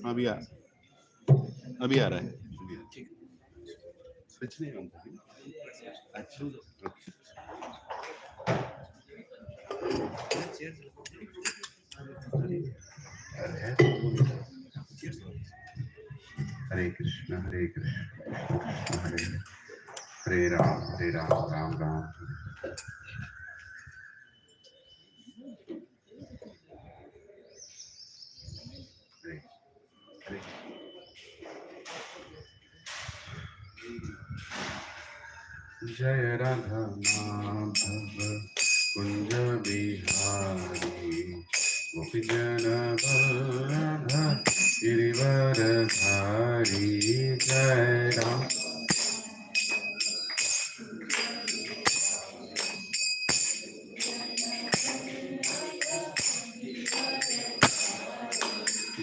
अभी आ अभी आ रहा है। स्विच नहीं ऑन था अच्छा हरे कृष्ण हरे कृष्ण कृष्ण हरे हरे राम राम राम हरे हरे जय राधा माधव कुंज बिहारी गोपी जन वल्लभ गिरिवरधारी जय राम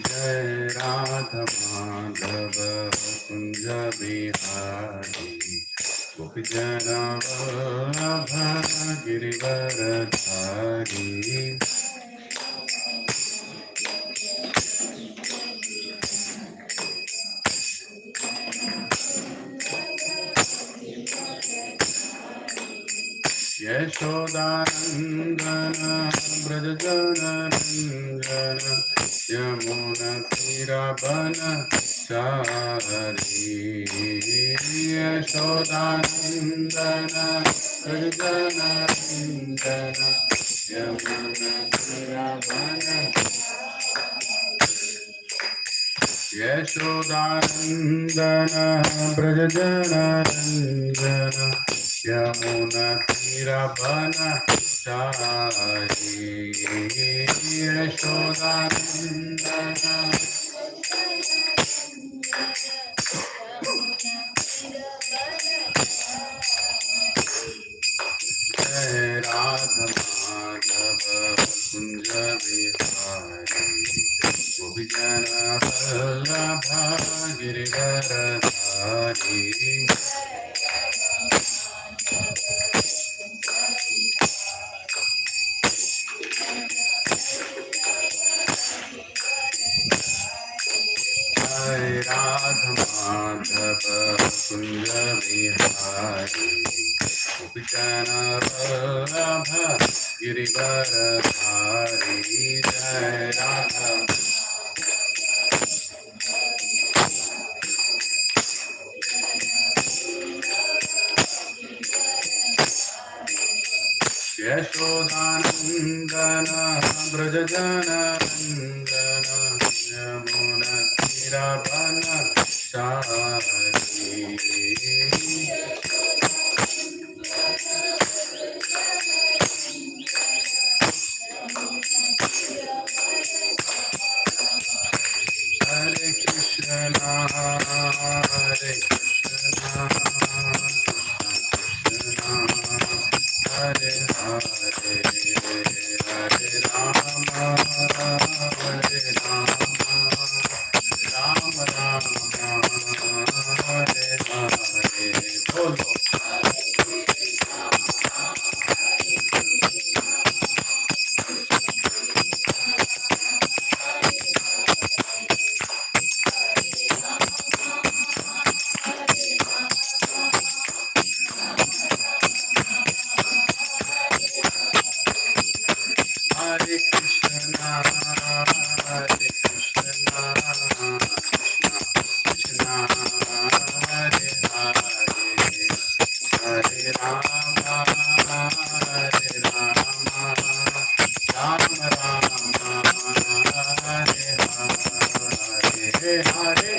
जय राधा माधव कुंज बिहारी गोपी जन वल्लभ गिरिवरधारी यशोदानन्दन व्रजजनरञ्जन यमुनतीरवनचारी यशोदानन्दन व्रजजनरञ्जन यमुनतीरवन यशोदानन्दन व्रजजनरञ्जन यमुनतीरवनचारी यशोदानन्दन जय राधा माधव कुंज बिहारी गोपी जन वल्लभ गिरिवरधारी जय राधा माधव कुंज बिहारी गोपी जन वल्लभ गिरिवरधारी जय राधा यशोदानन्दन व्रजजनरञ्जन यमुनतीरवनचारी हरे कृष्ण हरे कृष्ण कृष्ण हरे हरे हरे राम हरे राम राम राम हरे हरे बोलो हरे कृष्ण कृष्ण हरे हरे हरे राम राम राम हरे हरे हरे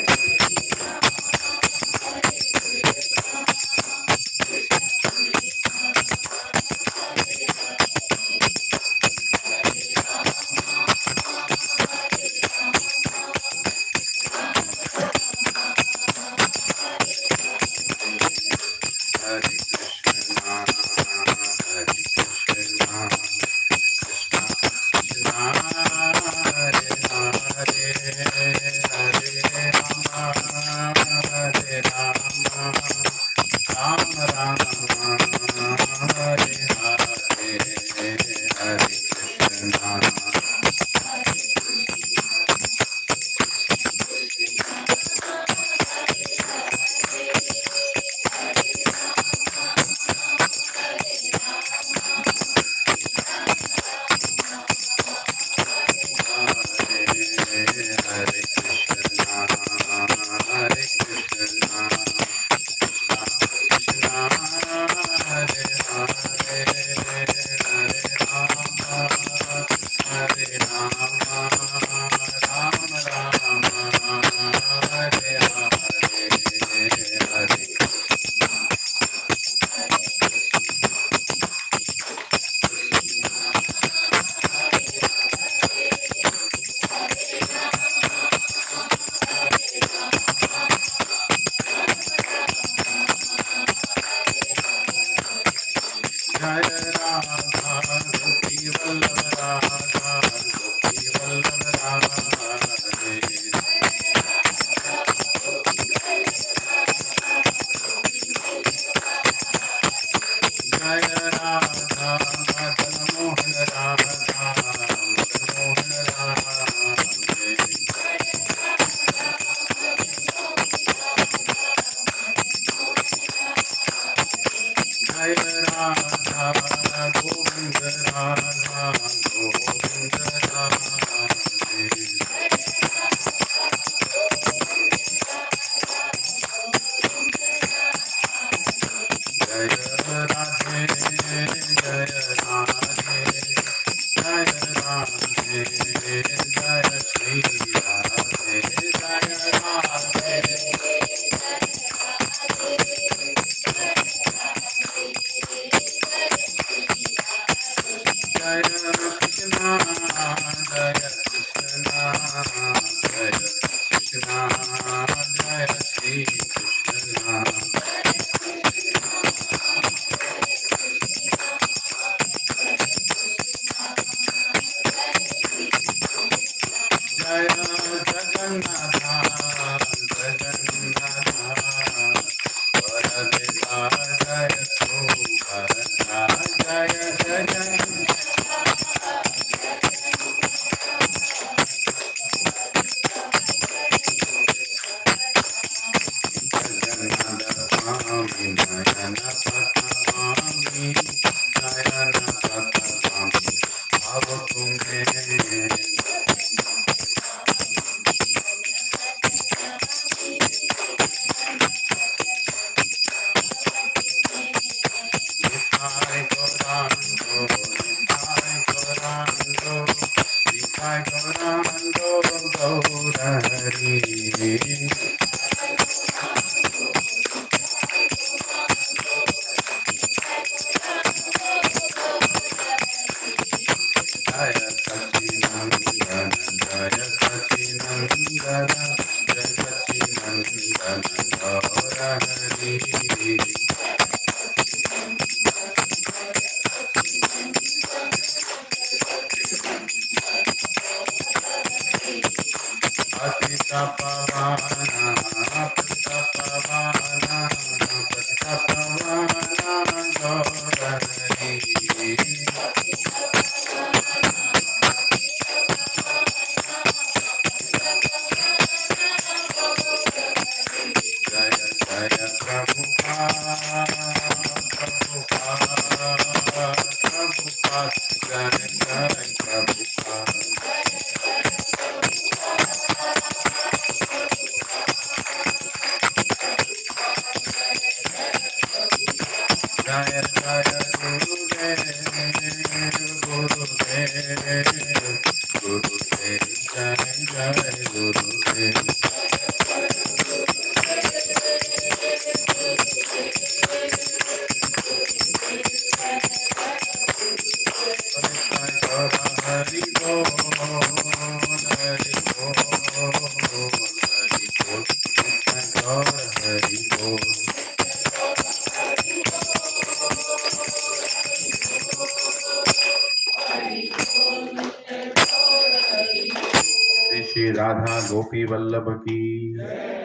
श्री राधा गोपी वल्लभ की,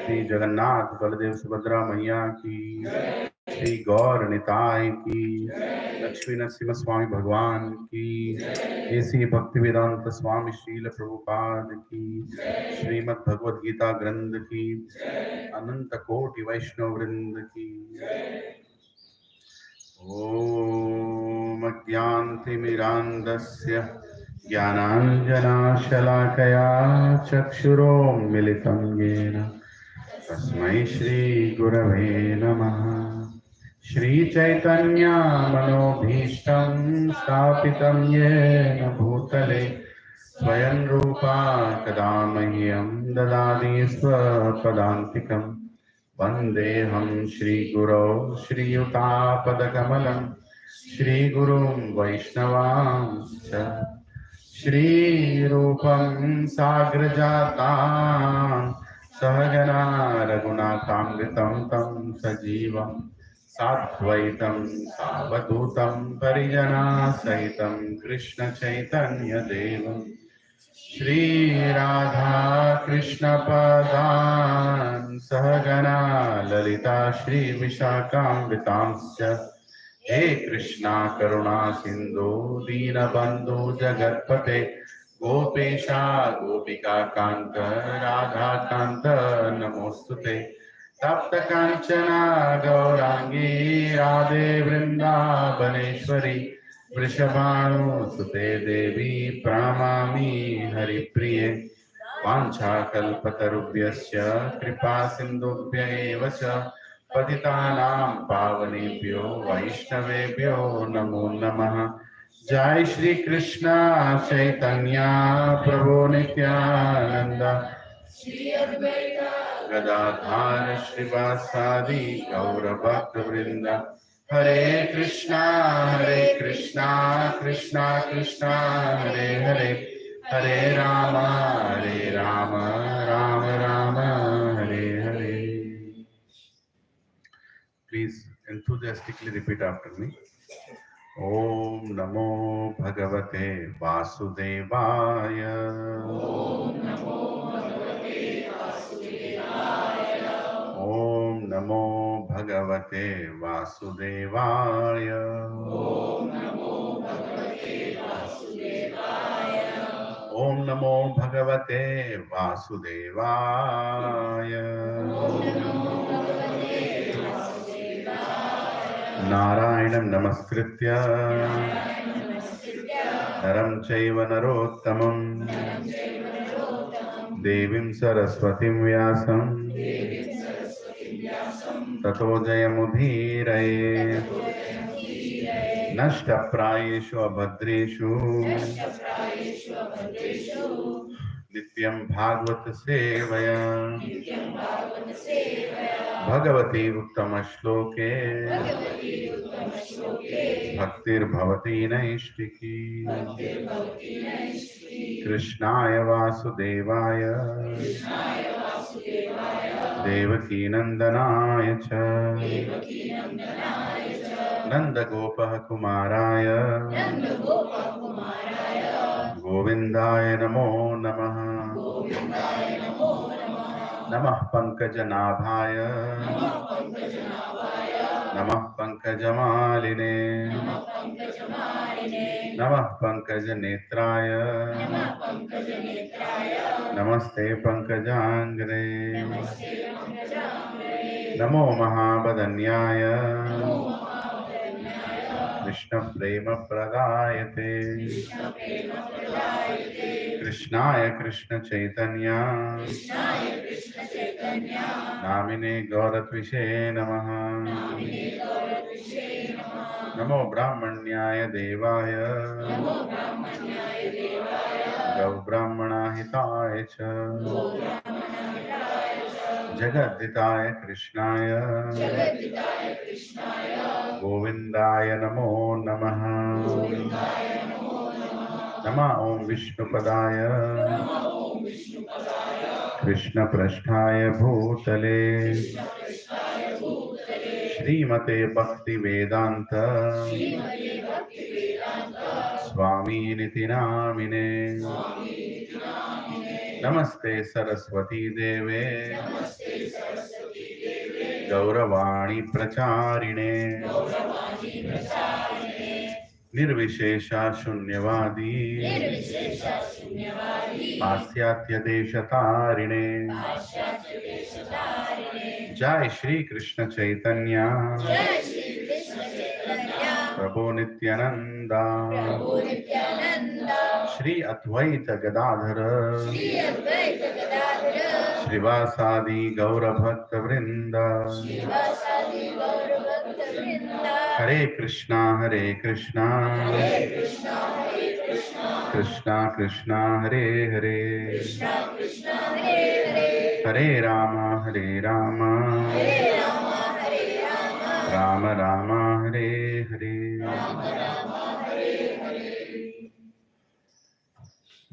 श्री जगन्नाथ बलदेव सुभद्रा मैया की, श्री गौर निताय की, लक्ष्मी नरसिम्हा स्वामी भगवान की, ऐसी भक्ति वेदांत स्वामी श्रील प्रभुपाद की, श्रीमद् भगवद गीता ग्रंथ की, अनंत कोटि वैष्णव वृंद की। ओम अज्ञानतिमिरान्धस्य ज्ञानाञ्जनशलाकया चक्षुरोन्मिलितं येन तस्मै श्रीगुरवे नमः। श्रीचैतन्यमनोभीष्टं स्थापितं येन भूतले स्वयं रूपा कदा मह्यं ददाति स्वपदान्तिकम्। वन्देऽहं श्रीगुरौ श्रीयुतापदकमलं श्रीगुरुं वैष्णवांश्च श्रीरूपं साग्रजातां सहगना रघुनाथामृतं तं सजीवं साद्वैतं सावधूतं परिजनासहितं कृष्णचैतन्यदेवं श्री राधा कृष्ण पदान् सहगना ललिता श्री विशाखामृतांश्च हे कृष्णा करुणा सिंधु दीनबंधु जगत्पते गोपेशा गोपिका कांत राधा कांत नमोस्तुते तप्त कांचना गौरांगी राधे वृंदावनेश्वरी वृषभानुसुते देवी प्रणमामि हरिप्रिये वाञ्छाकल्पतरुभ्यश्च कृपा सिन्धुभ्य एव च पतितानां पावनेभ्यो वैष्णवेभ्यो नमो नमः। जय श्री कृष्ण चैतन्य प्रभु नित्यानंद श्री अद्वैत गदाधर श्रीवासादि गौरभक्तवृंद हरे Krishna Krishna Krishna Hare Hare Hare Ram Ram Ram Hare Hare. Please enthusiastically repeat after me. Om Namo Bhagavate Vasudevaya. Om Namo Bhagavate Vasudevaya. Om Namo Bhagavate Vasudevaya. Om Namo Bhagavate Vasudevaya. Om Namo Bhagavate Vasudevaya. Om Namo Bhagavate Vasudevaya. Narayanam Namaskritya Naram Chaiva Narottamam Devim Saraswatim Vyasam Tato Jayamudhiraye Nashta Prayeshu Abhadreshu Nityam Bhagavata Sevaya Bhagavati Uttama Shloke Bhaktir Bhavati Naishtiki Krishnaya Vasudevaya Devaki Nandanaya Cha Nanda Gopa Kumaraya Govindaya Namo Namaha Namah Pankajanabhaya Namah Pankajamaline Namah Pankajanetraya Namaste Pankajangre Namo Mahabadanyaya Krishna Prema Pradayate Krishnaya Krishna Chaitanya Namine Gauratvishe Namaha Namo Brahmanyaya Devaya Gau Brahmana Hitaya Cha Jagadhitaya Krishnaya Govindaya Namo Namaha Nama Om Vishnupadaya Krishna Prasthaya Bhutale Srimate Bhakti Vedanta Swami Niti Namine Namaste Saraswati Deve गौरवाणी प्रचारिणे निर्विशेषा शून्यवादी पाश्चात्य देशतारिणे जय श्री कृष्ण चैतन्य प्रभु नित्यानंदा श्री अद्वैत गदाधर श्रीवासादि गौर भक्त वृंद हरे कृष्णा कृष्णा कृष्णा हरे हरे हरे राम राम राम हरे हरे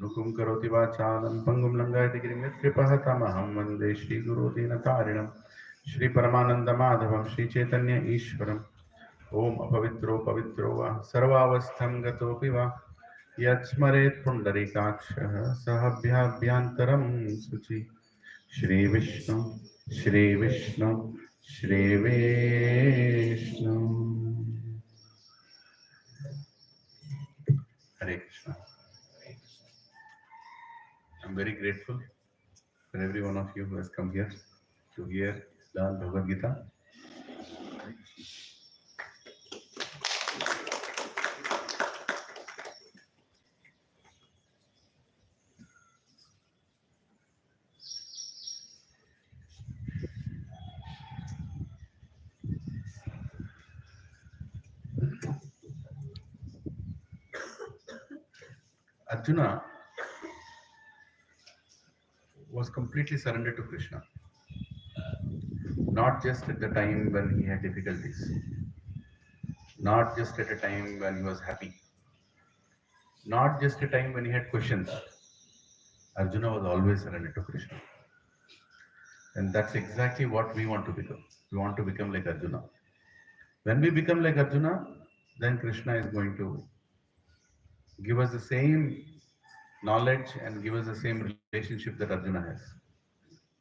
नुकुं करोति वाचालं पंगुं लंघयति गिरिं यत्कृपहतमहं वन्दे श्रीगुरुदीनतारिणं श्रीपरमानन्दमाधवं श्रीचैतन्य ईश्वरम् ओम अपवित्रो पवित्रो वा सर्वावस्थं गतोऽपि वा यत्स्मरेत् पुण्डरीकाक्षः सहाभ्याभ्यान्तरं शुचि श्रीविष्णु श्रीविष्णु श्रीविष्णु हरे Krishna. I'm very grateful for every one of you who has come here to hear learn Bhagavad Gita. Arjuna was completely surrendered to Krishna, not just at the time when he had difficulties, not just at a time when he was happy, not just a time when he had questions. Arjuna was always surrendered to Krishna. And that's exactly what we want to become. We want to become like Arjuna. When we become like Arjuna, then Krishna is going to give us the same knowledge and give us the same relationship that Arjuna has.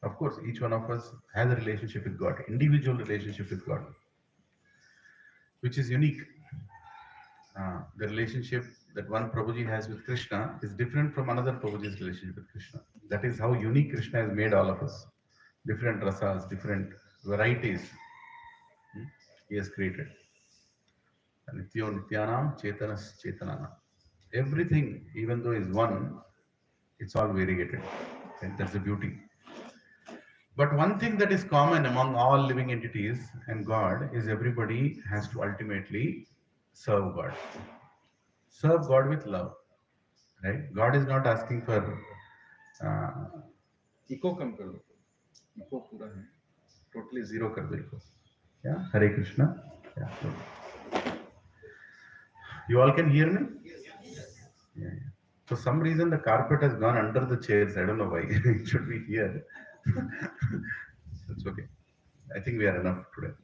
Of course, each one of us has a relationship with God, individual relationship with God, which is unique. The relationship that one Prabhuji has with Krishna is different from another Prabhuji's relationship with Krishna. That is how unique Krishna has made all of us. Different rasas, different varieties he has created. Nityo Nityanam Chetanas Chetanana. Everything, even though is one, it's all variegated. And that's the beauty. But one thing that is common among all living entities and God is everybody has to ultimately serve God. Serve God with love. Right? God is not asking for echo kam kar do. Echo pura hai. Totally zero kar do echo. Yeah? Hare Krishna. Yeah. You all can hear me? Yeah. For some reason, the carpet has gone under the chairs. I don't know why. It should be here. That's okay. I think we are enough today.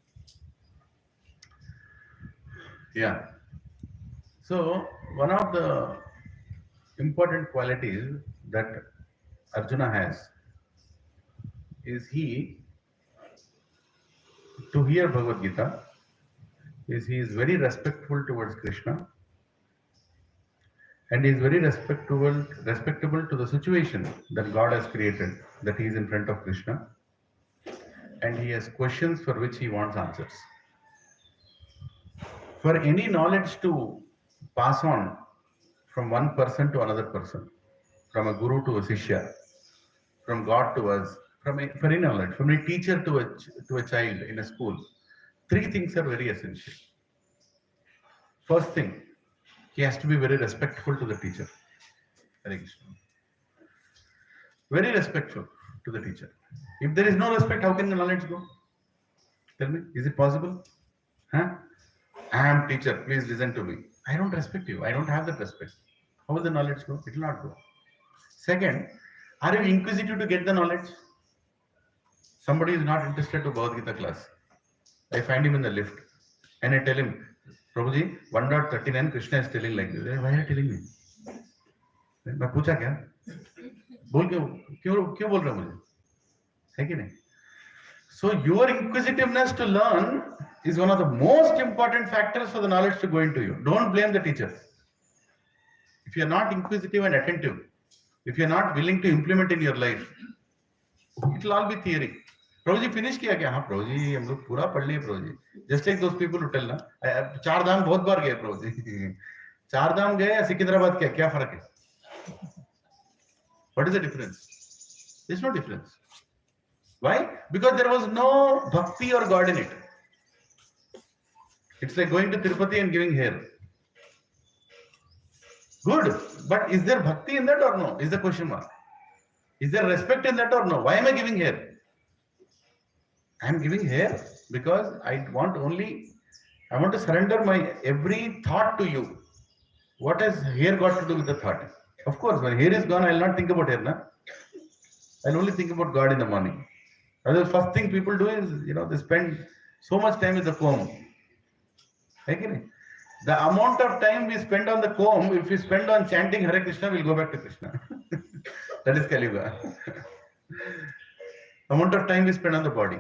Yeah. So, one of the important qualities that Arjuna has is to hear Bhagavad Gita, he is very respectful towards Krishna. And he is very respectable to the situation that God has created, that he is in front of Krishna. And he has questions for which he wants answers. For any knowledge to pass on from one person to another person, from a guru to a shishya, from God to us, for any knowledge, from a teacher to a child in a school, three things are very essential. First thing, he has to be very respectful to the teacher. Hare Krishna. Very respectful to the teacher. If there is no respect, how can the knowledge go? Tell me, is it possible? Huh? I am teacher, please listen to me. I don't respect you. I don't have that respect. How will the knowledge go? It will not go. Second, are you inquisitive to get the knowledge? Somebody is not interested to Bhagavad Gita class. I find him in the lift and I tell him, Prabhuji, 1.39 Krishna is telling like this. Why are you telling me? मैं पूछा क्या? बोल क्यों बोल रहा मुझे? है कि नहीं? So your inquisitiveness to learn is one of the most important factors for the knowledge to go into you. Don't blame the teacher. If you are not inquisitive and attentive, if you are not willing to implement in your life, it will all be theory. Prabhuji finish किया क्या? हाँ प्रभुजी हम लोग पूरा पढ़ लिए प्रभुजी. Just like those people who tell ना, चार धाम बहुत बार गए प्रभुजी. चार धाम गए या सिकंदराबाद क्या? क्या फर्क है? What is the difference? There's no difference. Why? Because there was no bhakti or God in it. It's like going to Tirupati and giving hair. Good, but is there bhakti in that or no? Is the question mark. Is there respect in that or no? Why am I giving hair? I am giving hair because I want to surrender my every thought to you. What has hair got to do with the thought? Of course, when hair is gone, I will not think about hair. Na? I will only think about God in the morning. The first thing people do is, they spend so much time with the comb. Okay? The amount of time we spend on the comb, if we spend on chanting Hare Krishna, we'll go back to Krishna. That is Kaliuga. Amount of time we spend on the body.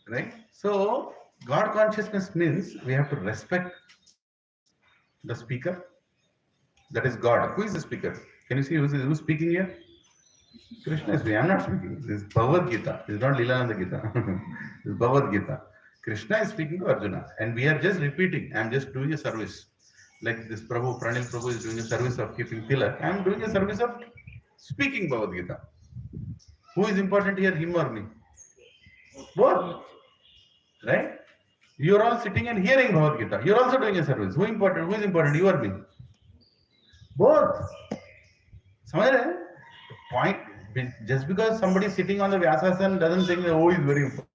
Right? So, God consciousness means we have to respect the speaker. That is God. Who is the speaker? Can you see who's speaking here? Krishna is speaking. I am not speaking. This is Bhagavad Gita. This is not Lilananda Gita. This is Bhagavad Gita. Krishna is speaking to Arjuna. And we are just repeating. I am just doing a service. Like this Pranil Prabhu is doing a service of keeping tilak. I am doing a service of speaking Bhagavad Gita. Who is important here, him or me? Both. Right? You are all sitting and hearing Bhagavad Gita. You are also doing a service. Who is important? You or me? Both. Samajh point, just because somebody is sitting on the Vyasasana doesn't think that, oh, he's very important.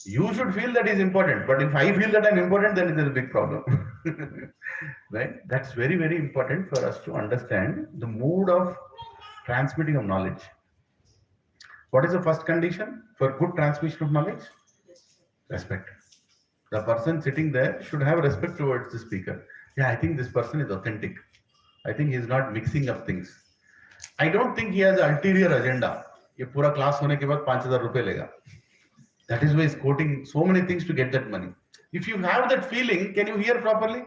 You should feel that he's important. But if I feel that I'm important, then there's a big problem. Right? That's very, very important for us to understand the mood of transmitting of knowledge. What is the first condition for good transmission of knowledge? Respect. The person sitting there should have respect towards the speaker. Yeah, I think this person is authentic. I think he is not mixing up things. I don't think he has an ulterior agenda. ये पूरा class होने के बाद 5,000 रुपए लेगा. That is why he's quoting so many things to get that money. If you have that feeling, can you hear properly?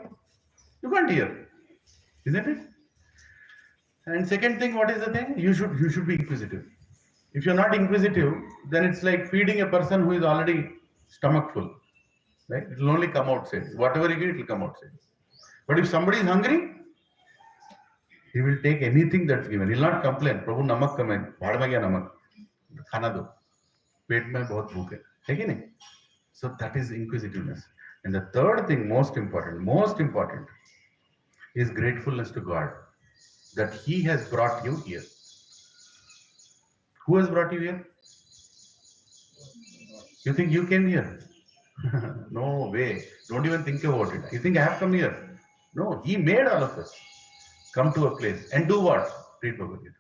You can't hear, isn't it? And second thing, what is the thing? You should be inquisitive. If you're not inquisitive, then it's like feeding a person who is already stomach full. Right? It will only come outside. Whatever you get, it will come outside. But if somebody is hungry, he will take anything that's given. He will not complain. Prabhu namak kame, bhad mein gaya namak. Khana do. Pet mein bahut bhook hai. Hai ki nahi? So that is inquisitiveness. And the third thing, most important, is gratefulness to God that He has brought you here. Who has brought you here? You think you came here? No way. Don't even think about it. You think I have come here? No, He made all of us come to a place and do what? Read Bhagavad Gita.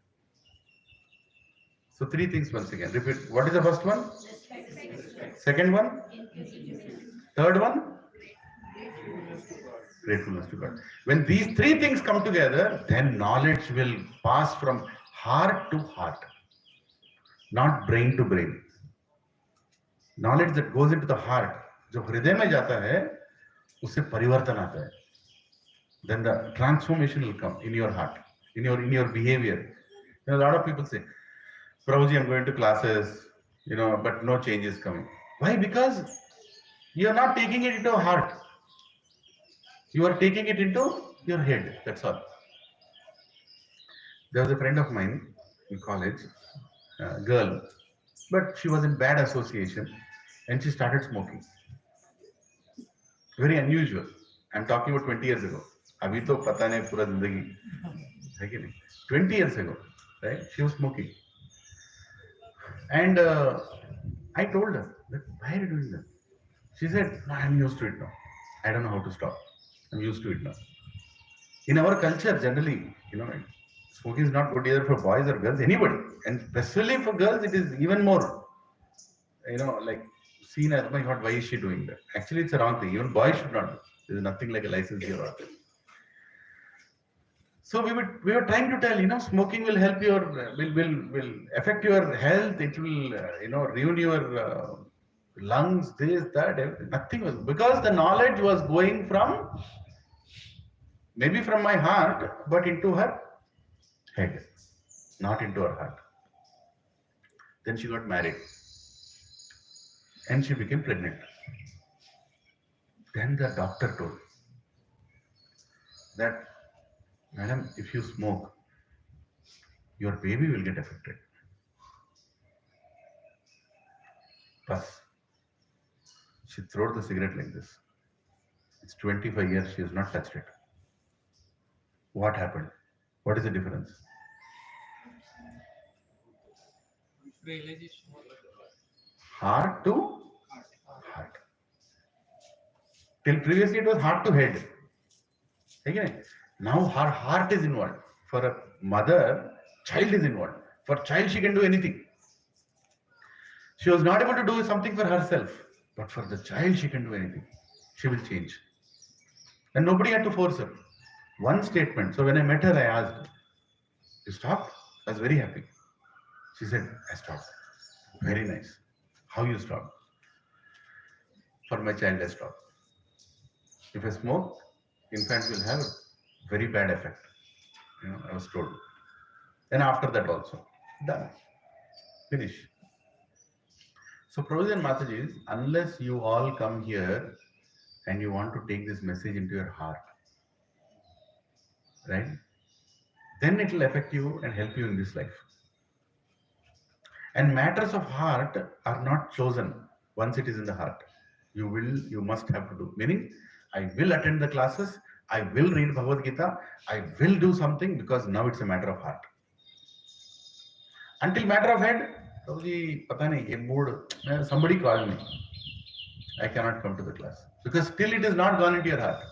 So three things once again. Repeat. What is the first one? Second one? Third one? Gratefulness to God. When these three things come together, then knowledge will pass from heart to heart, not brain to brain. Knowledge that goes into the heart, जो हृदय में जाता है, उससे परिवर्तन आता है. Then the transformation will come in your heart, in your behavior. A lot of people say, Prabhuji, I'm going to classes, but no change is coming. Why? Because you are not taking it into your heart. You are taking it into your head. That's all. There was a friend of mine in college, a girl, but she was in bad association and she started smoking. Very unusual. I'm talking about 20 years ago. अभी तो पता नहीं पूरा जिंदगी है कि नहीं. 20 years ago, right? She was smoking, and I told her, why are you doing that? She said, no, I'm used to it now. I don't know how to stop. I'm used to it now. In our culture, generally, smoking is not good either for boys or girls, anybody, and especially for girls, it is even more, like seen as, my God, why is she doing that? Actually, it's a wrong thing. Even boys should not do. There is nothing like a license here or there. So we were trying to tell, smoking will help your will affect your health. It will ruin your lungs. This that everything. Nothing was, because the knowledge was going from maybe from my heart, but into her head, not into her heart. Then she got married and she became pregnant. Then the doctor told that, madam, if you smoke, your baby will get affected. Plus, she threw the cigarette like this. It's 25 years, she has not touched it. What happened? What is the difference? Realization. Heart to heart. Till previously it was heart to head. Okay? Now her heart is involved. For a mother, child is involved. For child, she can do anything. She was not able to do something for herself, but for the child, she can do anything. She will change. And nobody had to force her. One statement. So when I met her, I asked, you stopped? I was very happy. She said, I stopped. Very nice. How you stopped? For my child, I stopped. If I smoke, infants will have a very bad effect. I was told. And after that also. Done. Finish. So Prabhuji and Mataji, unless you all come here and you want to take this message into your heart, right? Then it will affect you and help you in this life. And matters of heart are not chosen once it is in the heart. You must have to do. Meaning, I will attend the classes, I will read Bhagavad Gita, I will do something because now it's a matter of heart. Until matter of head, somebody called me. I cannot come to the class. Because still it is not gone into your heart.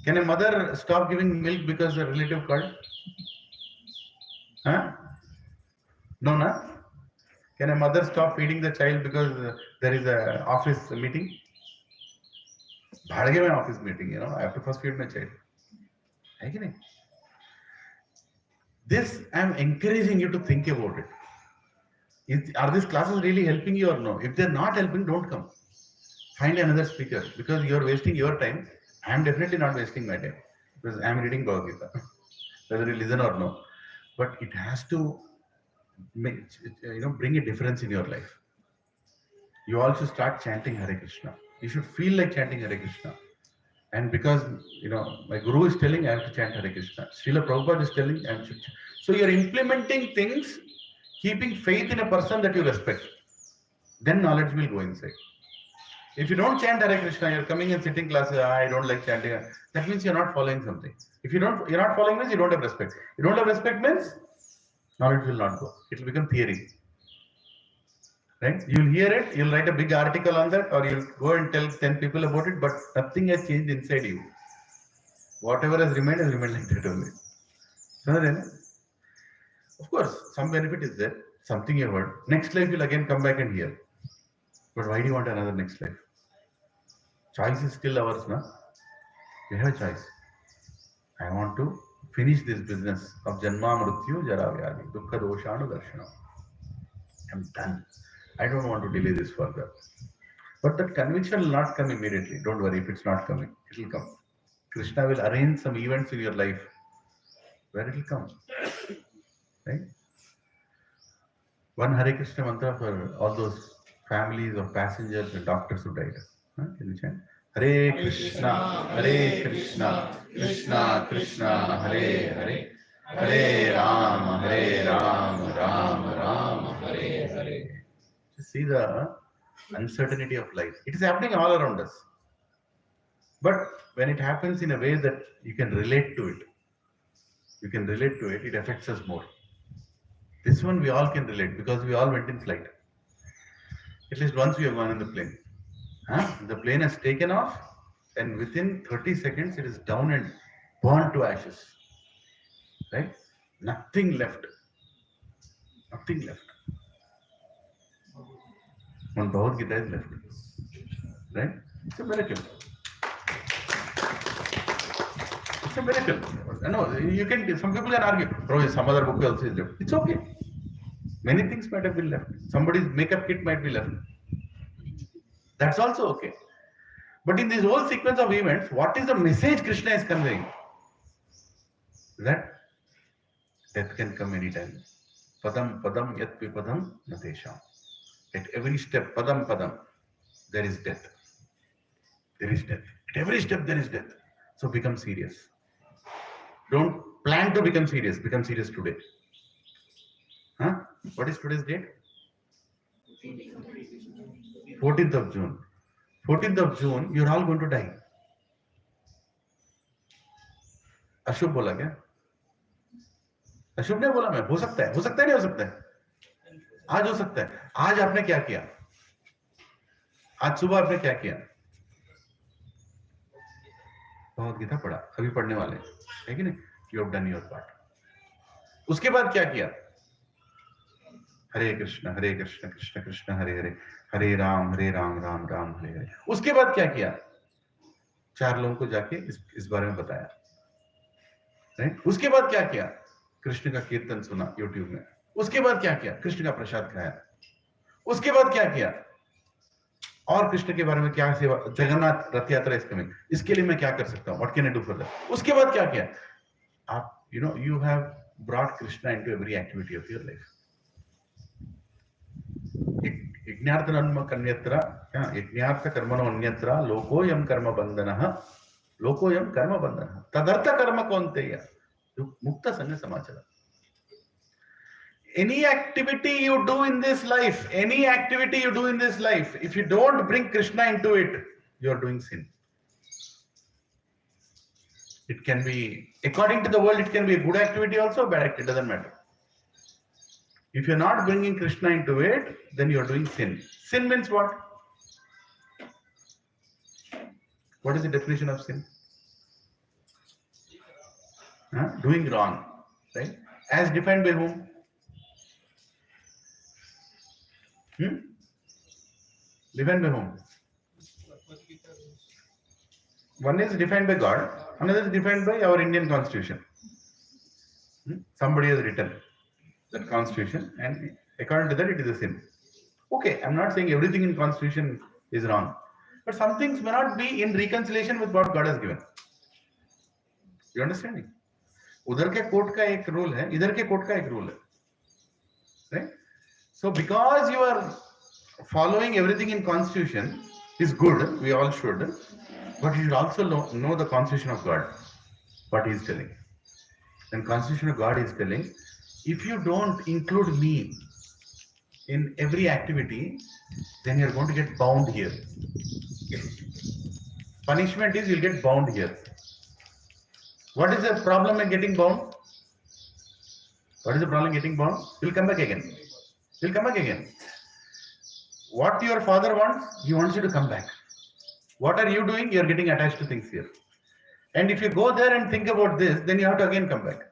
Can a mother stop giving milk because a relative called? Huh? No, na? Can a mother stop feeding the child because there is an office meeting? Bhadage mein office meeting, I have to first feed my child. This, I am encouraging you to think about it. Are these classes really helping you or no? If they're not helping, don't come. Find another speaker, because you're wasting your time. I'm definitely not wasting my time because I'm reading Bhagavad Gita, whether you listen or no. But it has to bring a difference in your life. You also start chanting Hare Krishna. You should feel like chanting Hare Krishna. And because, my guru is telling, I have to chant Hare Krishna. Srila Prabhupada is telling, I have to chant. So you're implementing things, keeping faith in a person that you respect. Then knowledge will go inside. If you don't chant Hare Krishna, you're coming and sitting classes, I don't like chanting. That means you're not following something. If you're not following means you don't have respect. You don't have respect means knowledge will not go. It will become theory. Right? You'll hear it, you'll write a big article on that, or you'll go and tell 10 people about it, but nothing has changed inside you. Whatever has remained like that only. So then, of course, some benefit is there, something you heard. Next life you'll again come back and hear. But why do you want another next life? Choice is still ours, na? We have a choice. I want to finish this business of Janma Mrityu Jara Vyadi Dukkha Doshanu Darshanam. I'm done. I don't want to delay this further. But that conviction will not come immediately. Don't worry if it's not coming. It will come. Krishna will arrange some events in your life where it will come. Right? One Hare Krishna mantra for all those families of passengers and doctors who died. Can you chant? Hare Krishna, Krishna Krishna, Hare Hare, Hare Rama, Rama Rama, Hare Hare. See the uncertainty of life. It is happening all around us. But when it happens in a way that you can relate to it, it affects us more. This one we all can relate because we all went in flight. At least once we have gone in the plane. The plane has taken off and within 30 seconds it is down and burned to ashes. Right? Nothing left. One Bhagavad Gita is left. Right? It's a miracle. It's a miracle. No, you can. Some people can argue, bro, some other book also is left. It's okay. Many things might have been left. Somebody's makeup kit might be left. That's also okay. But in this whole sequence of events, what is the message Krishna is conveying? That death can come anytime. Padam padam yat vipadam natesham. At every step, padam padam, there is death. There is death. At every step there is death. So become serious. Don't plan to become serious. Become serious today. Huh? What is today's date? 14th of June. 14th of June, you're all going to die. अशुभ बोला क्या? अशुभ नहीं बोला मैं. हो सकता है नहीं हो सकता है. आज हो सकता है. आज आपने क्या किया? आज सुबह आपने क्या किया? बहुत गीता पढ़ा. अभी पढ़ने वाले है कि नहीं? You have done your part. उसके बाद क्या किया? हरे कृष्ण कृष्ण कृष्ण हरे हरे, हरे राम राम राम हरे हरे. उसके बाद क्या किया? 4 लोगों को जाके इस बारे में बताया. राइट? उसके बाद क्या किया? कृष्ण का कीर्तन सुना यूट्यूब में. उसके बाद क्या किया? कृष्ण का प्रसाद खाया. उसके बाद क्या किया? और कृष्ण के बारे में क्या सेवा. जगन्नाथ रथ यात्रा इज कमिंग. इसके लिए मैं क्या कर सकता हूँ? What can I do for that? उसके बाद क्या किया? आप you have brought Krishna into every activity of your life. यज्ञार्थनन्म कन्यत्र, यज्ञार्थ कर्मणो अन्यत्र लोकोयम कर्म बंधनः, लोकोयम कर्म बंधनः तदर्थ कर्म कौन्तेय मुक्त संग समाचार. Any activity you do in this life, if you don't bring Krishna into it, you are doing sin. It can be, according to the world, it can be a good activity also, bad activity, doesn't matter. If you're not bringing Krishna into it, then you're doing sin. Sin means what? What is the definition of sin? Doing wrong, right? As defined by whom? Defined by whom? One is defined by God, another is defined by our Indian constitution. Somebody has written that constitution, and according to that it is a sin. Okay, I'm not saying everything in constitution is wrong, but some things may not be in reconciliation with what God has given. You understanding? उधर के court का एक rule है, इधर के court का एक rule है, right? So because you are following everything in constitution is good, we all should, but you should also know the constitution of God, what he is telling. And constitution of God is telling, if you don't include me in every activity, then you're going to get bound here. Punishment is you'll get bound here. What is the problem in getting bound? What is the problem in getting bound? You'll come back again. You'll come back again. What your father wants, he wants you to come back. What are you doing? You're getting attached to things here. And if you go there and think about this, then you have to again come back.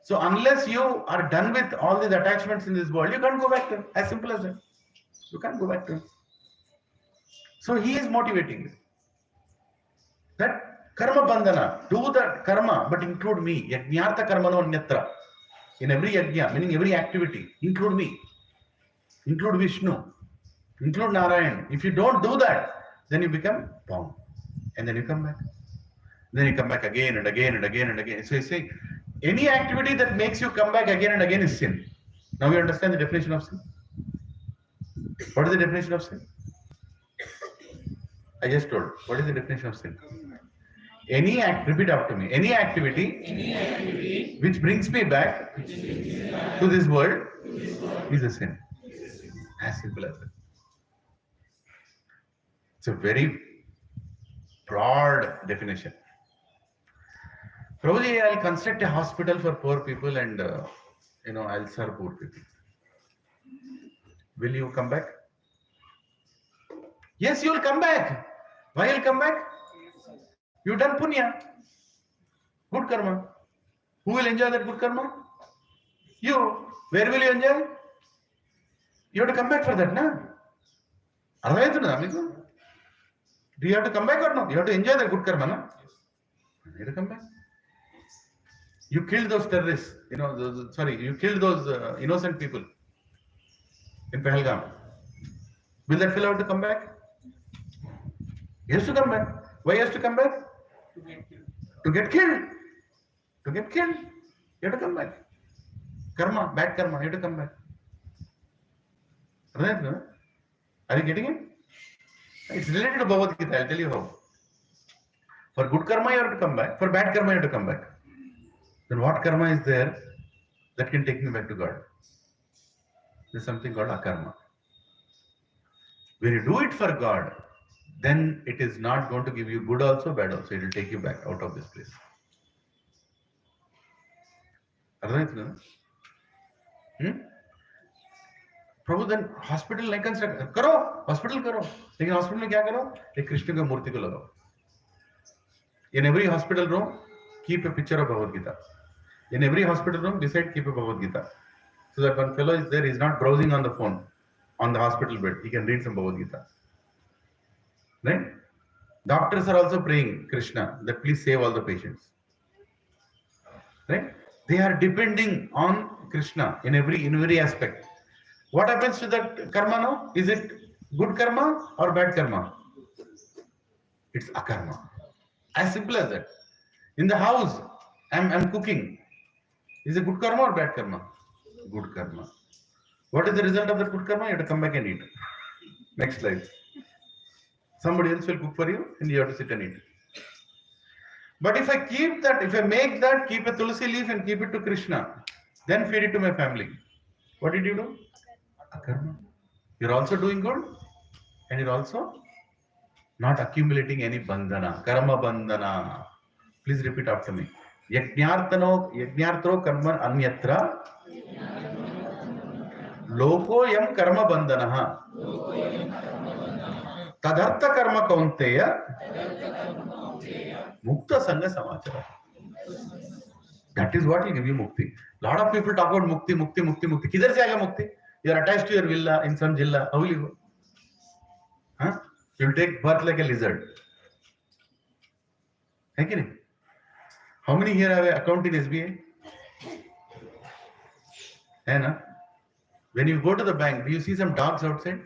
So unless you are done with all these attachments in this world, you can't go back to him. As simple as that. You can't go back to him. So he is motivating you. That karma bandhana, do the karma, but include me. Yajñartha karmano anyatra. In every yajna, meaning every activity, include me. Include Vishnu. Include Narayan. If you don't do that, then you become bound. And then you come back. Then you come back again and again and again and again. So you say, any activity that makes you come back again and again is sin. Now you understand the definition of sin? What is the definition of sin? I just told. What is the definition of sin? Repeat after me. Any activity which brings me back to this world is a sin. As simple as that. It's a very broad definition. Prabhuji, I'll construct a hospital for poor people and I'll serve poor people. Will you come back? Yes, you'll come back. Why you'll come back? You've done punya. Good karma. Who will enjoy that good karma? You. Where will you enjoy? You have to come back for that, na? Do you have to come back or not? You have to enjoy that good karma, na? You have to come back. You killed those terrorists, you killed those innocent people in Pahalgam. Will that fellow have to come back? He has to come back. Why he has to come back? To get killed. To get killed. You have to come back. Karma, bad karma, you have to come back. Right? No? Are you getting it? It's related to Bhagavad Gita, I'll tell you how. For good karma, you have to come back. For bad karma, you have to come back. Then what karma is there that can take me back to God? There's something called akarma. When you do it for God, then it is not going to give you good also, bad also. It will take you back out of this place. प्रभु then hospital नहीं construct करो, hospital करो, लेकिन hospital में क्या करो? एक कृष्ण की मूर्ति को लगाओ. In every hospital room, keep a picture of Bhagavad Gita. In every hospital room, beside keep a Bhagavad Gita. So that one fellow is there, he's not browsing on the phone, on the hospital bed. He can read some Bhagavad Gita. Right? Doctors are also praying Krishna that please save all the patients. Right? They are depending on Krishna in every aspect. What happens to that karma now? Is it good karma or bad karma? It's akarma. As simple as that. In the house, I'm cooking. Is it good karma or bad karma? Good karma. What is the result of that good karma? You have to come back and eat. Next slide. Somebody else will cook for you and you have to sit and eat. But if I make that, keep a tulsi leaf and keep it to Krishna, then feed it to my family. What did you do? Akarma. You're also doing good and you're also not accumulating any bandhana. Karma bandhana. Please repeat after me. Yajñartro karma anyatra loko yam karma bandhanaha tadartha karma kaunteya mukta sangha samachara. That is what will give you mukti. Lot of people talk about mukti. Kidhar se aega mukti? You are attached to your villa in some jilla. How will you go? Huh? You will take birth like a lizard. How many here have an account in SBI? When you go to the bank, do you see some dogs outside?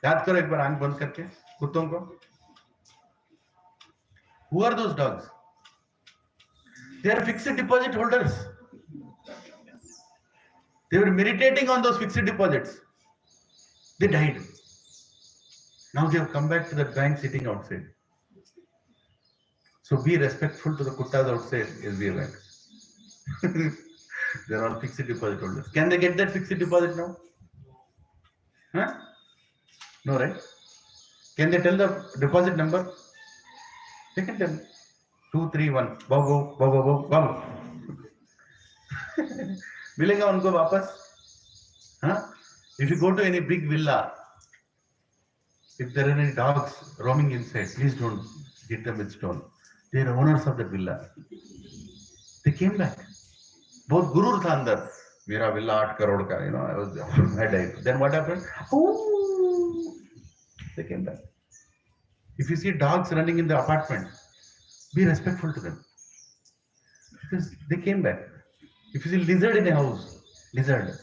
याद करो एक बार आंख बंद करके कुत्तों को. Who are those dogs? They are fixed deposit holders. They were meditating on those fixed deposits. They died. Now they have come back to the bank sitting outside. So be respectful to the kuttas outside SBI Bank. They are all fixed deposit holders. Can they get that fixed deposit now? Huh? No, right? Can they tell the deposit number? They can tell. 231. Babu. मिलेगा उनको वापस? Huh? If you go to any big villa, if there are any dogs roaming inside, please don't hit them with stone. They are owners of the villa. They came back. बहुत गुरूर था अंदर. मेरा villa 8 crore का, I died. Then what happened? Ooh, they came back. If you see dogs running in the apartment, be respectful to them because they came back. If you see lizard in a house, lizard,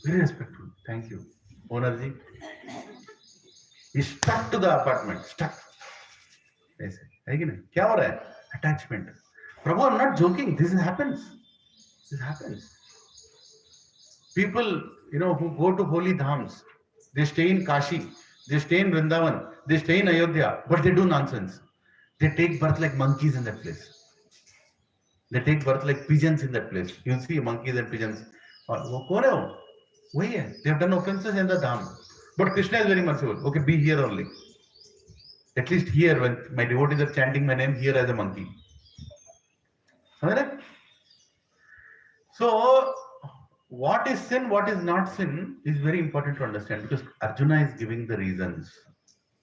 very respectful. Thank you, owner ji. He stuck to the apartment. Stuck. ऐसे है कि नहीं? क्या हो रहा है? Attachment. Prabhu, I'm not joking. This happens. This happens. People, who go to holy dhams, they stay in Kashi, they stay in Vrindavan, they stay in Ayodhya, but they do nonsense. They take birth like monkeys in that place. They take birth like pigeons in that place. You see monkeys and pigeons. They have done offenses in the dham. But Krishna is very merciful. Okay, be here only. At least here, when my devotees are chanting my name, here as a monkey. So, what is sin, what is not sin is very important to understand because Arjuna is giving the reasons.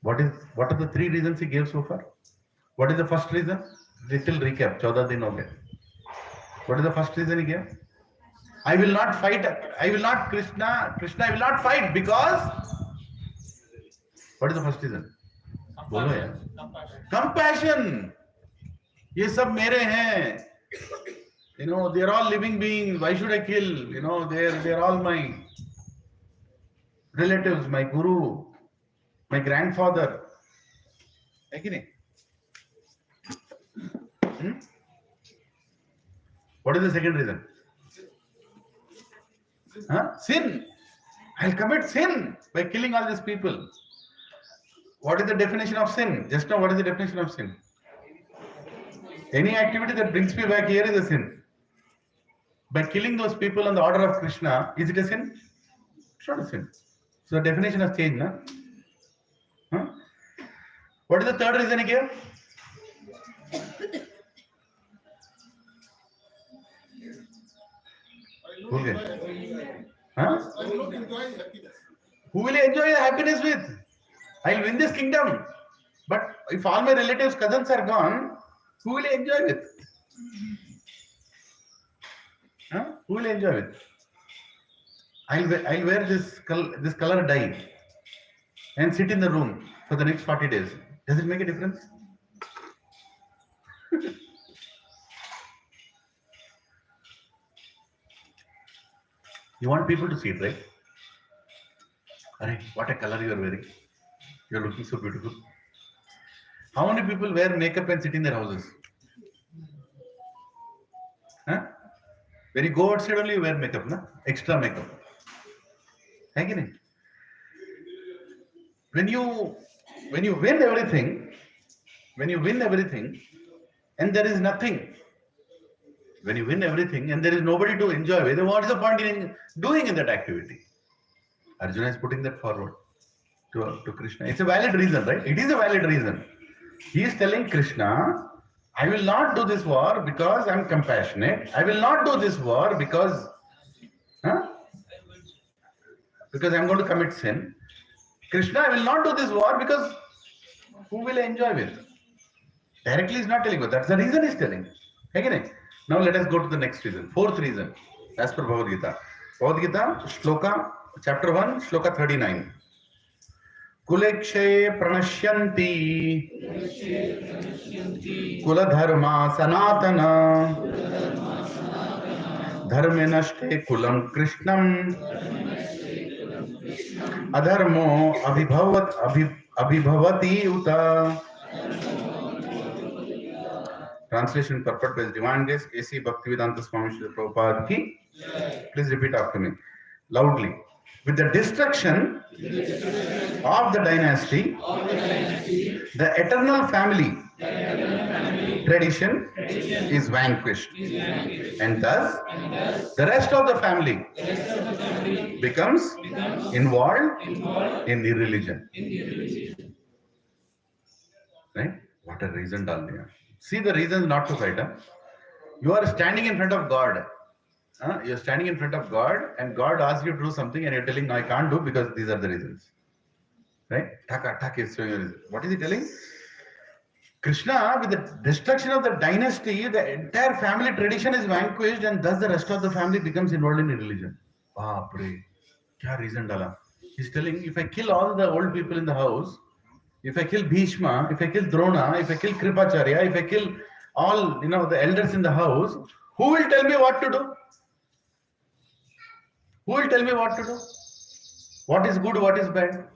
What are the 3 reasons he gave so far? What is the first reason? Little recap. 14 din ho gaye. What is the first reason he gave? I will not fight. I will not, Krishna, I will not fight because. What is the first reason? Compassion. ये सब मेरे हैं. You know, they are all living beings. Why should I kill? You know, they are all my relatives, my guru, my grandfather. है कि नहीं? What is the second reason? Sin. I'll commit sin by killing all these people. What is the definition of sin? Just now, what is the definition of sin? Any activity that brings me back here is a sin. By killing those people on the order of Krishna, is it a sin? It's not a sin. So the definition has changed, na? What is the third reason here? Okay. Who will I enjoy the happiness with? I'll win this kingdom. But if all my relatives, cousins are gone, who will I enjoy with? Who will I enjoy with? I'll wear this color dye and sit in the room for the next 40 days. Does it make a difference? You want people to see it, right? Arey, what a color you are wearing. You are looking so beautiful. How many people wear makeup and sit in their houses? When you go outside only you wear makeup, na? Extra makeup. When you win everything, and there is nothing, when you win everything and there is nobody to enjoy with, what is the point in doing in that activity? Arjuna is putting that forward to Krishna. It's a valid reason, right? It is a valid reason. He is telling Krishna, I will not do this war because I am compassionate. I will not do this war because I am going to commit sin. Krishna, I will not do this war because who will I enjoy with? Directly is not telling, but that's the reason he is telling. Okay? Now let us go to the next reason. Fourth reason, as per Bhagavad Gita. Bhagavad Gita, Shloka, chapter 1, Shloka 39. Kulekshe pranashyanti kuladharma sanatana dharme nashte kulam krishnam adharmo abhibhavati uta. Translation purport by His Divine Grace A.C. Bhaktivedanta Swami Srila Prabhupada ki. Please repeat after me loudly. With the destruction of the dynasty, the eternal family tradition is vanquished, and thus the rest of the family becomes involved in the religion. Right? What a reason, Dalmia. See the reasons not to fight. You are standing in front of God. You're standing in front of God, and God asks you to do something, and you're telling, no, I can't do because these are the reasons. Right? What is he telling? Krishna, with the destruction of the dynasty, the entire family tradition is vanquished, and thus the rest of the family becomes involved in religion. Baapre, kya reason dala? He's telling, if I kill all the old people in the house, if I kill Bhishma, if I kill Drona, if I kill Kripacharya, if I kill all, the elders in the house, who will tell me what to do? Who will tell me what to do? What is good, what is bad?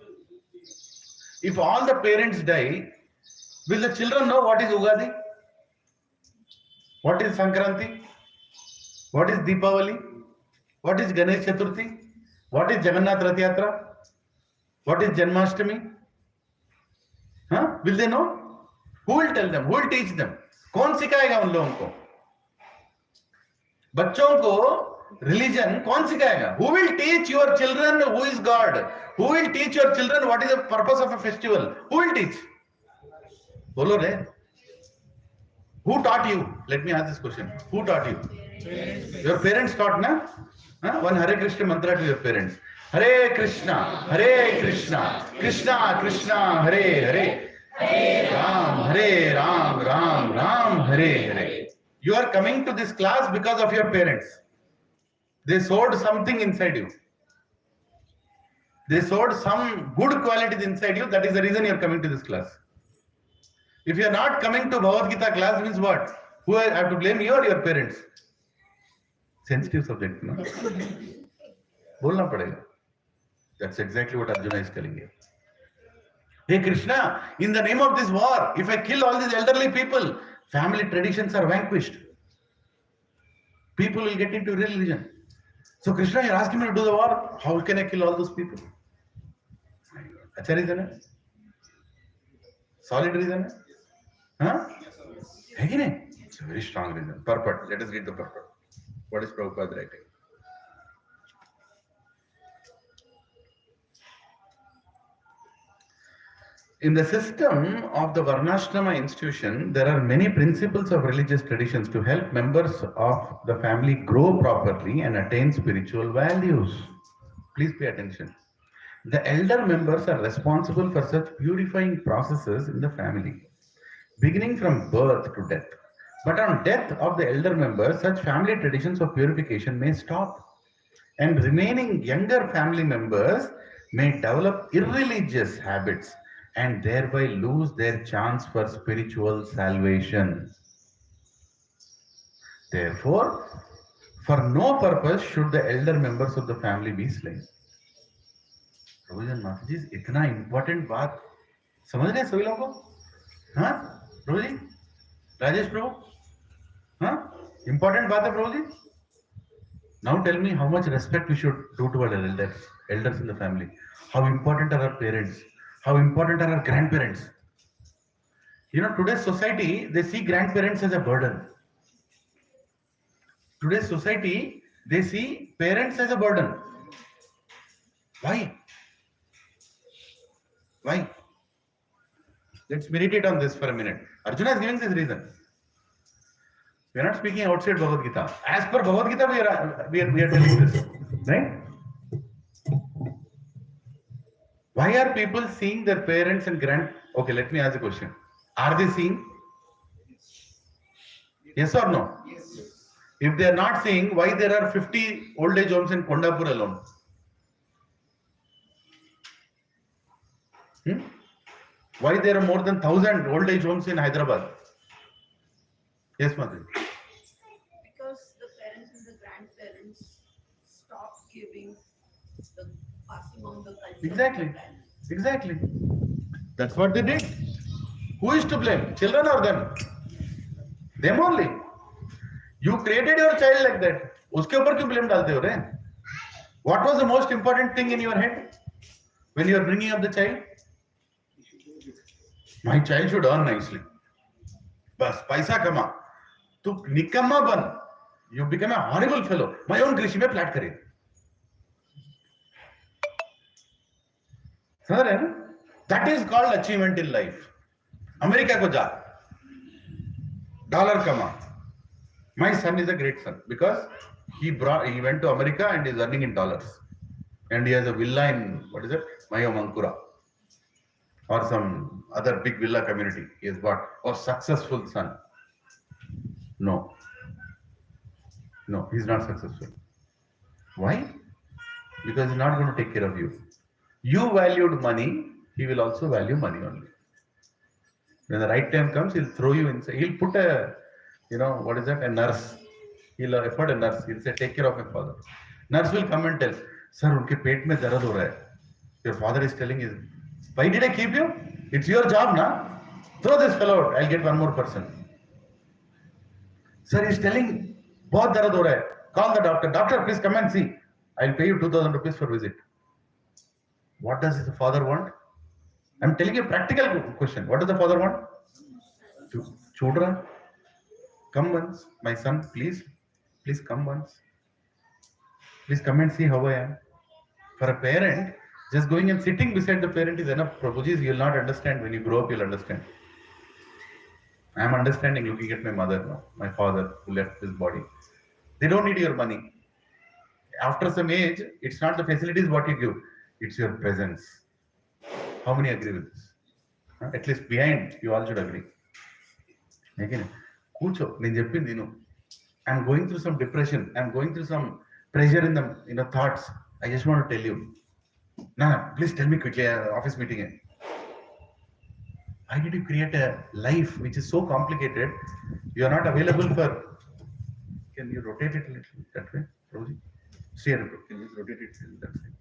If all the parents die, will the children know what is Ugadi? What is Sankranti? What is Deepavali? What is Ganesh Chaturthi? What is Jagannath Rath Yatra? What is Janmashtami? Will they know? Who will tell them? Who will teach them? कौन सिखाएगा उन लोगों को? बच्चों को religion कौन सिखाएगा? Who will teach your children who is God? Who will teach your children what is the purpose of a festival? Who will teach? बोलो रे. Who taught you? Let me ask this question. Who taught you? Your parents taught, na? One Hare Krishna mantra to your parents. Hare Krishna, Krishna Krishna, Hare Hare. Ram, Ram, Ram, Hare Hare. You are coming to this class because of your parents. They sowed something inside you. They sowed some good qualities inside you. That is the reason you are coming to this class. If you are not coming to Bhagavad Gita class, means what? Who I have to blame, you or your parents? Sensitive subject, no? बोलना पड़ेगा. That's exactly what Arjuna is telling you. Hey Krishna, in the name of this war, if I kill all these elderly people, family traditions are vanquished. People will get into religion. So Krishna, you're asking me to do the war. How can I kill all those people? अच्छा reason है? Solid reason है? हाँ? है कि नहीं? It's a very strong reason. Purport. Let us read the purport. What is Prabhupada writing? In the system of the Varnashrama institution, there are many principles of religious traditions to help members of the family grow properly and attain spiritual values. Please pay attention. The elder members are responsible for such purifying processes in the family, beginning from birth to death. But on death of the elder member, such family traditions of purification may stop, and remaining younger family members may develop irreligious habits and thereby lose their chance for spiritual salvation. Therefore, for no purpose should the elder members of the family be slain. प्रभुजन माता जी इतना important बात समझ रहे सभी लोगों को? हाँ प्रभु जी, राजेश प्रभु, हाँ इंपॉर्टेंट बात है प्रभु जी. Now tell me how much respect we should do to our elders in the family. How important are our parents? How important are our grandparents? You know, today's society, they see grandparents as a burden. Today's society, they see parents as a burden. Why? Why? Let's meditate on this for a minute. Arjuna is giving this reason. We are not speaking outside Bhagavad Gita. As per Bhagavad Gita, we are telling this. Right? Why are people seeing their parents and Okay, let me ask a question. Are they seeing? Yes or no? Yes. If they are not seeing, why there are 50 old age homes in Kondapur alone? Why there are more than 1,000 old age homes in Hyderabad? Yes, Madhu. Because the parents and the grandparents stop giving the passing on the culture. Exactly. That's what they did. Who is to blame? Children or them? Them only. You created your child like that. उसके ऊपर क्यों blame डालते हो रे? What was the most important thing in your head when you are bringing up the child? My child should earn nicely. बस पैसा कमा. तू निकम्मा बन. You become a horrible fellow. My own Krishe में फ्लैट खरीद. समझ रहे हैं ना? That is called achievement in life. America को जा. $1 कमा. My son is a great son because he went to America and is earning in dollars. And he has a villa in, what is it? Mayo Mankura. Or some other big villa community he has bought. Or successful son. No, he's not successful. Why? Because he's not going to take care of you. You valued money, he will also value money only. When the right time comes, he'll throw you inside. He'll put a, a nurse. He'll afford a nurse. He'll say, take care of my father. Nurse will come and tell, sir, unke पेट में दर्द हो रहा है. Your father is telling you, why did I keep you? It's your job, na? Throw this fellow out. I'll get one more person. Sir is telling, बहुत दर्द हो रहा है. Call the doctor. Doctor, please come and see. I'll pay you 2,000 rupees for visit. What does the father want? I'm telling you a practical question. What does the father want? Children, come once. My son, please come once. Please come and see how I am. For a parent, just going and sitting beside the parent is enough. Prabhuji, you'll not understand. When you grow up, you'll understand. I am understanding looking at my mother now, my father who left this body. They don't need your money. After some age, it's not the facilities what you give, it's your presence. How many agree with this? At least behind, you all should agree. Again, I'm going through some depression. I'm going through some pressure in the thoughts. I just want to tell you. No, please tell me quickly. Office meeting. Why did you create a life which is so complicated? You are not available for. Can you rotate it a little that way, Prabhuji? Can you rotate it that way?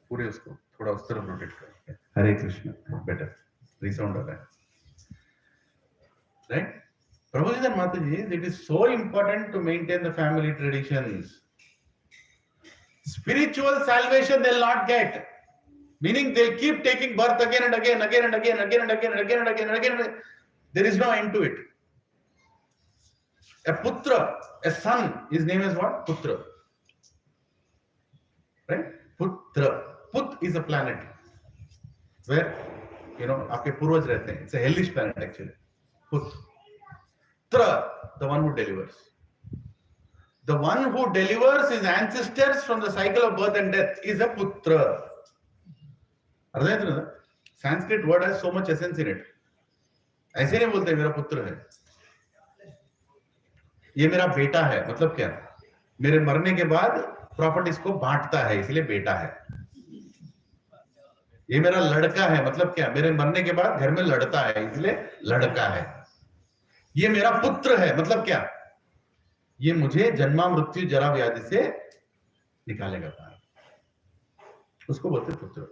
पूरे उसको थोड़ा उस तरफ rotate कर. हरे Krishna. Better. Resound हो रहा है. Right? Prabhuji and Mataji, it is so important to maintain the family traditions. Spiritual salvation they'll not get. Meaning they'll keep taking birth again and again, again and again, again and again, again and again, again and again. There is no end to it. A putra, a son, his name is what? Putra. Right? Putra. Put is a planet where, आपके पूर्वज रहते हैं. It's a hellish planet actually. Putra, the one who delivers. The one who delivers his ancestors from the cycle of birth and death is a putra. Sanskrit word has so much essence in it. ऐसे नहीं बोलते मेरा पुत्र है, ये मेरा बेटा है. मतलब क्या? मेरे मरने के बाद प्रॉपर्टीज को बांटता है, इसलिए बेटा है. ये मेरा लड़का है. मतलब क्या? मेरे मरने के बाद घर में लड़ता है, इसलिए लड़का है. ये मेरा पुत्र है. मतलब क्या? ये मुझे जन्मा मृत्यु जरा व्याधि से निकालेगा बाहर. उसको बोलते पुत्र.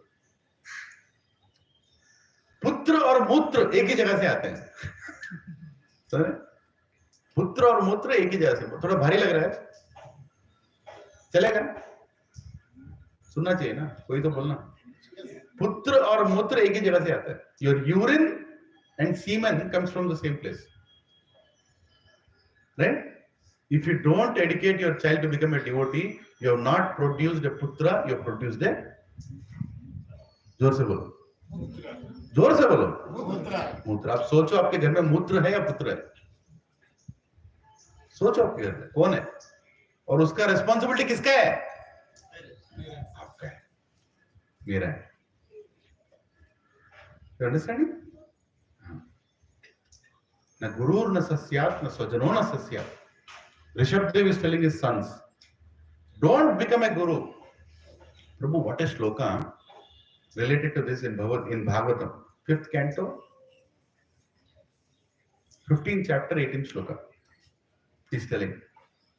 पुत्र और मूत्र एक ही जगह से आते हैं. पुत्र और मूत्र एक ही जगह से. थोड़ा भारी लग रहा है, चलेगा? सुनना चाहिए ना, कोई तो बोलना. पुत्र और मूत्र एक ही जगह से आता है. Your urine and semen comes from the same place. Right? If you don't educate your child to become a devotee, you have not produced a putra, you have produced a. जोर से बोलो. जोर से बोलो. मूत्र. आप सोचो आपके घर में मूत्र है या पुत्र है? सोचो आपके घर में कौन है और उसका रिस्पॉन्सिबिलिटी किसका है? आपका है, मेरा है. You understand? Na gurur na sasyat, na swajano na sasyat. Rishabdev is telling his sons, don't become a guru. Prabhu, what a shloka related to this in Bhagavatam, 5th canto, 15th chapter, 18th shloka. He's telling.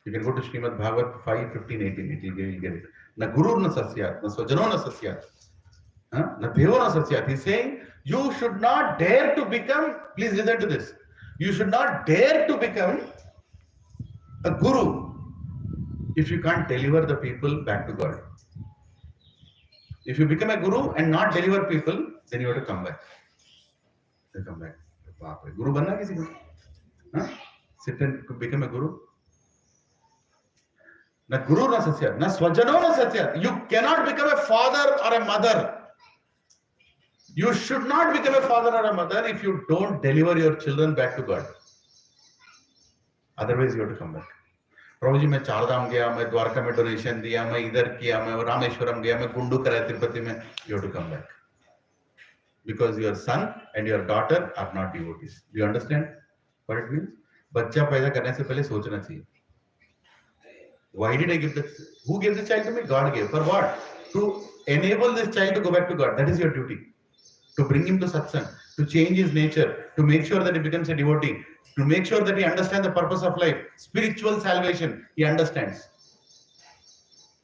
You can go to Srimad Bhagavat 5, 15, 18. You'll get it. Na gurur na sasyat, na swajano na sasyat. Na devo na sasyat. He's saying, you should not dare to become, please listen to this. You should not dare to become a guru if you can't deliver the people back to God. If you become a guru and not deliver people, then you have to come back. Then come back. Guru banna kisi ko? Sit and become a guru. Na guru na sasyat, na swajano na sasyat. You cannot become a father or a mother. You should not become a father or a mother if you don't deliver your children back to God. Otherwise, you have to come back. प्रभु जी, मैं चारधाम गया, मैं द्वारका में donation दिया, मैं इधर किया, मैं रामेश्वरम गया, मैं गुंडू कराया तिरुपति में. You have to come back. Because your son and your daughter are not devotees. Do you understand what it means? बच्चा पैदा करने से पहले सोचना चाहिए. Why did I give that? Who gave the child to me? God gave. For what? To enable this child to go back to God. That is your duty. To bring him to satsang, to change his nature, to make sure that he becomes a devotee, to make sure that he understands the purpose of life, spiritual salvation, he understands.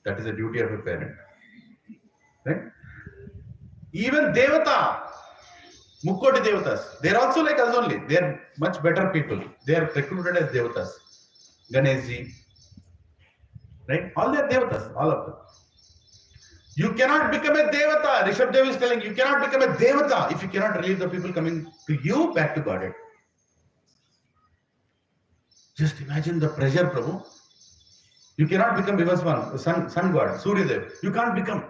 That is the duty of a parent. Right? Even Devata, Mukkoti Devatas, they are also like us only. They are much better people. They are recruited as Devatas. Ganeshji, right? All they are Devatas, all of them. You cannot become a Devata. Rishabdev is telling you cannot become a Devata if you cannot relieve the people coming to you back to Godhead. Just imagine the pressure, Prabhu. You cannot become Vivaswan, sun god, Surya Dev. You can't become.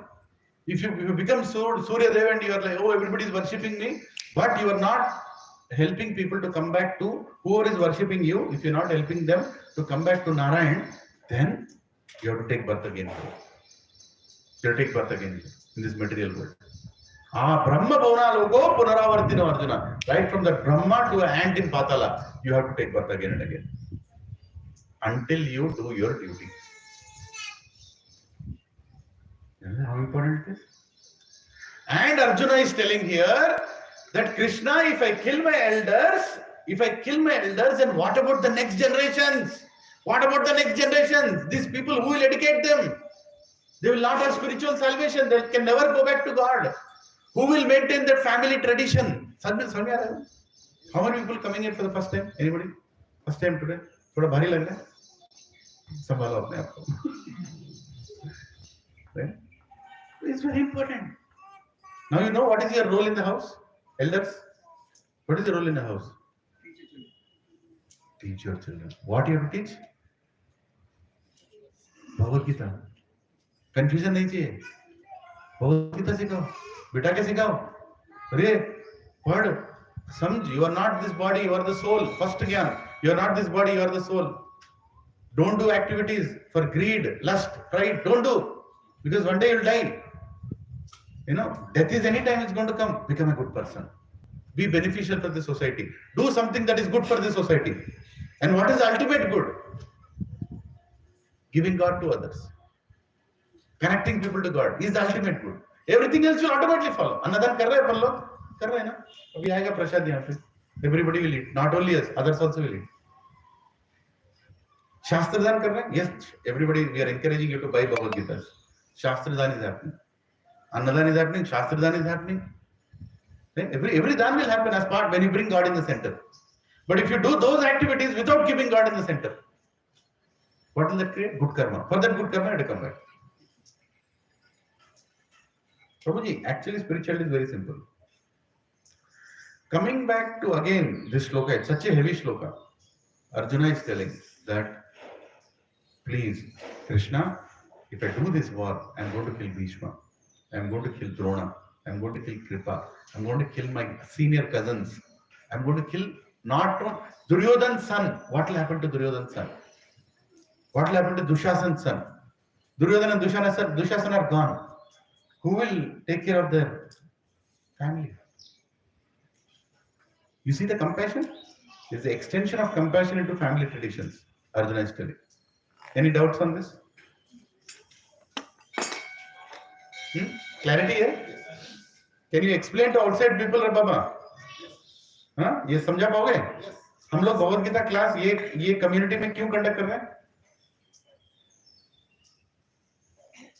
If you become Surya Dev and you are like, oh, everybody is worshipping me, but you are not helping people to come back to whoever is worshipping you, if you are not helping them to come back to Narayan, then you have to take birth again. You have to take birth again in this material world. Brahma Bhavana Logo Punaravartina Arjuna. Right from the Brahma to an ant in Patala, you have to take birth again and again. Until you do your duty. You know how important it is? And Arjuna is telling here That Krishna, if I kill my elders, then what about the next generations? What about the next generations? These people, who will educate them? They will not have spiritual salvation. They can never go back to God. Who will maintain that family tradition? How many people coming in for the first time? Anybody? First time today? थोड़ा भारी लग रहा है? संभालो अपने आप को. Right? It's very important. Now you know what is your role in the house, elders. What is your role in the house? Teach your children. What you have to teach? Bhagavad Gita. Confusion नहीं चाहिए. भगवत गीता सिखाओ. बेटा के सिखाओ. अरे पढ़. समझ. You are not this body. You are the soul. First ज्ञान. You are not this body. You are the soul. Don't do activities for greed, lust, pride. Don't do, because one day you'll die. You know, death is any time it's going to come. Become a good person. Be beneficial for the society. Do something that is good for the society. And what is the ultimate good? Giving God to others. Connecting people to God is the ultimate good. Everything else will automatically follow. Another कर रहे हैं अपन लोग कर रहे हैं ना. अभी आएगा प्रसाद यहाँ पे. Everybody will eat. Not only us, others also will eat. Shastradan कर रहे हैं. Yes, everybody, we are encouraging you to buy Bhagavad Gita. Shastradan is happening. Annadan is happening. Shastradan is happening. Right? Every dan will happen as part when you bring God in the center. But if you do those activities without keeping God in the center, what will that create? Good karma. For that good karma, you have to come back. Prabhuji, actually spirituality is very simple. Coming back to again this shloka, it's such a heavy shloka. Arjuna is telling that, please, Krishna, if I do this war, I'm going to kill Bhishma, I'm going to kill Drona, I'm going to kill Kripa, I'm going to kill my senior cousins, I'm going to kill not Duryodhan's son. What will happen to Duryodhan's son? What will happen to Dushasan's son? Duryodhana and Dushasan are gone. Who will take care of their family? You see the compassion? It's the extension of compassion into family traditions. Arjuna is telling. Any doubts on this? Clarity here? Can you explain to outside people, Baba? हाँ, ये समझा पाओगे? हम लोग Bhagavad Gita class ये community में क्यों conduct कर रहे हैं?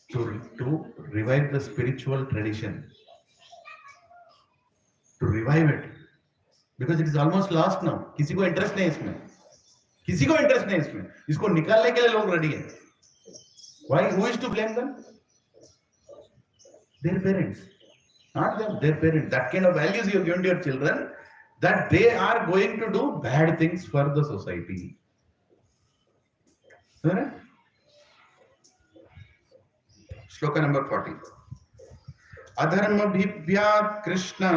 To revive the spiritual tradition. To revive it. Because it is almost lost now. किसी को इंटरेस्ट नहीं इसमें. किसी को इंटरेस्ट नहीं इसमें. इसको निकालने के लिए लोग रेडी हैं. Why? Who is to blame them? Their parents. Not them, their parents. That kind of values you have given to your children, that they are going to do bad things for the society. Alright? Shloka number 40. Adharma bhibhyat Krishna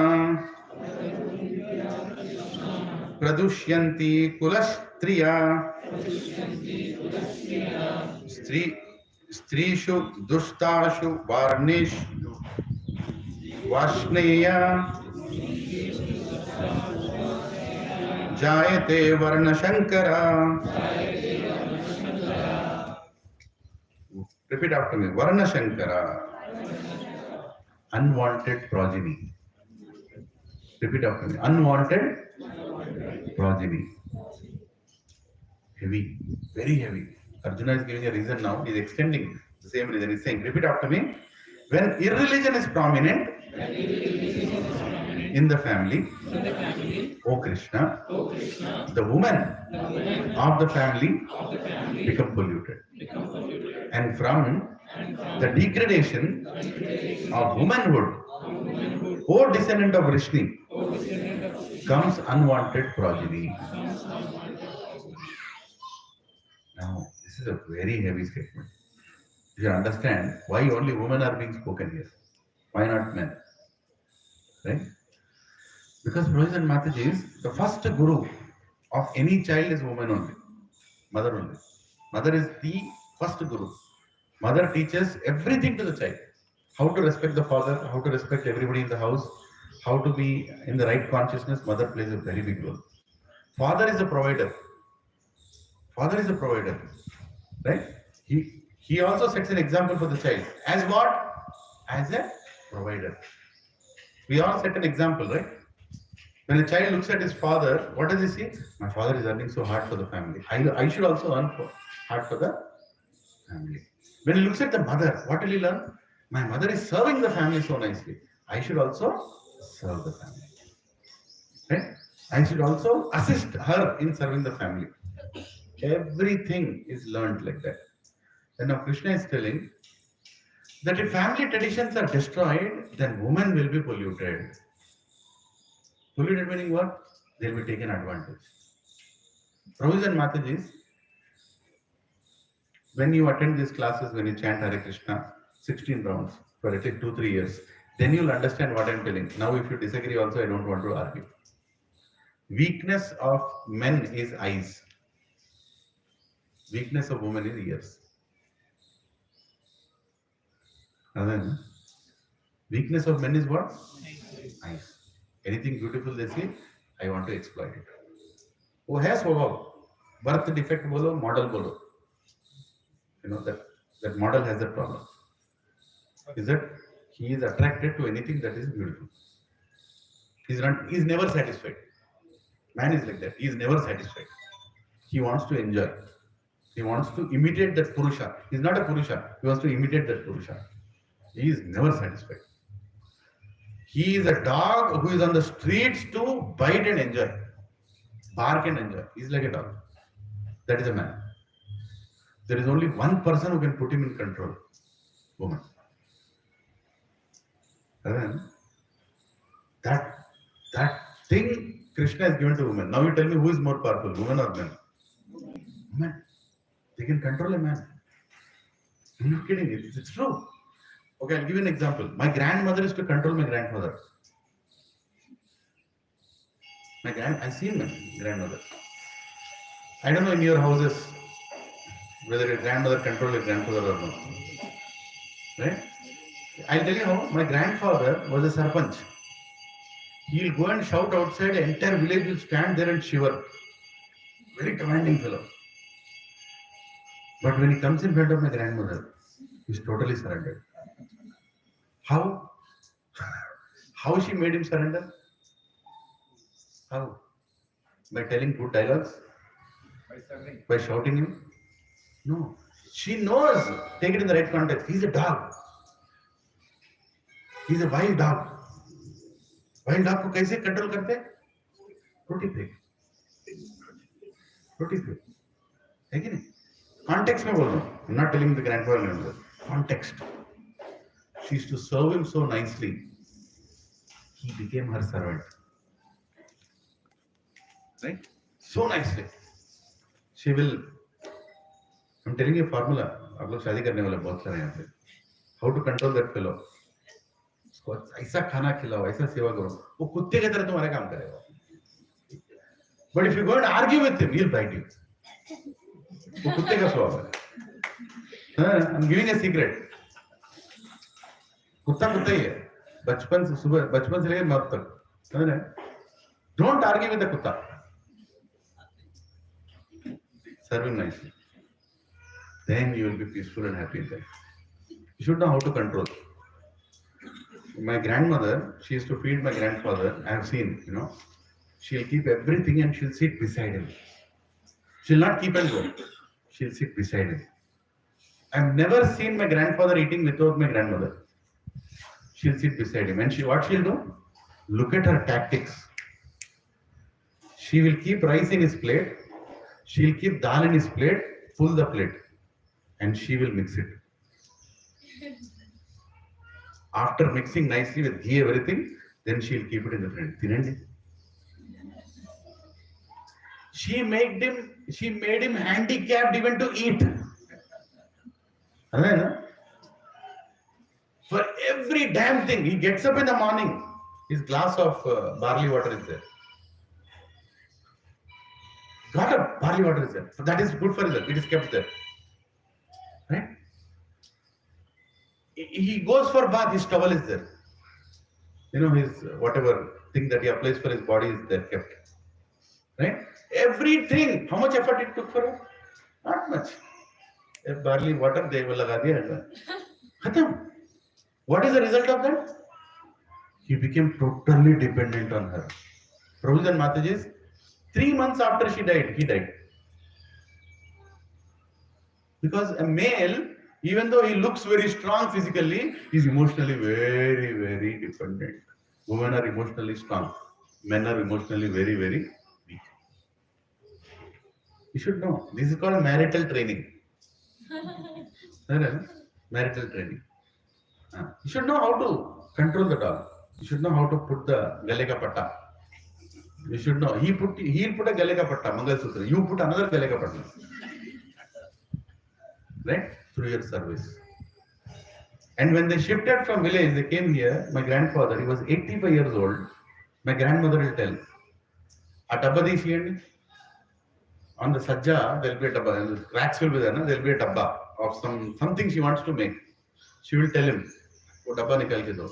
pradushyanti kulastriya strishu dushtashu varnish vashneya jayate varna shankara. Repeat after me. Varna shankara. Unwanted progeny. Repeat after me. Unwanted progeny. Heavy. Very heavy. Arjuna is giving a reason now. He is extending the same reason. He is saying, repeat after me. When irreligion is prominent in the family, O Krishna, the women of the family become polluted. And from the degradation of womanhood, O descendant of Vrishni, comes unwanted progeny. Now, this is a very heavy statement. You should understand why only women are being spoken here. Why not men? Right? Because brothers and Mataji's, the first guru of any child is woman only. Mother only. Mother is the first guru. Mother teaches everything to the child. How to respect the father, how to respect everybody in the house, how to be in the right consciousness. Mother plays a very big role. Father is a provider. Father is a provider. Right? He also sets an example for the child. As what? As a provider. We all set an example, right? When a child looks at his father, what does he see? My father is earning so hard for the family. I should also earn hard for the family. When he looks at the mother, what will he learn? My mother is serving the family so nicely. I should also serve the family. Right? I should also assist her in serving the family. Everything is learned like that. And now Krishna is telling that if family traditions are destroyed, then women will be polluted. Polluted meaning what? They'll be taken advantage. Prabhus and Matajis, when you attend these classes, when you chant Hare Krishna, 16 rounds for at least 2-3 years, then you'll understand what I'm telling. Now, if you disagree, also, I don't want to argue. Weakness of men is eyes. Weakness of women is ears. And then, weakness of men is what? Eyes. Anything beautiful they see, I want to exploit it. वो है स्वभाव, birth defect बोलो, model बोलो. You know that model has that problem. Is that he is attracted to anything that is beautiful. He's never satisfied. Man is like that. He is never satisfied. He wants to enjoy. He wants to imitate that Purusha. He's not a Purusha. He wants to imitate that Purusha. He is never satisfied. He is a dog who is on the streets to bite and enjoy. Bark and enjoy. He's like a dog. That is a man. There is only one person who can put him in control. Woman. And then that thing Krishna has given to women. Now you tell me who is more powerful, woman or men? Women. They can control a man. I'm not kidding. It's true. Okay, I'll give you an example. My grandmother used to control my grandfather. I've seen my grandmother. I don't know in your houses whether your grandmother controlled your grandfather or not. Right? I'll tell you how. My grandfather was a sarpanch. He'll go and shout outside, the entire village will stand there and shiver. Very commanding fellow. But when he comes in front of my grandmother, he's totally surrendered. How? How she made him surrender? How? By telling good dialogues? By shouting him? No. She knows. Take it in the right context. He's a dog. He's a wild dog. Wild dog को कैसे control करते हैं? रोटी पे. रोटी पे. है कि नहीं? Context में बोल रहा हूँ. I'm not telling the grandfather. Context. She used to serve him so nicely. He became her servant. Right? So nicely. She will. I'm telling you a formula. आप लोग शादी करने वाले बहुत सारे यहाँ पे. How to control that fellow? उसको ऐसा खाना खिलाओ, ऐसा सेवा करो, वो कुत्ते की तरह तुम्हारा काम करेगा. But if you go and argue with him, he'll bite you. वो कुत्ते का स्वभाव है. I'm giving a secret. कुत्ता कुत्ता ही है. बचपन से लेकर मौत तक. Don't argue with the कुत्ता. Serve him nicely. Then you will be peaceful and happy in life. You should know how to control. My grandmother, she used to feed my grandfather. I have seen, she'll keep everything and she'll sit beside him. She'll not keep and go. She'll sit beside him. I've never seen my grandfather eating without my grandmother. She'll sit beside him. And what she'll do? Look at her tactics. She will keep rice in his plate. She'll keep dal in his plate, full the plate. And she will mix it. After mixing nicely with ghee, everything, then she'll keep it in the fridge. She made him handicapped even to eat. For every damn thing, he gets up in the morning, his glass of barley water is there. Got up, barley water is there. So that is good for his health. It is kept there. Right? He goes for bath, his towel is there. His whatever thing that he applies for his body is there kept. Right? Everything. How much effort it took for him? Not much. If barley water, they will laga diya. Khatam. What is the result of that? He became totally dependent on her. Prabhuji and Mataji's, 3 months after she died, he died. Because a male, even though he looks very strong physically, is emotionally very, very dependent. Women are emotionally strong. Men are emotionally very, very weak. You should know. This is called marital training. Marital training. You should know how to control the dog. You should know how to put the galega patta. You should know. He'll put a galega patta, Mangal Sutra. You put another galega patta. Right? Through your service. And when they shifted from village, they came here. My grandfather, he was 85 years old. My grandmother will tell, a dabba disi on the sajja, there will be a dabba. The cracks will be there, there will be a dabba of something she wants to make. She will tell him, "Oh, dabba nikal ke do."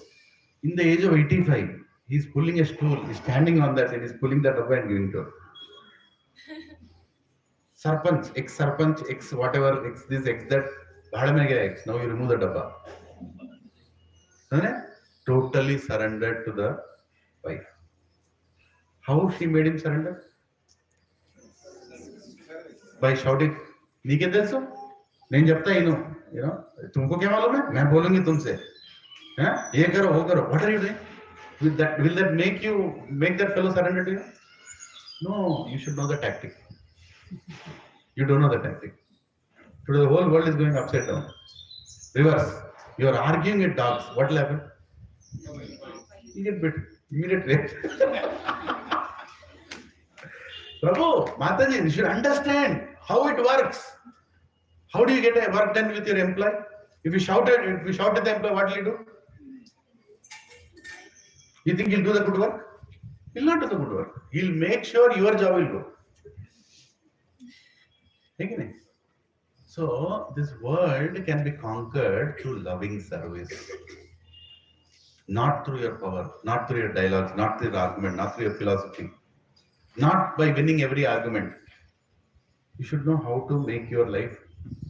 In the age of 85, he's pulling a stool, he's standing on that and he's pulling the dabba and giving to her. Sarpanch, ex whatever, ex this, ex that, bhad mein gaya ex. Now you remove the dabba. Totally surrendered to the wife. How she made him surrender? By shouting, "नीके दिल सो नहीं जपता इनो, you know, तुमको क्या मालूम है? मैं बोलूंगी तुमसे, हैं? ये करो, वो करो. What are you doing? Will that make that fellow surrender to you? No, you should know the tactic. You don't know the tactic. Today the whole world is going upside down. Reverse. You are arguing with dogs. What will happen? You get bit. Immediate rape. Prabhu, Mataji, you should understand how it works. How do you get a work done with your employee? If you shout at the employee, what will he do? You think he'll do the good work? He'll not do the good work. He'll make sure your job will go. Okay? So, this world can be conquered through loving service. Not through your power, not through your dialogues, not through your argument, not through your philosophy. Not by winning every argument. You should know how to make your life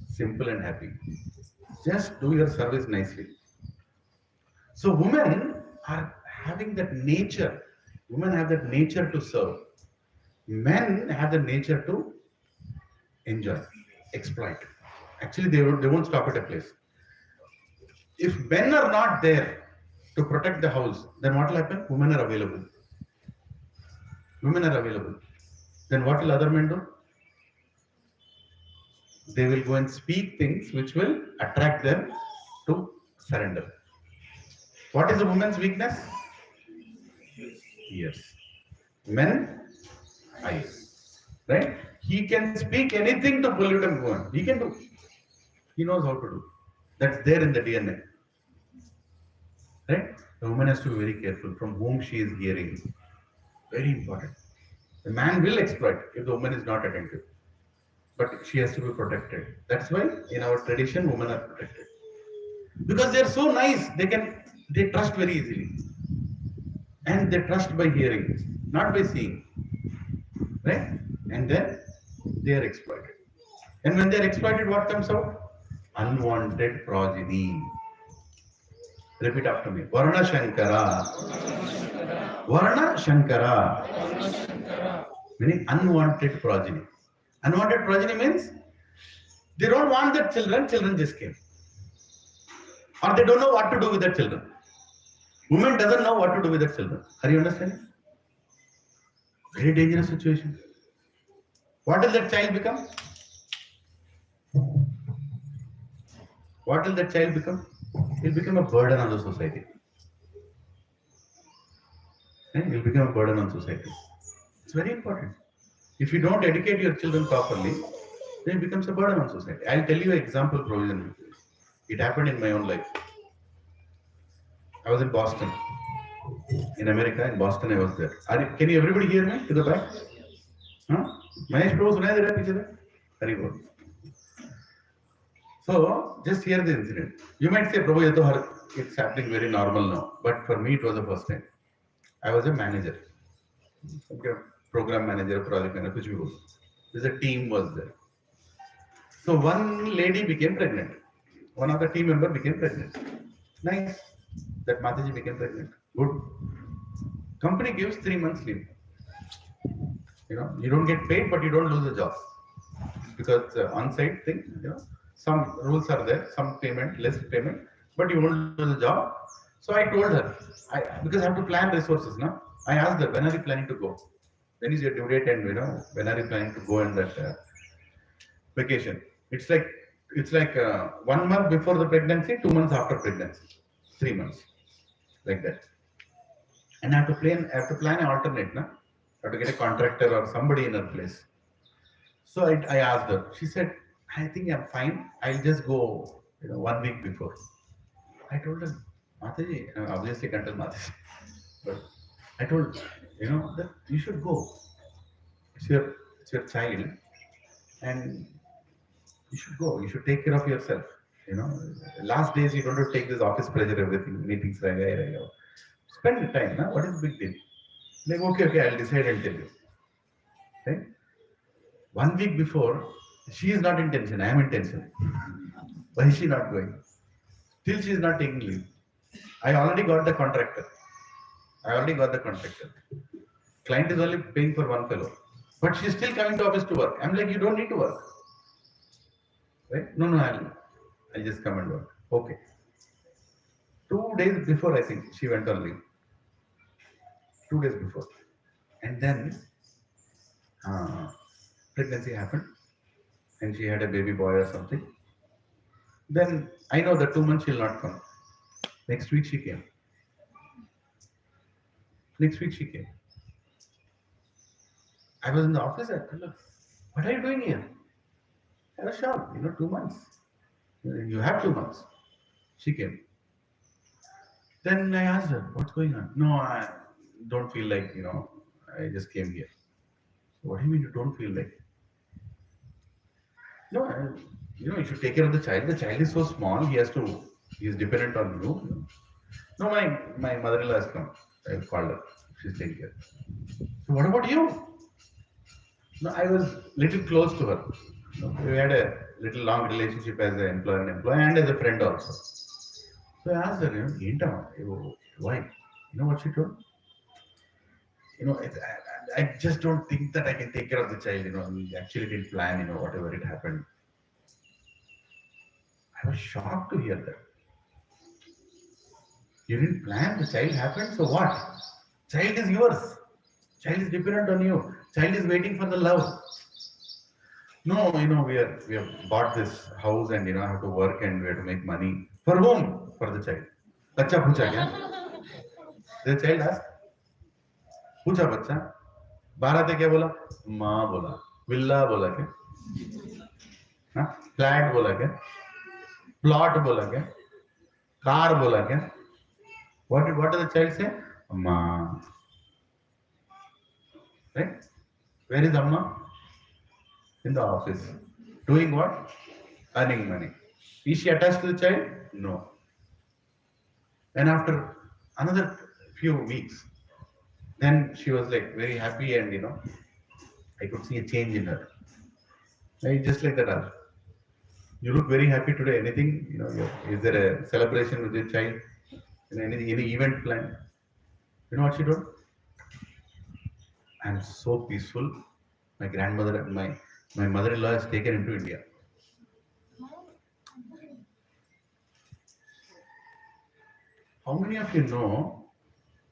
simple and happy. Just do your service nicely. So women are having that nature. Women have that nature to serve. Men have the nature to enjoy, exploit. Actually, they won't stop at a place. If men are not there to protect the house, then what will happen? Women are available. Women are available. Then what will other men do? They will go and speak things which will attract them to surrender. What is a woman's weakness? Ears. Men, eyes. Right? He can speak anything to pollute and go on. He can do. He knows how to do. That's there in the DNA. Right? The woman has to be very careful from whom she is hearing. Very important. The man will exploit if the woman is not attentive. But she has to be protected. That's why in our tradition, women are protected. Because they are so nice, they trust very easily. And they trust by hearing, not by seeing. Right? And then they are exploited. And when they are exploited, what comes out? Unwanted progeny. Repeat after me. Varna Shankara. Varna Shankara. Meaning unwanted progeny. Unwanted progeny means they don't want their children just came. Or they don't know what to do with their children. Woman doesn't know what to do with their children. Are you understanding? Very dangerous situation. What will that child become? What will that child become? He'll become a burden on the society. And he'll become a burden on society. It's very important. If you don't educate your children properly, then it becomes a burden on society. I'll tell you an example provision. It happened in my own life. I was in Boston. In America, in Boston, I was there. Can you everybody hear me to the back? Huh? Mahesh Prabhu, सुनाई दे रहा है पीछे से? Very good. So, just hear the incident. You might say, Prabhu, it's happening very normal now. But for me, it was the first time. I was a manager. Okay. Program manager, project manager, kuch bhi bol. There's a team was there. So one lady became pregnant. One of the team member became pregnant. Nice. That Mataji became pregnant. Good. Company gives 3 months leave. You don't get paid, but you don't lose the job because on-site thing. Some rules are there, some payment, less payment, but you won't lose the job. So I told her, because I have to plan resources now. I asked her, when are you planning to go? When is your due date, and when are you planning to go in that vacation? It's like 1 month before the pregnancy, 2 months after pregnancy, 3 months, like that. And I have to plan an alternate, na? I have to get a contractor or somebody in her place. So I asked her. She said, I think I'm fine. I'll just go, 1 week before. I told her, Mataji, obviously can't tell Mataji, but I told, that you should go. It's your child, and you should go. You should take care of yourself. Last days you don't have to take this office pressure, everything, meetings, spend the time. What is the big deal? Like, okay, I'll decide and tell you. Right? 1 week before, she is not in tension. I am in tension. Why is she not going? Still, she is not taking leave. I already got the contractor. Client is only paying for one fellow, but she's still coming to office to work. I'm like, you don't need to work, right? No, I'll just come and work. Okay. 2 days before, I think she went on leave. 2 days before, and then pregnancy happened, and she had a baby boy or something. Then I know that 2 months she'll not come. Next week she came. I was in the office. I told her, what are you doing here? I was shocked. 2 months. You have 2 months. She came. Then I asked her, what's going on? No, I don't feel like, I just came here. What do you mean you don't feel like? No, you should take care of the child. The child is so small, he is dependent on you. No, my mother-in-law has come. I called her. She's taking care. So what about you? No, I was little close to her. We had a little long relationship as an employer and as a friend also. So I asked her, why? You know what she told? I just don't think that I can take care of the child. We actually didn't plan, whatever it happened. I was shocked to hear that. You didn't plan, the child happened, so what? Child is yours. Child is dependent on you. Child is waiting for the love. No, we have bought this house and I have to work and we have to make money. For whom? For the child. Bacha pucha kya? The child asked. Pucha bacha. बारात क्या बोला? माँ बोला. Villa बोला क्या? Flat बोला क्या? Plot बोला क्या? कार बोला क्या? What did the child say? Amma. Right? Where is Amma? In the office. Doing what? Earning money. Is she attached to the child? No. And after another few weeks, then she was like very happy and I could see a change in her. Just like that asked, you look very happy today. Anything? Is there a celebration with your child? Any event planned? You know what she told? I'm so peaceful. My grandmother, my mother-in-law has taken him to India. How many of you know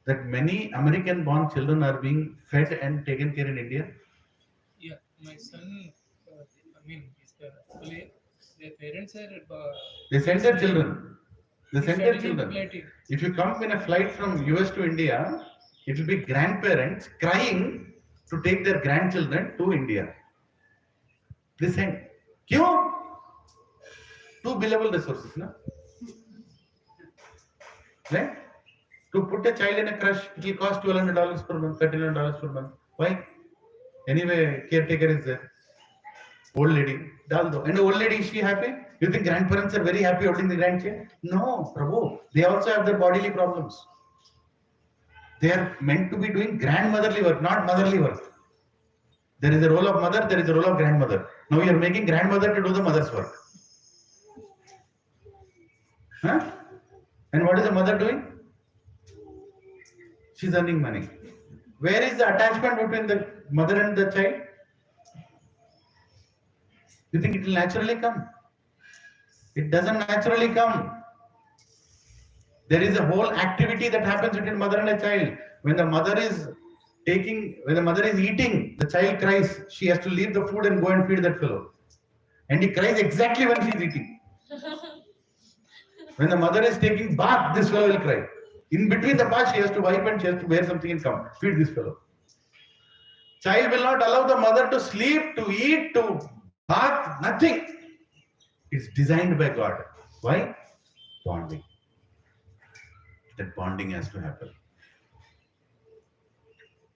that many American-born children are being fed and taken care in India? Yeah, my son. Their parents are. They send their children. Plating. If you come in a flight from US to India, it will be grandparents crying to take their grandchildren to India. They send. Kyun? Two billable resources, na? Right? To put a child in a crush, it will cost $1,200 per month, $1,300 per month. Why? Anyway, caretaker is there. Old lady, dal do. And the old lady, is she happy? You think grandparents are very happy holding the grandchild? No, Prabhu. They also have their bodily problems. They are meant to be doing grandmotherly work, not motherly work. There is a role of mother, there is a role of grandmother. Now you are making grandmother to do the mother's work. Huh? And what is the mother doing? She's earning money. Where is the attachment between the mother and the child? You think it will naturally come? It doesn't naturally come. There is a whole activity that happens between mother and a child. When the mother is eating, the child cries. She has to leave the food and go and feed that fellow. And he cries exactly when she is eating. When the mother is taking bath, this fellow will cry. In between the bath, she has to wipe and she has to wear something and come. Feed this fellow. Child will not allow the mother to sleep, to eat, to bath, nothing. It's designed by God. Why? Bonding. That bonding has to happen.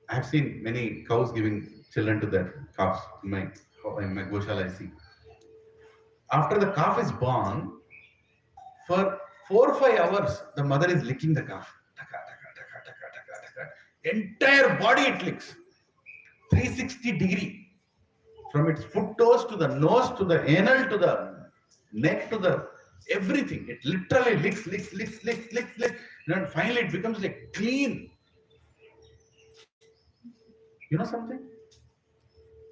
I have seen many cows giving children to their calves in my goshala. I see. After the calf is born, for 4 or 5 hours, the mother is licking the calf. Entire body it licks. 360 degree. From its foot toes to the nose to the anal to the neck to the everything. It literally licks. And finally it becomes like clean. You know something?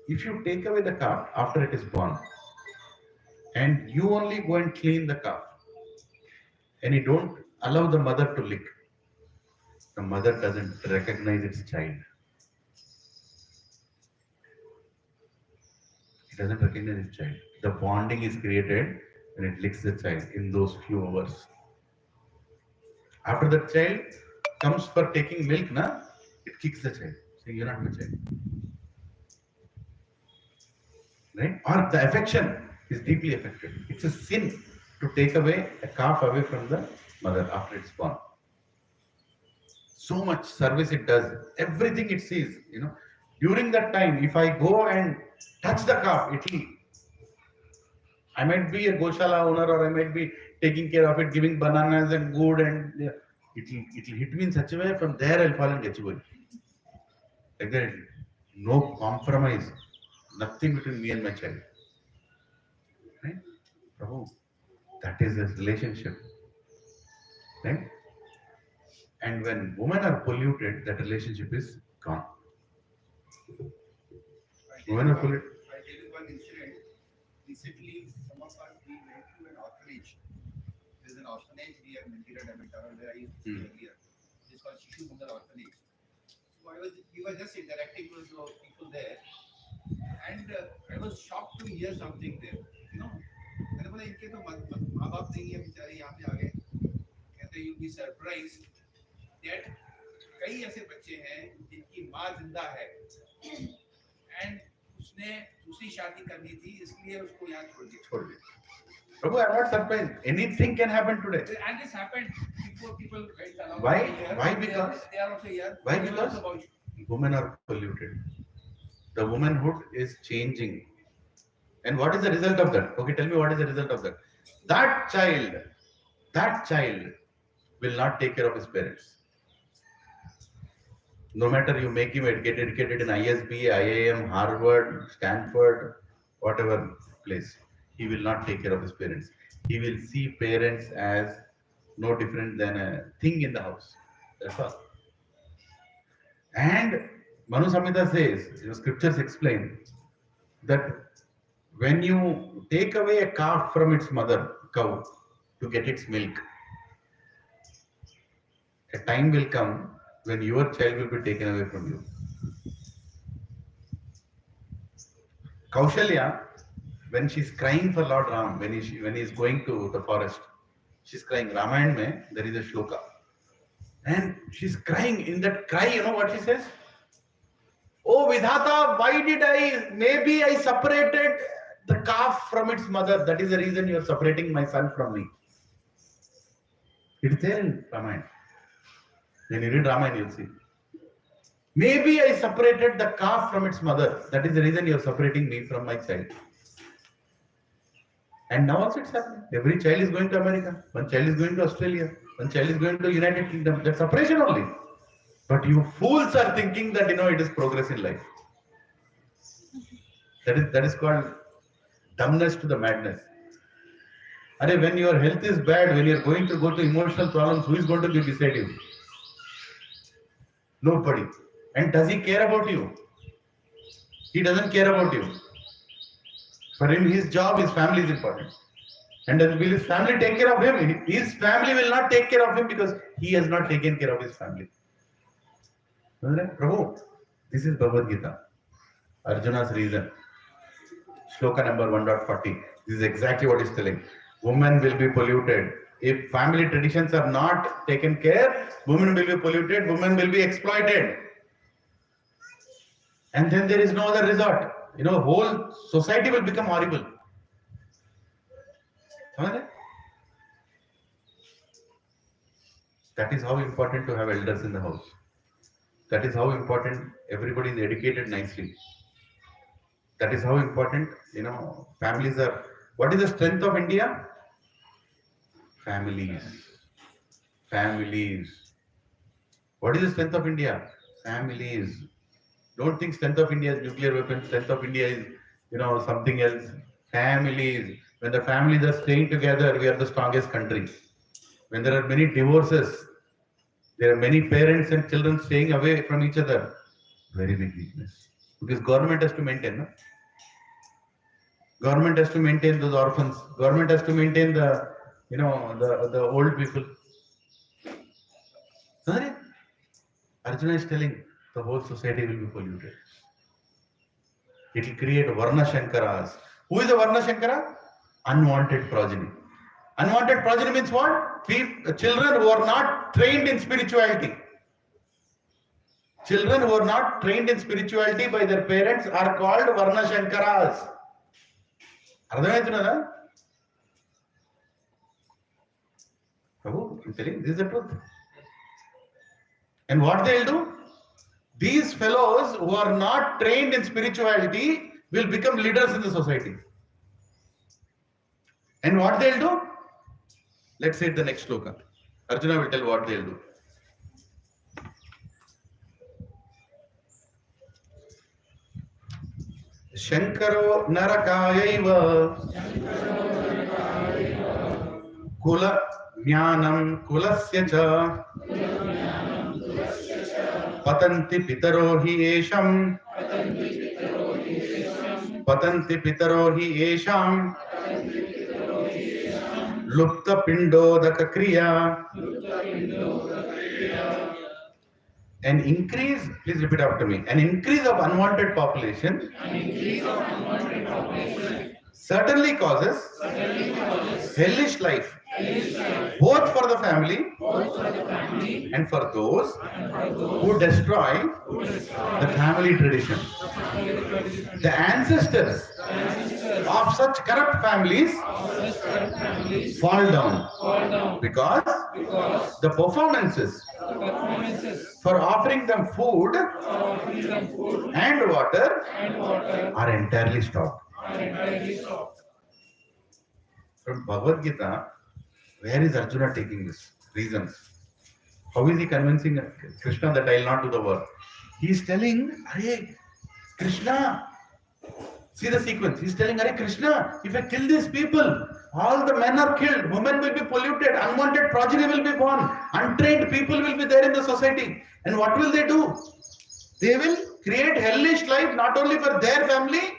If you take away the calf after it is born, and you only go and clean the calf, and you don't allow the mother to lick, the mother doesn't recognize its child. It doesn't recognize its child. The bonding is created when it licks the child in those few hours. After the child comes for taking milk, it kicks the child, saying, "You're not my child." Right? Or the affection is deeply affected. It's a sin to take away a calf away from the mother after it's born. So much service it does, everything it sees, During that time, if I go and touch the calf, I might be a goshala owner, or I might be taking care of it, giving bananas and good, and it'll hit me in such a way, from there I'll fall and get you. Like that, no compromise, nothing between me and my child. Right? Prabhu, that is a relationship. Right? And when women are polluted, that relationship is gone. Women are polluted. I tell you one incident. Recently, some of us, we went to an orphanage. There's an orphanage near Mandira Damitara where I used to stay earlier. It's called Shishu Mangal Orphanage. So we were just interacting with the people there. And I was shocked to hear something there. मैंने बोला इनके तो माँ बाप नहीं है बेचारे यहाँ पे आ गए. कहते you'll be surprised that कई ऐसे बच्चे हैं जिनकी माँ जिंदा है and उसने दूसरी शादी करनी थी इसलिए उसको यहाँ छोड़ दिया. Prabhu, I'm not surprised. Anything can happen today. And this happened before people went along. Why? Because they are also here. Why? Because women are polluted. The womanhood is changing. And what is the result of that? Okay, tell me what is the result of that. That child will not take care of his parents. No matter you make him get educated in ISB, IIM, Harvard, Stanford, whatever place, he will not take care of his parents. He will see parents as no different than a thing in the house. That's all. And Manu Samhita says, scriptures explain that when you take away a calf from its mother cow to get its milk, a time will come when your child will be taken away from you. Kaushalya, when she's crying for Lord Ram, when he is going to the forest, she's crying. Ramayana mein, there is a shloka. And she's crying. In that cry, you know what she says? Oh Vidhata, maybe I separated the calf from its mother. That is the reason you are separating my son from me. It's there in Ramayana. When you read Ramayana, you'll see. Maybe I separated the calf from its mother. That is the reason you are separating me from my child. And now also it's happening. Every child is going to America. One child is going to Australia. One child is going to United Kingdom. That's separation only. But you fools are thinking that it is progress in life. That is called dumbness to the madness. When your health is bad, when you are going to go to emotional problems, who is going to be beside you? Nobody. And does he care about you? He doesn't care about you. For him, his job, his family is important. And then will his family take care of him? His family will not take care of him because he has not taken care of his family. Prabhu, this is Bhagavad Gita. Arjuna's reason. Shloka number 1.40. This is exactly what he's telling. Women will be polluted. If family traditions are not taken care, women will be polluted, women will be exploited. And then there is no other resort. Whole society will become horrible. That is how important to have elders in the house. That is how important everybody is educated nicely. That is how important, families are. What is the strength of India? Families. Families. What is the strength of India? Families. Don't think strength of India is nuclear weapons. Strength of India is, something else. Families. When the families are staying together, we are the strongest country. When there are many divorces, there are many parents and children staying away from each other. Very big weakness. Because government has to maintain. No? Government has to maintain those orphans. Government has to maintain the old people. Sorry? Arjuna is telling the whole society will be polluted. It will create Varna Shankaras. Who is a Varna Shankara? Unwanted progeny. Unwanted progeny means what? Children who are not trained in spirituality. Children who are not trained in spirituality by their parents are called Varna Shankaras. Prabhu, I'm telling you, this is the truth. And what they'll do? These fellows who are not trained in spirituality will become leaders in the society. And what they'll do? Let's say the next shloka. Arjuna will tell what they'll do. Shankaro narakayaiva kula jnanam kulasya cha patanti pitaro hi esham lupta pindodaka kriya. An increase, please repeat after me, an increase of unwanted population certainly causes hellish life, both for the family and for those who destroy the family tradition. The ancestors of such corrupt families fall down because the performances for offering them food and water are entirely stopped. From Bhagavad Gita, where is Arjuna taking this? Reasons. How is he convincing Krishna that I will not do the work? He is telling, Hare Krishna, see the sequence. He is telling, Hare Krishna, if I kill these people, all the men are killed, women will be polluted, unwanted progeny will be born, untrained people will be there in the society. And what will they do? They will create hellish life not only for their family,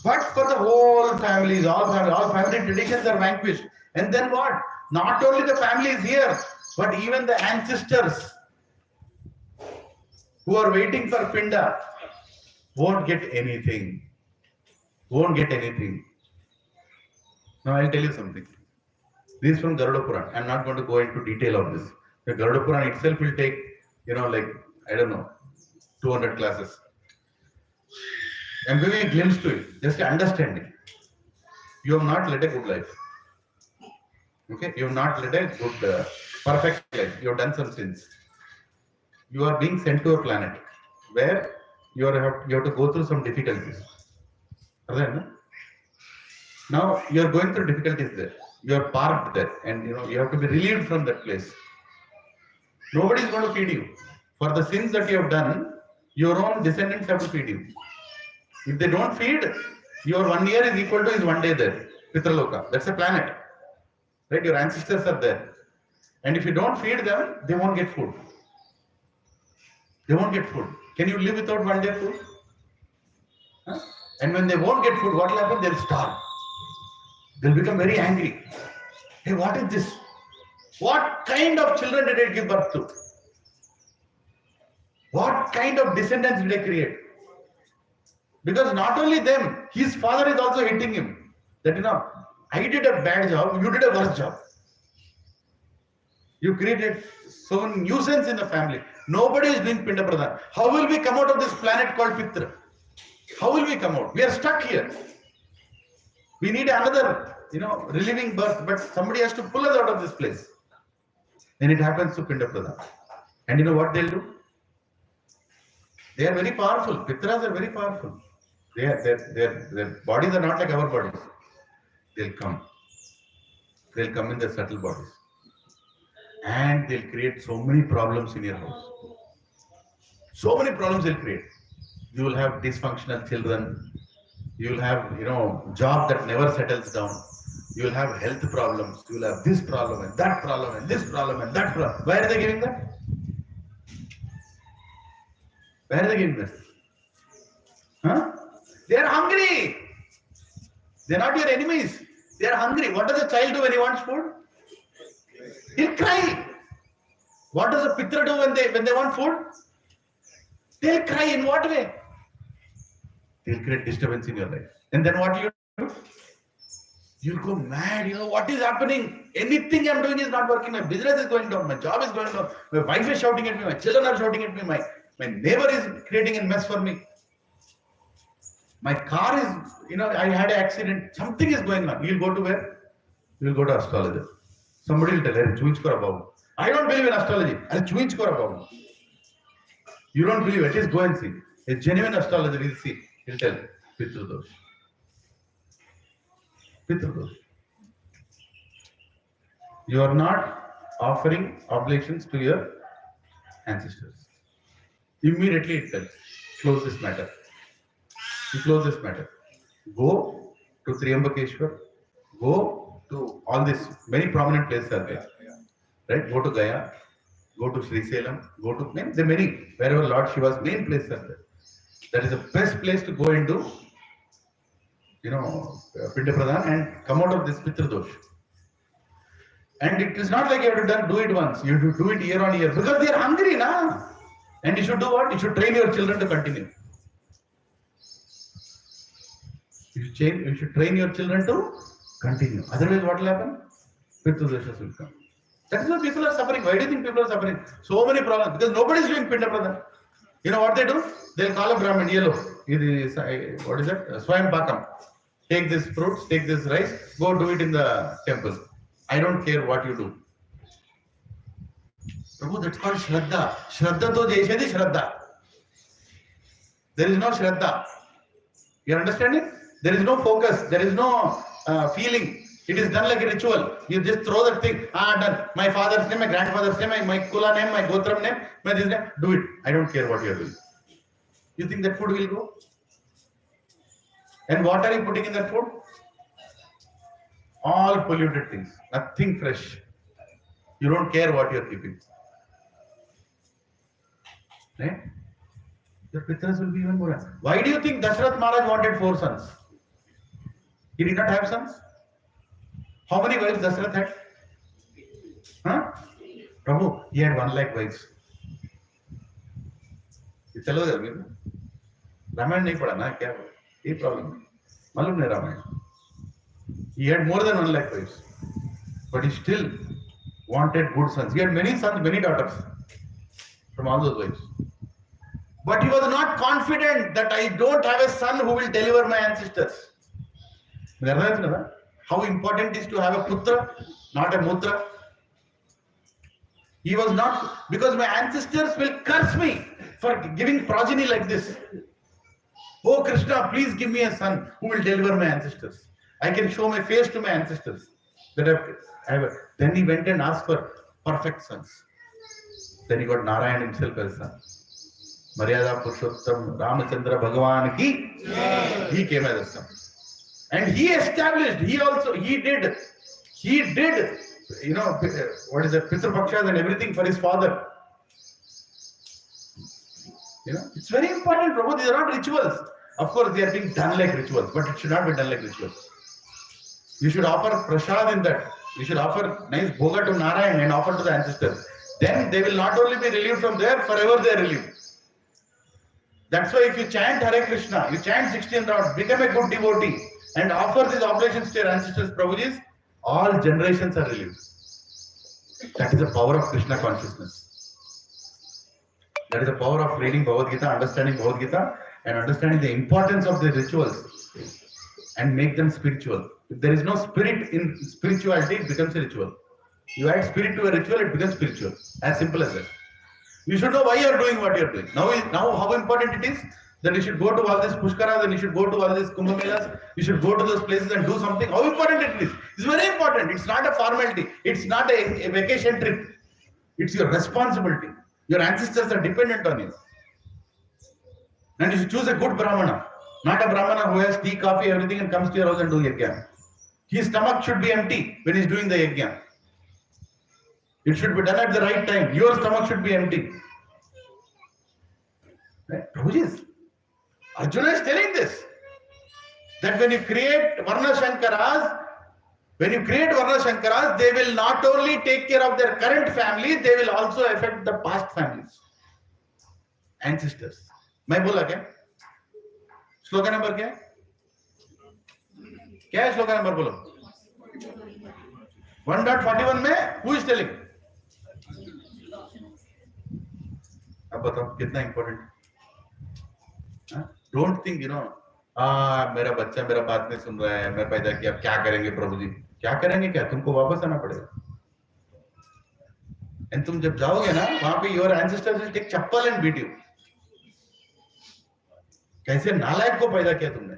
but for the whole families. All family traditions are vanquished. And then what? Not only the family is here, but even the ancestors who are waiting for Pinda won't get anything. Won't get anything. Now I'll tell you something. This is from Garuda Puran. I'm not going to go into detail of this. The Garuda Puran itself will take, 200 classes. I'm giving a glimpse to it, just understanding. You have not led a good life. Okay? You have not led a good, perfect life. You have done some sins. You are being sent to a planet where you have to go through some difficulties. Now you are going through difficulties there. You are parked there, and you have to be relieved from that place. Nobody is going to feed you. For the sins that you have done, your own descendants have to feed you. If they don't feed, your 1 year is equal to his 1 day there. Pitraloka. That's a planet. Right? Your ancestors are there. And if you don't feed them, they won't get food. They won't get food. Can you live without 1 day food? Huh? And when they won't get food, what will happen? They'll starve. They'll become very angry. Hey, what is this? What kind of children did I give birth to? What kind of descendants did I create? Because not only them, his father is also hitting him. That I did a bad job, you did a worse job. You created so nuisance in the family. Nobody is doing Pinda Pradhan. How will we come out of this planet called Pitra? How will we come out? We are stuck here. We need another, reliving birth, but somebody has to pull us out of this place. Then it happens to Pinda Pradhan. And you know what they'll do? They are very powerful. Pitras are very powerful. Their bodies are not like our bodies. They'll come. They'll come in their subtle bodies. And they'll create so many problems in your house. So many problems they'll create. You will have dysfunctional children. You will have, job that never settles down. You will have health problems. You will have this problem and that problem and this problem and that problem. Why are they giving that? Where are they giving that? Huh? They are hungry. They are not your enemies. They are hungry. What does a child do when he wants food? He'll cry. What does a pitra do when they want food? They'll cry. In what way? They'll create disturbance in your life. And then what you do? You'll go mad. What is happening? Anything I'm doing is not working. My business is going down. My job is going down. My wife is shouting at me. My children are shouting at me. My neighbor is creating a mess for me. My car is, I had an accident. Something is going on. You'll go to where? You'll go to astrologer. Somebody will tell you, I don't believe in astrology. You don't believe it. Just go and see. A genuine astrologer will see. He'll tell Pitru Dosh. Pitru Dosh. You are not offering oblations to your ancestors. Immediately it tells, close this matter. You close this matter. Go to Triambakeshwar. Go to all these many prominent places are there. Right? Go to Gaya. Go to Sri Salem. Go to the many wherever Lord Shiva's main places are there. That is the best place to go and do, Pinda Pradhan and come out of this Pitra Dosh. And it is not like you have to do it once. You have to do it year on year because they are hungry now. And you should do what? You should train your children to continue. You should train your children to continue. Otherwise, what will happen? Pitra Doshas will come. That is why people are suffering. Why do you think people are suffering? So many problems. Because nobody is doing Pinda Pradhan. You know what they do? They'll call a Brahmin, yellow. What is that? Swayam Pakam. Take this fruits, take this rice, go do it in the temple. I don't care what you do. Prabhu, that's called Shraddha. Shraddha to Jaishadi Shraddha. There is no Shraddha. You are understanding? There is no focus. There is no feeling. It is done like a ritual. You just throw that thing. Done. My father's name, my grandfather's name, my Kula name, my Gotram name, my this name. Do it. I don't care what you are doing. You think that food will go? And what are you putting in that food? All polluted things. Nothing fresh. You don't care what you are keeping. Right? Your pitras will be even more. Why do you think Dashrath Maharaj wanted 4 sons? He did not have sons? How many wives Dashrath had? Huh? Prabhu, he had 1 lakh wives. You tell us, Ramayana nahi pada na, kya? Ye problem. Malum nahi Ramayana. He had more than 1 lakh wives. But he still wanted good sons. He had many sons, many daughters from all those wives. But he was not confident that I don't have a son who will deliver my ancestors. How important it is to have a putra, not a mutra. He was not, because my ancestors will curse me for giving progeny like this. Oh Krishna, please give me a son who will deliver my ancestors. I can show my face to my ancestors. Then he went and asked for perfect sons. Then he got Narayan himself as son. Maryada Purushottam Ramachandra Bhagavan ki, he came as a son. And he established, he did, what is that, Pitru Pakshas and everything for his father. It's very important, Prabhu. These are not rituals. Of course, they are being done like rituals, but it should not be done like rituals. You should offer prasad in that. You should offer nice bhoga to Narayan and offer to the ancestors. Then they will not only be relieved from there, forever they are relieved. That's why if you chant Hare Krishna, you chant 16 rounds, become a good devotee, and offer these oblations to your ancestors, Prabhujis, all generations are relieved. That is the power of Krishna consciousness. That is the power of reading Bhagavad Gita, understanding Bhagavad Gita, and understanding the importance of the rituals and make them spiritual. If there is no spirit in spirituality, it becomes a ritual. You add spirit to a ritual, it becomes spiritual. As simple as that. You should know why you are doing what you are doing. Now how important it is that you should go to all these pushkaras and you should go to all these Kumbh Melas, you should go to those places and do something. How important it is? It's very important. It's not a formality. It's not a vacation trip. It's your responsibility. Your ancestors are dependent on you. And you should choose a good Brahmana. Not a Brahmana who has tea, coffee, everything and comes to your house and do yajna. His stomach should be empty when he's doing the yajna. It should be done at the right time. Your stomach should be empty. Right? Prabhuji, Arjuna is telling this. That when you create Varna Shankaras, they will not only take care of their current family, they will also affect the past families. Ancestors. मैं बोला क्या? Shloka number क्या है? क्या है shloka number बोलो? 1.41 में who is telling? अब बताओ कितना इंपॉर्टेंट? Don't think मेरा बच्चा मेरा बात नहीं सुन रहा है, मैं पैदा किया, अब क्या करेंगे प्रभु जी? क्या करेंगे क्या? तुमको वापस आना पड़ेगा. And तुम जब जाओगे ना वहां पे your ancestors will take chappal and beat you. कैसे नालायक को पैदा किया तुमने?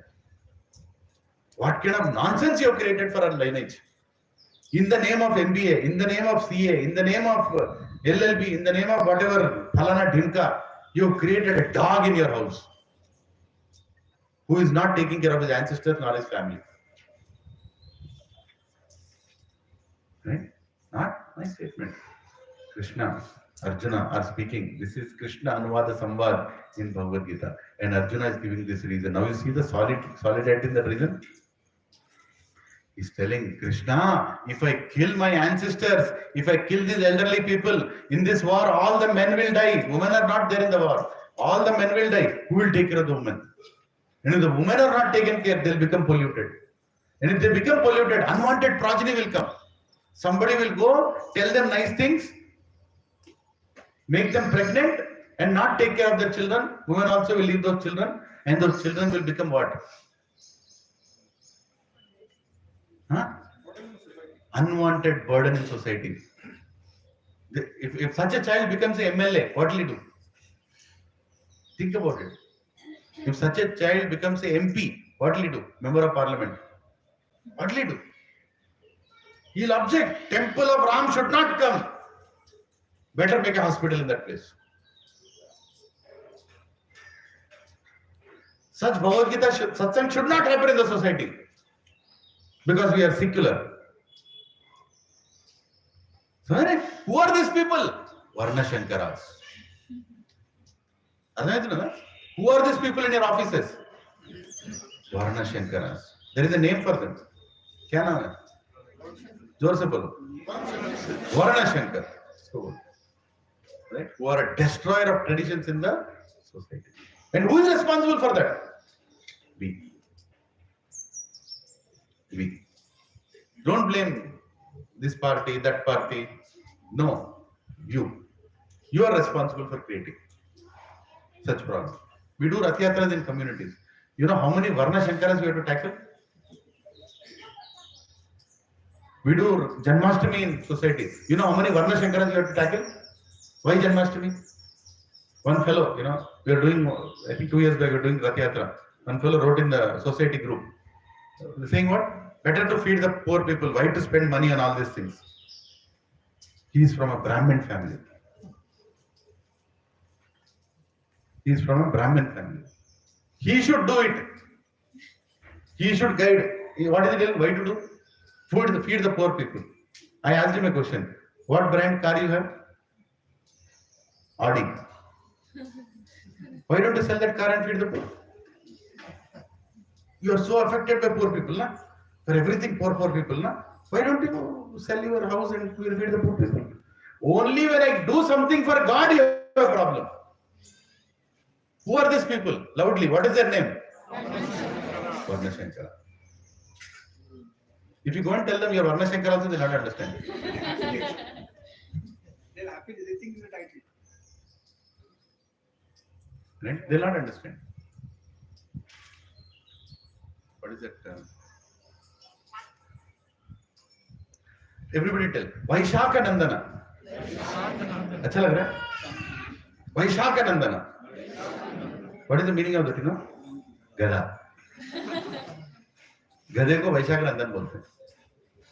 What kind of nonsense you have created for our lineage? In the name of MBA, in the name of CA, in the name of LLB, in the name of whatever Halana Dhimka, you have created a dog in your house who is not taking care of his ancestors nor his family. Right? Not my statement. Krishna, Arjuna are speaking. This is Krishna Anuvada Samvad in Bhagavad Gita. And Arjuna is giving this reason. Now you see the solidarity in that reason? He's telling Krishna, if I kill my ancestors, if I kill these elderly people, in this war all the men will die. Women are not there in the war. All the men will die. Who will take care of the women? And if the women are not taken care, they'll become polluted. And if they become polluted, unwanted progeny will come. Somebody will go, tell them nice things, make them pregnant, and not take care of their children. Women also will leave those children, and those children will become what? Unwanted burden in society. If such a child becomes an MLA, what will he do? Think about it. If such a child becomes an MP, what will he do? Member of Parliament. What will he do? He will object. Temple of Ram should not come. Better make a hospital in that place. Such Bhagavad Gita satsang should not happen in the society. Because we are secular. So, who are these people? Varna Shankaras. Who are these people in your offices? Varna Shankaras. There is a name for them. क्या नाम है? जोर से बोलो. Varna Shankar. Right? Who are a destroyer of traditions in the society. And who is responsible for that? We. Don't blame this party, that party. No. You are responsible for creating such problems. We do Rath Yatras in communities. You know how many Varna Shankaras we have to tackle? We do Janmashtami in society. You know how many Varna Shankaras we have to tackle? Why Janmashtami? One fellow, we are doing, I think 2 years back, we are doing Rath Yatra. One fellow wrote in the society group, saying what? Better to feed the poor people. Why to spend money on all these things? He is from a Brahmin family. He should do it. He should guide. What is he telling? Why to do? Feed the poor people. I asked him a question. What brand car you have? Audi. Why don't you sell that car and feed the poor? You are so affected by poor people, na? For everything, poor people, na? Why don't you sell your house and feed the poor people? Only when I do something for God, you have a problem. Who are these people? Loudly, what is their name? Varna Shankara. If you go and tell them you're Varna Shankara also, they'll not understand. They're happy, they think it's a title. Right? They'll not understand. What is that? Everybody tell. Vaishaka Nandana. अच्छा लग रहा है? Vaishaka Nandana. What is the meaning of that? You know? Gada. गधे को वैशाख नंदन बोलते हैं.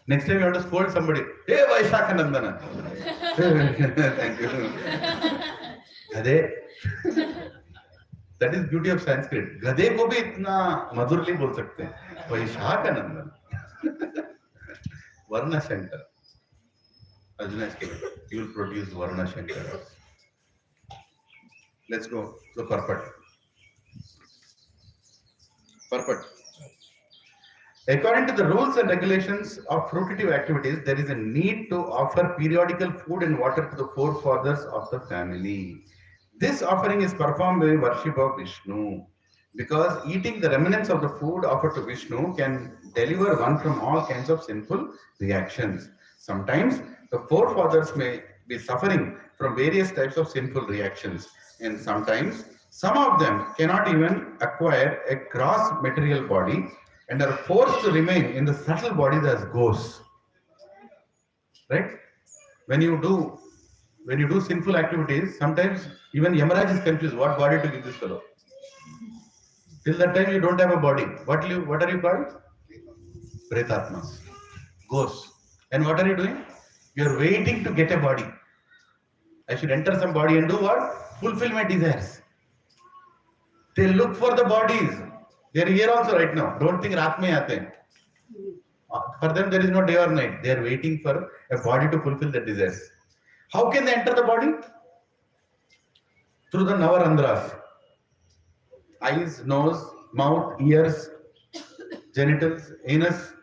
Next time you have to scold somebody. Hey Vaishakh Nandan. Thank you. गधे. That is beauty of Sanskrit. गधे को भी इतना मधुरली बोल सकते हैं. वैशाख नंदन. Varna Shankara. Arjuna is given. You will produce Varna Shankara. Let's go. So purport. Purport. According to the rules and regulations of fruitive activities, there is a need to offer periodical food and water to the forefathers of the family. This offering is performed by worship of Vishnu, because eating the remnants of the food offered to Vishnu can deliver one from all kinds of sinful reactions. Sometimes the forefathers may be suffering from various types of sinful reactions, and sometimes some of them cannot even acquire a gross material body and are forced to remain in the subtle bodies as ghosts. Right? When you do sinful activities, sometimes even Yamaraj is confused what body to give this fellow. Till that time you don't have a body. What are you called? Pretatmas. Ghosts. And what are you doing? You are waiting to get a body. I should enter some body and do what? Fulfill my desires. They look for the bodies. They are here also right now. Don't think Raat mein aate hain. For them there is no day or night. They are waiting for a body to fulfill their desires. How can they enter the body? Through the Navarandhras. Eyes, nose, mouth, ears, genitals, anus.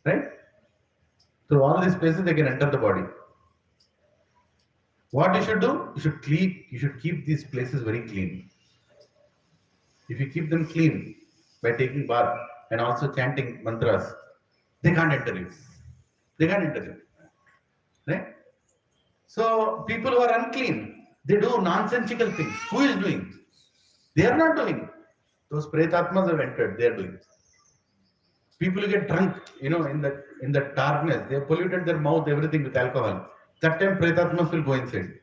Right? Through all these places they can enter the body. What you should do? You should keep these places very clean. If you keep them clean by taking bath and also chanting mantras, they can't enter you. They can't enter you. Right? So people who are unclean, they do nonsensical things. Who is doing? They are not doing. Those pretatmas have entered, they are doing. People who get drunk, in the darkness, they have polluted their mouth, everything with alcohol. That time pretatmas will go inside.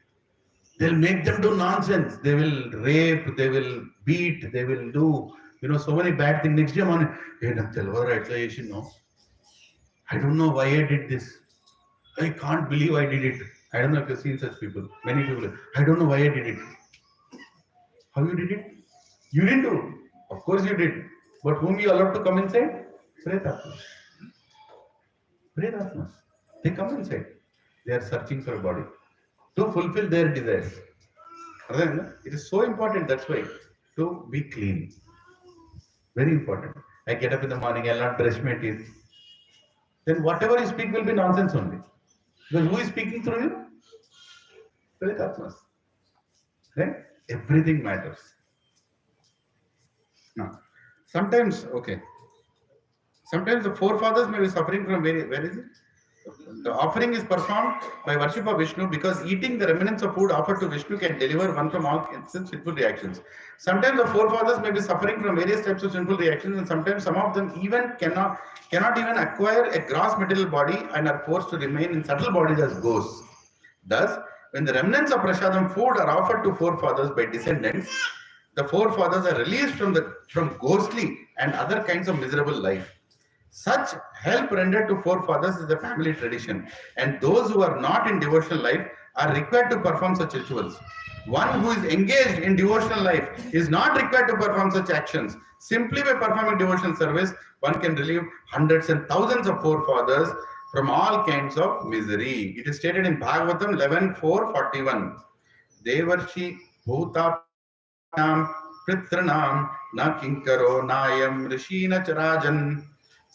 They'll make them do nonsense. They will rape, they will beat, they will do, so many bad things. Next day morning, hey, no. I don't know why I did this. I can't believe I did it. I don't know if you've seen such people. Many people, I don't know why I did it. How you did it? You didn't do. Of course you did. But whom you allowed to come inside? Pretatmas. Pretatmas. They come inside. They are searching for a body to fulfill their desires. It is so important, that's why, to be clean. Very important. I get up in the morning, I'll not brush my teeth. Then whatever you speak will be nonsense only. Because who is speaking through you? Pretatmas. Right? Everything matters. Now, sometimes the forefathers may be suffering from where is it? The offering is performed by worship of Vishnu, because eating the remnants of food offered to Vishnu can deliver one from all sinful reactions. Sometimes the forefathers may be suffering from various types of sinful reactions, and sometimes some of them even cannot even acquire a gross material body and are forced to remain in subtle bodies as ghosts. Thus, when the remnants of prasadam food are offered to forefathers by descendants, the forefathers are released from ghostly and other kinds of miserable life. Such help rendered to forefathers is the family tradition, and those who are not in devotional life are required to perform such rituals. One who is engaged in devotional life is not required to perform such actions. Simply by performing devotional service, one can relieve hundreds and thousands of forefathers from all kinds of misery. It is stated in Bhagavatam 11:441. Devarshi bhutanam Pritranam na kinkaro nayam rishina charajan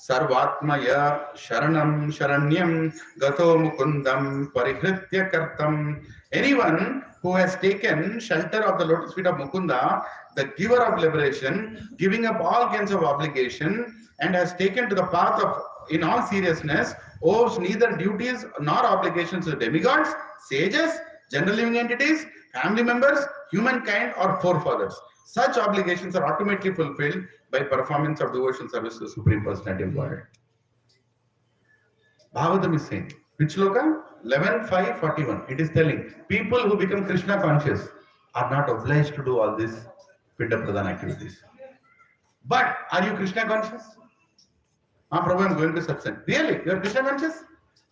sarvatmaya sharanam sharanyam gato mukundam parihritya kartam. Anyone who has taken shelter of the lotus feet of Mukunda, the giver of liberation, giving up all kinds of obligation, and has taken to the path of, in all seriousness, owes neither duties nor obligations to demigods, sages, general living entities, family members, humankind, or forefathers. Such obligations are automatically fulfilled by performance of devotional service to the Supreme Personality of Godhead. Bhagavatam is saying, which loka? 11.5.41. It is telling, people who become Krishna conscious are not obliged to do all these Pinda Pradhan activities. But are you Krishna conscious? Prabhu, I'm going to satsang. Really? You are Krishna conscious?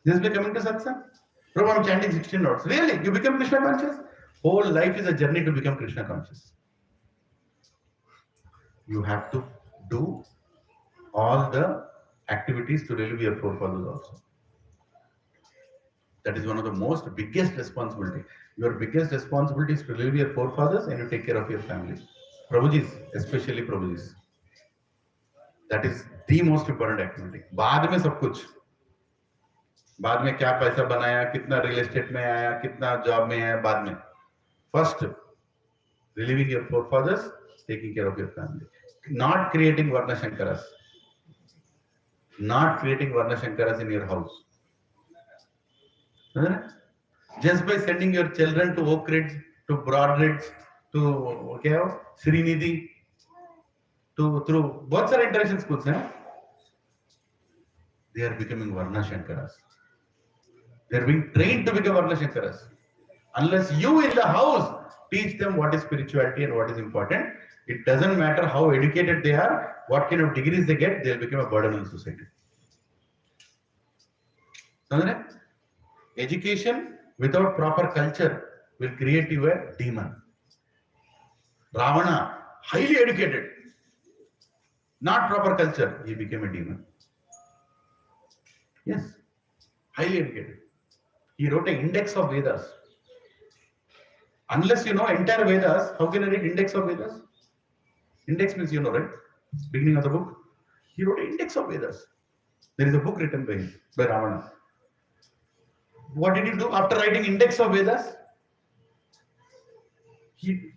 Just by coming to satsang? Prabhu, I'm chanting 16 notes. Really? You become Krishna conscious? Whole life is a journey to become Krishna conscious. You have to do all the activities to relieve your forefathers also. That is one of the most biggest responsibility. Your biggest responsibility is to relieve your forefathers and you take care of your family. Prabhujis, especially Prabhujis. That is the most important activity. बाद में सब कुछ. बाद में क्या पैसा बनाया, कितना real estate में आया, कितना job में आया, बाद में. First, relieving your forefathers, taking care of your family. Not creating Varna Shankaras. Not creating Varna Shankaras in your house. Just by sending your children to Oak Ridge, to Broad Ridge, to Srinidhi, through both are international schools, they are becoming Varna Shankaras. They are being trained to become Varna Shankaras. Unless you in the house teach them what is spirituality and what is important, it doesn't matter how educated they are, what kind of degrees they get, they'll become a burden on the society. Education without proper culture will create you a demon. Ravana, highly educated, not proper culture, he became a demon. Yes, highly educated. He wrote an index of Vedas. Unless you know entire Vedas, how can I read index of Vedas? Index means you know, right? Beginning of the book. He wrote an index of Vedas. There is a book written by him, by Ravana. What did he do after writing index of Vedas? He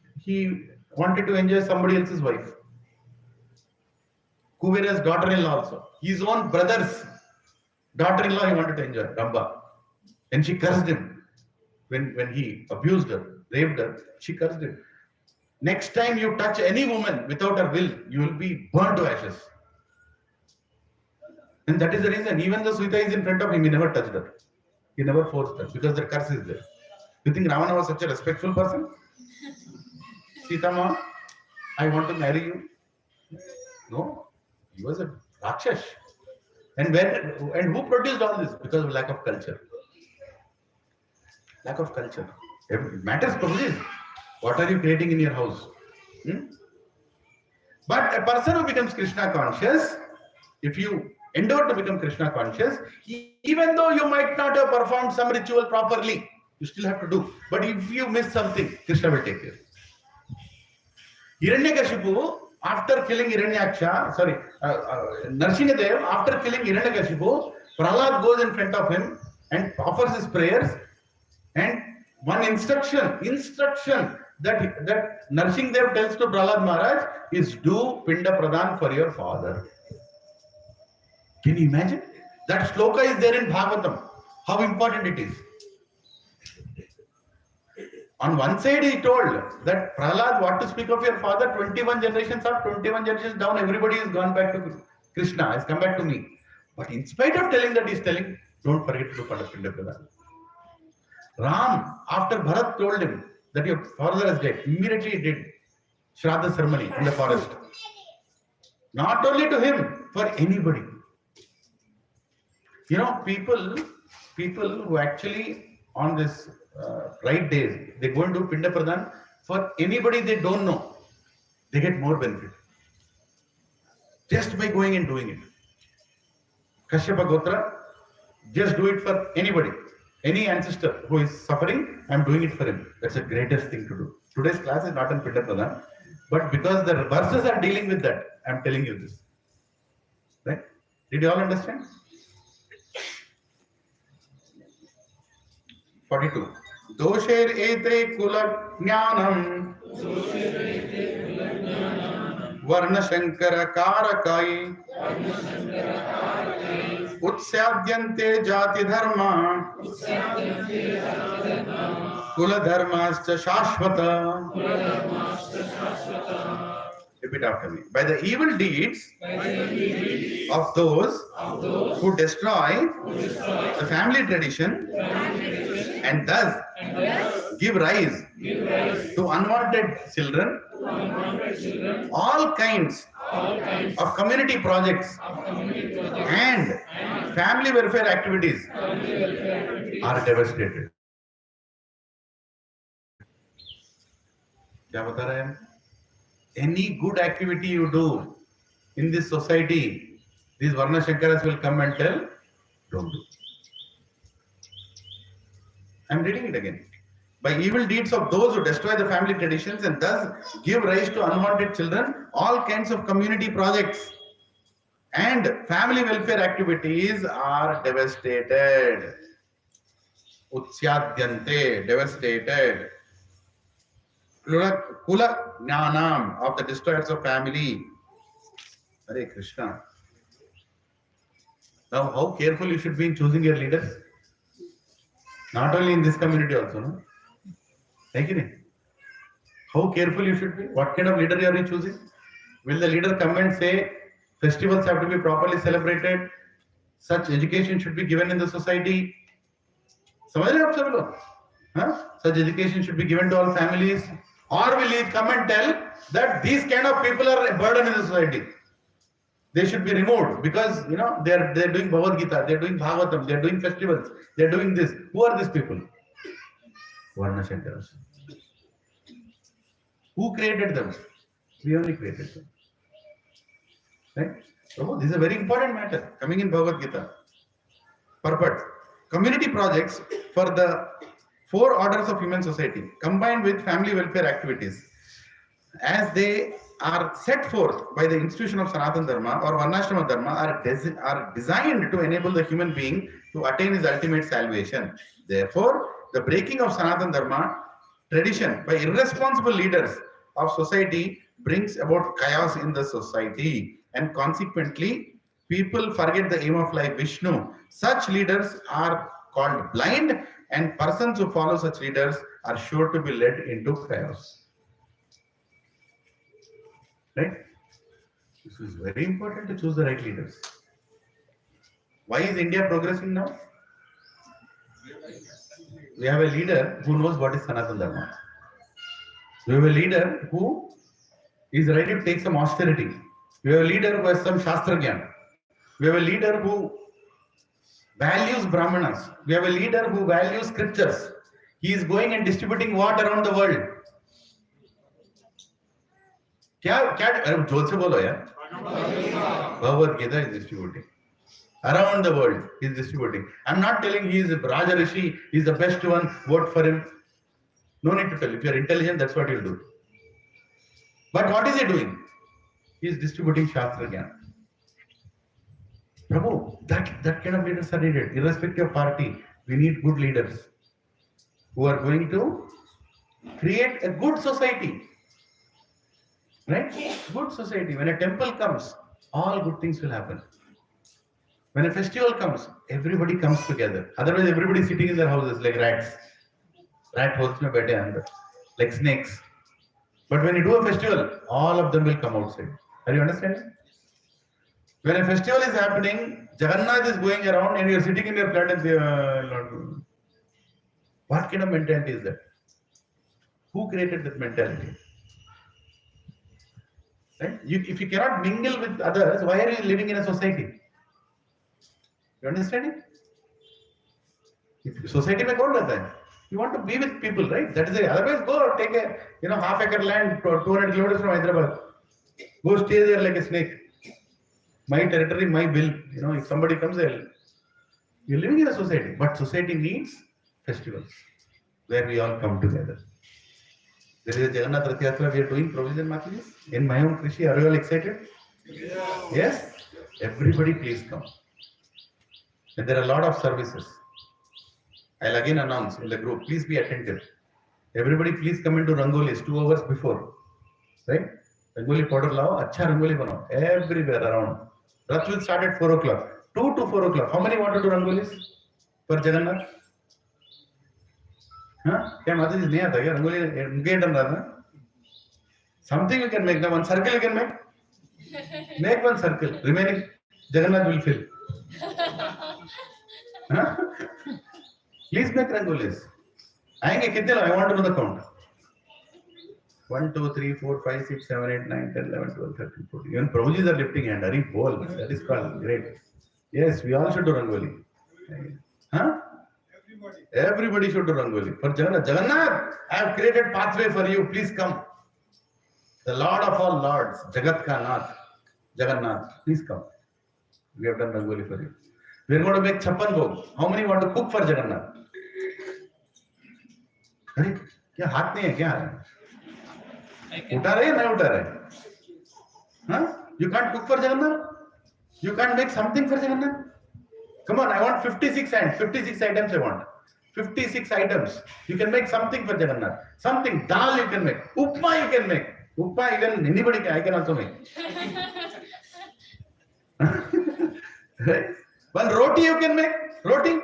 wanted to enjoy somebody else's wife. Kuvera's daughter-in-law also. His own brother's daughter-in-law he wanted to enjoy, Ramba. And she cursed him when he abused her, raped her. She cursed him. Next time you touch any woman without her will, you will be burnt to ashes. And that is the reason, even though Sita is in front of him, he never touched her. He never forced her because the curse is there. You think Ravana was such a respectful person? Sita ma, I want to marry you. No, he was a Rakshash. And who produced all this? Because of lack of culture. Lack of culture. It matters probably. What are you creating in your house? But a person who becomes Krishna conscious, if you endeavor to become Krishna conscious, even though you might not have performed some ritual properly, you still have to do. But if you miss something, Krishna will take care. Hiranyakashipu, after killing Nrsingadev, after killing Hiranyakashipu, Prahlad goes in front of him and offers his prayers. And one instruction that Nrsingadev tells to Prahlad Maharaj is do Pinda Pradhan for your father. Can you imagine? That shloka is there in Bhagavatam. How important it is. On one side he told that Prahlad, what to speak of your father, 21 generations up, 21 generations down, everybody has gone back to Krishna, has come back to me. But in spite of telling that, he is telling, don't forget to do Pinda Pradhan. Ram, after Bharat told him that your father is dead, immediately he did Shraddha ceremony in the forest. Not only to him, for anybody. You know, people who actually on this right days, they go and do Pinda Pradhan for anybody they don't know. They get more benefit. Just by going and doing it. Kashyapa Gotra, just do it for anybody. Any ancestor who is suffering, I am doing it for him. That's the greatest thing to do. Today's class is not on Pinda Pradhan. But because the verses are dealing with that, I'm telling you this. Right? Did you all understand? 42. Dosher ete kula jnanam varna shankara karakai utsadyante jati dharma kula dharmascha shashvata. Repeat after me. By the evil deeds of those who destroy the family tradition and thus give rise to unwanted children, all kinds of community projects and family welfare activities are devastated. क्या बता रहे हैं? Any good activity you do in this society, these Varna Shankaras will come and tell, don't do. I'm reading it again. By evil deeds of those who destroy the family traditions and thus give rise to unwanted children, all kinds of community projects and family welfare activities are devastated. Utsadyante, devastated. Kula jnanam, of the destroyers of family. Hare Krishna. Now, how careful you should be in choosing your leaders? Not only in this community also, no? How careful you should be? What kind of leader are you choosing? Will the leader come and say festivals have to be properly celebrated? Such education should be given in the society? समझ रहे आप सब लोग? Such education should be given to all families? Or will he come and tell that these kind of people are a burden in the society? They should be removed because they're doing Bhagavad Gita, they're doing Bhagavatam, they're doing festivals, they're doing this. Who are these people? Varna Shankaras. Who created them? We only created them. Right? So this is a very important matter coming in Bhagavad Gita. Purport. Community projects for the 4 orders of human society combined with family welfare activities as they are set forth by the institution of Sanatana Dharma or Varnashrama Dharma are designed to enable the human being to attain his ultimate salvation. Therefore, the breaking of Sanatana Dharma tradition by irresponsible leaders of society brings about chaos in the society, and consequently, people forget the aim of life, Vishnu. Such leaders are called blind, and persons who follow such leaders are sure to be led into chaos. Right? This is very important to choose the right leaders. Why is India progressing now? We have a leader who knows what is Sanatana Dharma. We have a leader who is ready to take some austerity. We have a leader who has some Shastra Gyan. We have a leader who values Brahmanas. We have a leader who values scriptures. He is going and distributing what around the world? क्या जोर से बोलो यार. Bhagavad Gita is distributing around the world. He is distributing. I'm not telling he is a Raja Rishi. He is the best one. Vote for him. No need to tell. If you are intelligent, that's what you'll do. But what is he doing? He is distributing Shastra Gyan. Prabhu, that kind of leaders are needed. Irrespective of party, we need good leaders who are going to create a good society. Right? Good society. When a temple comes, all good things will happen. When a festival comes, everybody comes together. Otherwise, everybody is sitting in their houses like rats. Rat holes mein baithe andar, like snakes. But when you do a festival, all of them will come outside. Are you understanding? When a festival is happening, Jagannath is going around and you are sitting in your flat and saying, what kind of mentality is that? Who created that mentality? Right? If you cannot mingle with others, why are you living in a society? You understand it? Society mein kaun rehta hai? You want to be with people, right? That is it. Otherwise, go take a half-acre land 200 kilometers from Hyderabad. Go stay there like a snake. My territory, my bill. If somebody comes, you're living in a society. But society needs festivals where we all come together. There is a Jagannath Rath Yatra we are doing, provision Mataji. In my own Krishe, are you all excited? Yes? Everybody please come. And there are a lot of services. I'll again announce in the group, please be attentive. Everybody please come into Rangolis 2 hours before. Right? Rangoli powder lao, acha Rangoli banao. Everywhere around. Rath will start at 4 o'clock. 2 to 4 o'clock. How many want to do Rangolis for Jagannath? Huh? क्या माता जी नहीं आता क्या रंगोली मुझे डर रहा था something you can make now one circle you can make one circle remaining Jagannath will fill huh? Please make rangolis आएंगे कितने लोग I want to know the count 1 2 3 4 5 6 7 8 9 10 11 12 13 14 even Prabhuji are lifting hand Hari bol that is called great yes we all should do rangoli huh? Everybody should do Rangoli. For Jagannath, Jagannath, I have created pathway for you. Please come. The Lord of all Lords, Jagat Ka Nath, Jagannath, please come. We have done Rangoli for you. We are going to make Chappan Bhog. How many want to cook for Jagannath? अरे क्या हाथ नहीं है क्या उठा रहे नहीं उठा रहे हाँ You can't cook for Jagannath? You can't make something for Jagannath? Come on, I want 56 hands, 56 items I want. 56 items. You can make something for Jagannath. Something. Dal you can make. Upma you can make. Upma even anybody can. I can also make. Right? One roti you can make. Roti.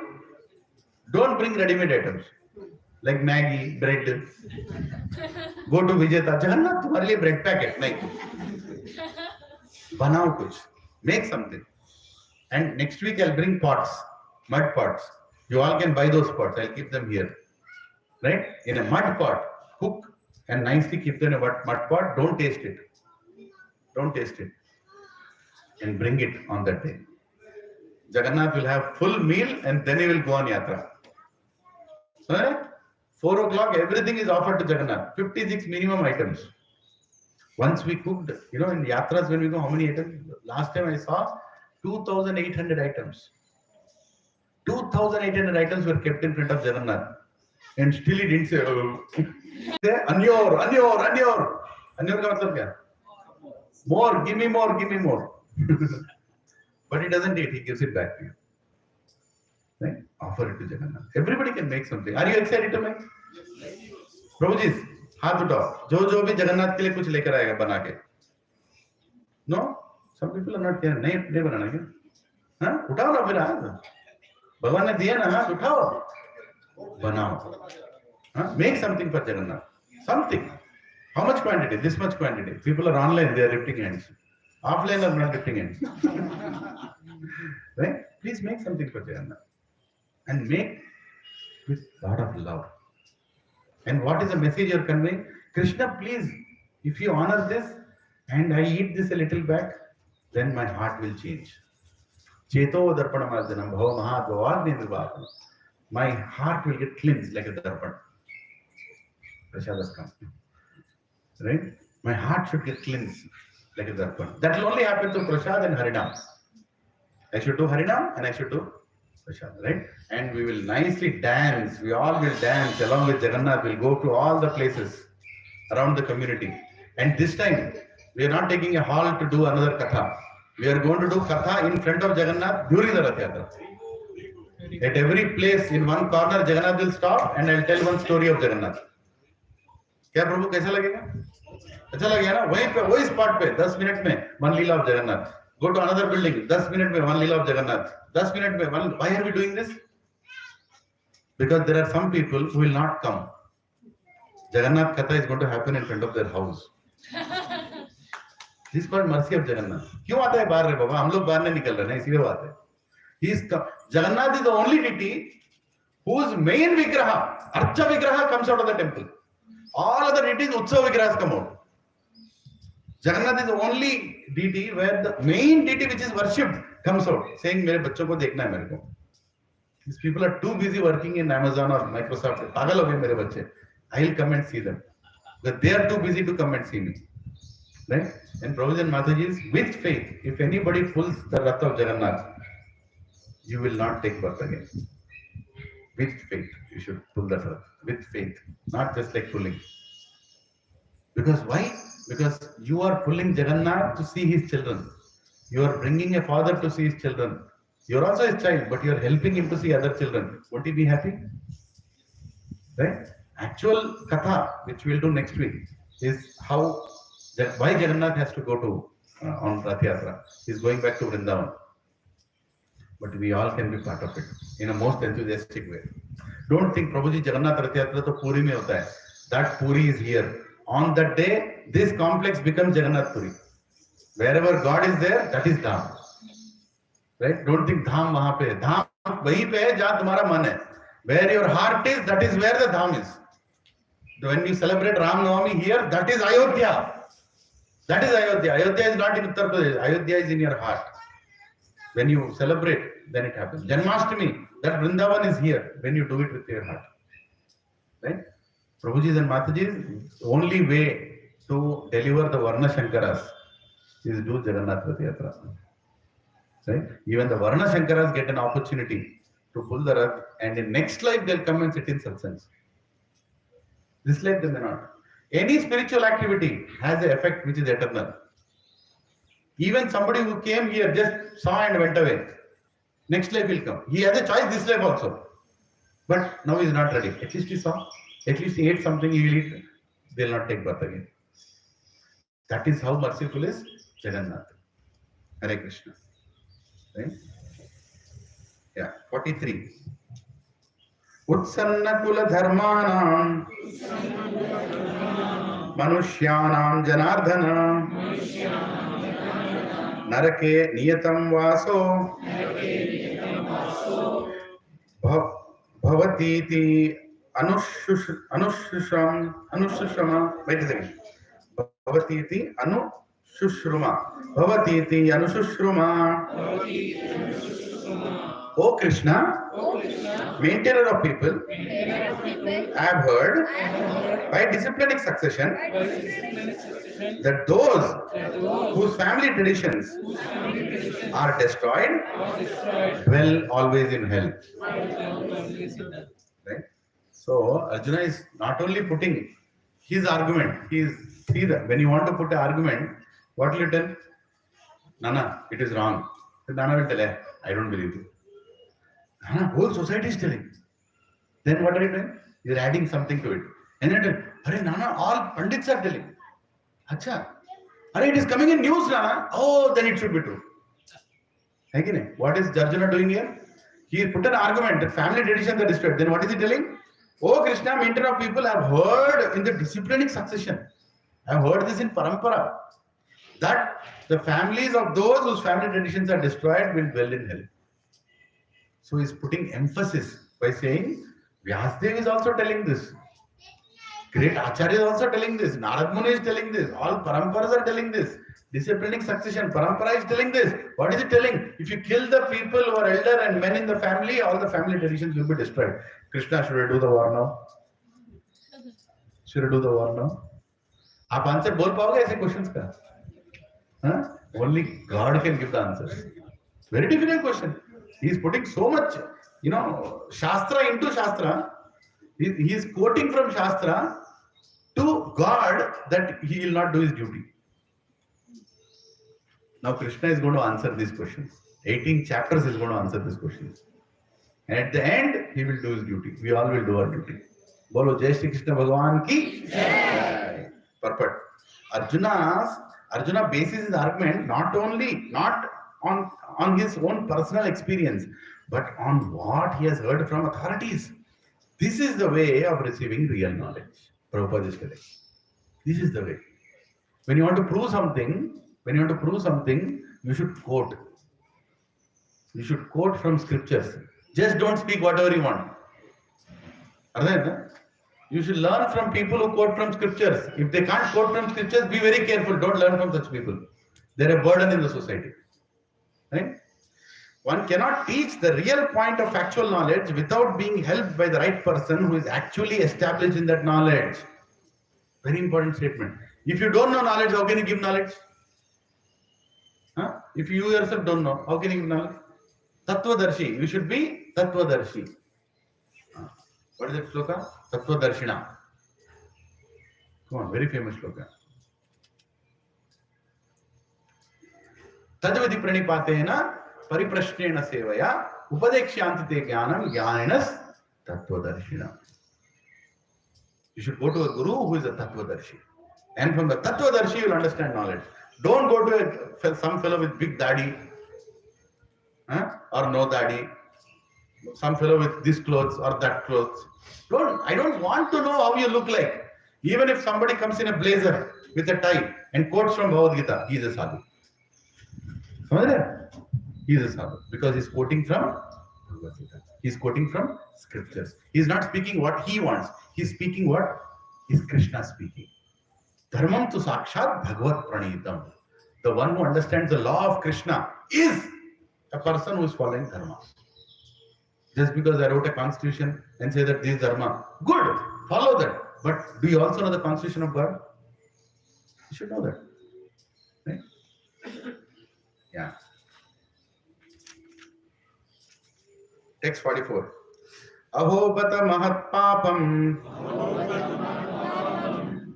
Don't bring ready-made items. Like Maggi, bread. Go to Vijayta. Jagannath, तुम्हारे लिए bread packet. नहीं. बनाओ कुछ. Make something. And next week I'll bring pots, mud pots. You all can buy those pots. I'll keep them here. Right? In a mud pot, cook and nicely keep them in a mud pot. Don't taste it. Don't taste it. And bring it on that day. Jagannath will have full meal and then he will go on yatra. Right? 4 o'clock, everything is offered to Jagannath. 56 minimum items. Once we cooked, in yatras when we go, how many items? Last time I saw 2,800 items. 2,800 items were kept in front of Jagannath. And still he didn't say, oh. Anyor. Anyor ka matlab kya? More, give me more. But he doesn't eat, he gives it back to you. Right? Offer it to Jagannath. Everybody can make something. Are you excited to make? Prabhuji, हाथ उठाओ. जो भी जगन्नाथ के लिए कुछ लेकर आएगा बना के. No? Some people are not here. नहीं बनाना क्या? हाँ? उठाओ ना फिर हाथ. भगवान ने दिया ना हाथ उठाओ. बनाओ. हाँ? Make something for Jagannath. Something. How much quantity? This much quantity. People are online. They are lifting hands. Offline are not lifting hands. Right? Please make something for Jagannath. And make with lot of love. And what is the message you are conveying? Krishna, please, if you honor this and I eat this a little back, then my heart will change. Cheto darpana marjanam bhava mahadvavadnindrivapam. My heart will get cleansed like a darpan. Prashadas come. Right? My heart should get cleansed like a darpan. That will only happen to Prasad and Harinam. I should do Harinam and I should do Prasad, right? And we will nicely dance. We all will dance along with Jagannath. We'll go to all the places around the community. And this time, we are not taking a hall to do another katha. We are going to do katha in front of Jagannath during the Rath Yatra. At every place, in one corner, Jagannath will stop and I'll tell one story of Jagannath. क्या प्रभु कैसा लगेगा? अच्छा लगेगा ना? वही spot पे 10 minute में one Leela of Jagannath. Go to another building. 10 minutes में one Leela of Jagannath. 10 minutes में one. Why are we doing this? Because there are some people who will not come. Jagannath Katha is going to happen in front of their house. This is called mercy of Jagannath. क्यों आता है बाहर रे बाबा? हम लोग बाहर नहीं निकल रहे हैं इसीलिए बात है. Jagannath is the only deity whose main vigraha, Archa vigraha, comes out of the temple. All other deities, Utsav vigrahas come out. Jagannath is the only deity where the main deity which is worshipped comes out, saying, "मेरे बच्चों को देखना है मेरे को." These people are too busy working in Amazon or Microsoft. पागल हो गए मेरे बच्चे. I'll come and see them. But they are too busy to come and see me. Right? And Prabhuji and Mataji, with faith, if anybody pulls the Rath of Jagannath, you will not take birth again. With faith, you should pull that Rath. With faith, not just like pulling. Because why? Because you are pulling Jagannath to see his children. You are bringing a father to see his children. You are also his child, but you are helping him to see other children. Won't he be happy? Right? Actual katha, which we'll do next week, is why Jagannath has to go to on Rath Yatra. He's going back to Vrindavan. But we all can be part of it in a most enthusiastic way. Don't think Prabhuji Jagannath Rath Yatra to Puri mein hota hai. That Puri is here. On that day, this complex becomes Jagannath Puri. Wherever God is there, that is Dham. Right? Don't think Dham wahan pe. Dham wahi pe hai jahan tumhara man hai. Where your heart is, that is where the Dham is. When you celebrate Ram Navami here, that is Ayodhya. That is Ayodhya. Ayodhya is not in Uttar Pradesh. Ayodhya is in your heart. When you celebrate, then it happens. Janmashtami, that Vrindavan is here when you do it with your heart. Right? Prabhuji's and Mataji's only way to deliver the Varna Shankaras is do Jagannath Rath Yatra. Right? Even the Varna Shankaras get an opportunity to pull the Rath, and in next life they'll come and sit in satsangs. This life they may not. Any spiritual activity has an effect which is eternal. Even somebody who came here just saw and went away. Next life will come. He has a choice this life also. But now he is not ready. At least he saw. At least he ate something he will eat. They will not take birth again. That is how merciful is Jagannath. Hare Krishna. Right? Yeah. 43. Utsanna kula dharmanam manushyanam janardhana narake niyatam vaso bhavatiti anushushama. Wait a second. Bhavatiti anushushama. O Krishna, maintainer of people, I have heard by disciplinic succession that those whose family traditions are destroyed dwell always in hell. Right? So Arjuna is not only putting his argument, when you want to put an argument, what will you tell? Nana, it is wrong. Nana will tell, I don't believe you. Nana, whole society is telling. Then what are you doing? You are adding something to it. And you tell, Hare Nana, all Pandits are telling. Acha. Hare, it is coming in news, Nana. Oh, then it should be true. What is Arjuna doing here? He put an argument that family traditions are destroyed. Then what is he telling? Oh, Krishna, maintainer of people, I have heard in the disciplinic succession. I have heard this in Parampara. That the families of those whose family traditions are destroyed will dwell in hell. So he is putting emphasis by saying, Vyasdev is also telling this. Great Acharya is also telling this. Narad Muni is telling this. All Paramparas are telling this. Disciplinic succession, Parampara is telling this. What is it telling? If you kill the people who are elder and men in the family, all the family traditions will be destroyed. Krishna, should I do the war now? Should I do the war now? आप answer बोल पाओगे ऐसे questions का? Only God can give the answers. Very difficult question. He is putting so much, Shastra into Shastra. He is quoting from Shastra to God that he will not do his duty. Now Krishna is going to answer these questions. 18 chapters is going to answer these questions. And at the end, he will do his duty. We all will do our duty. Bolo Jai Shri Krishna Bhagavan ki Jai. Perfect. Arjuna bases his argument not on his own personal experience, but on what he has heard from authorities. This is the way of receiving real knowledge. Prabhupada is telling. This is the way. When you want to prove something, you should quote. You should quote from scriptures. Just don't speak whatever you want. You should learn from people who quote from scriptures. If they can't quote from scriptures, be very careful. Don't learn from such people. They're a burden in the society. Right? One cannot teach the real point of factual knowledge without being helped by the right person who is actually established in that knowledge. Very important statement. If you don't know knowledge, how can you give knowledge? If you yourself don't know, how can you give knowledge? Tattvadarshi. You should be Tattvadarshi. What is it, Shloka? Tattvadarshina. Come on, very famous shloka. Tadvidi pranipatena pariprashnena sevaya upadekshyanti te jnanam jnaninas tattvadarshina. You should go to a guru who is a tattvadarshi. And from the tattvadarshi you will understand knowledge. Don't go to some fellow with big dadi, or no dadi, some fellow with this clothes or that clothes. I don't want to know how you look like. Even if somebody comes in a blazer with a tie and quotes from Bhagavad Gita, he is a sadhu. He is a sadhu because he is quoting from Bhagavad Gita. He is quoting from scriptures. He is not speaking what he wants. He is speaking what is Krishna speaking. Dharmam tu sakshat bhagavad pranitam. The one who understands the law of Krishna is a person who is following dharma. Just because I wrote a constitution and say that this is dharma, good, follow that. But do you also know the constitution of God? You should know that. Right? Yeah. Text 44. Ahobata mahat papam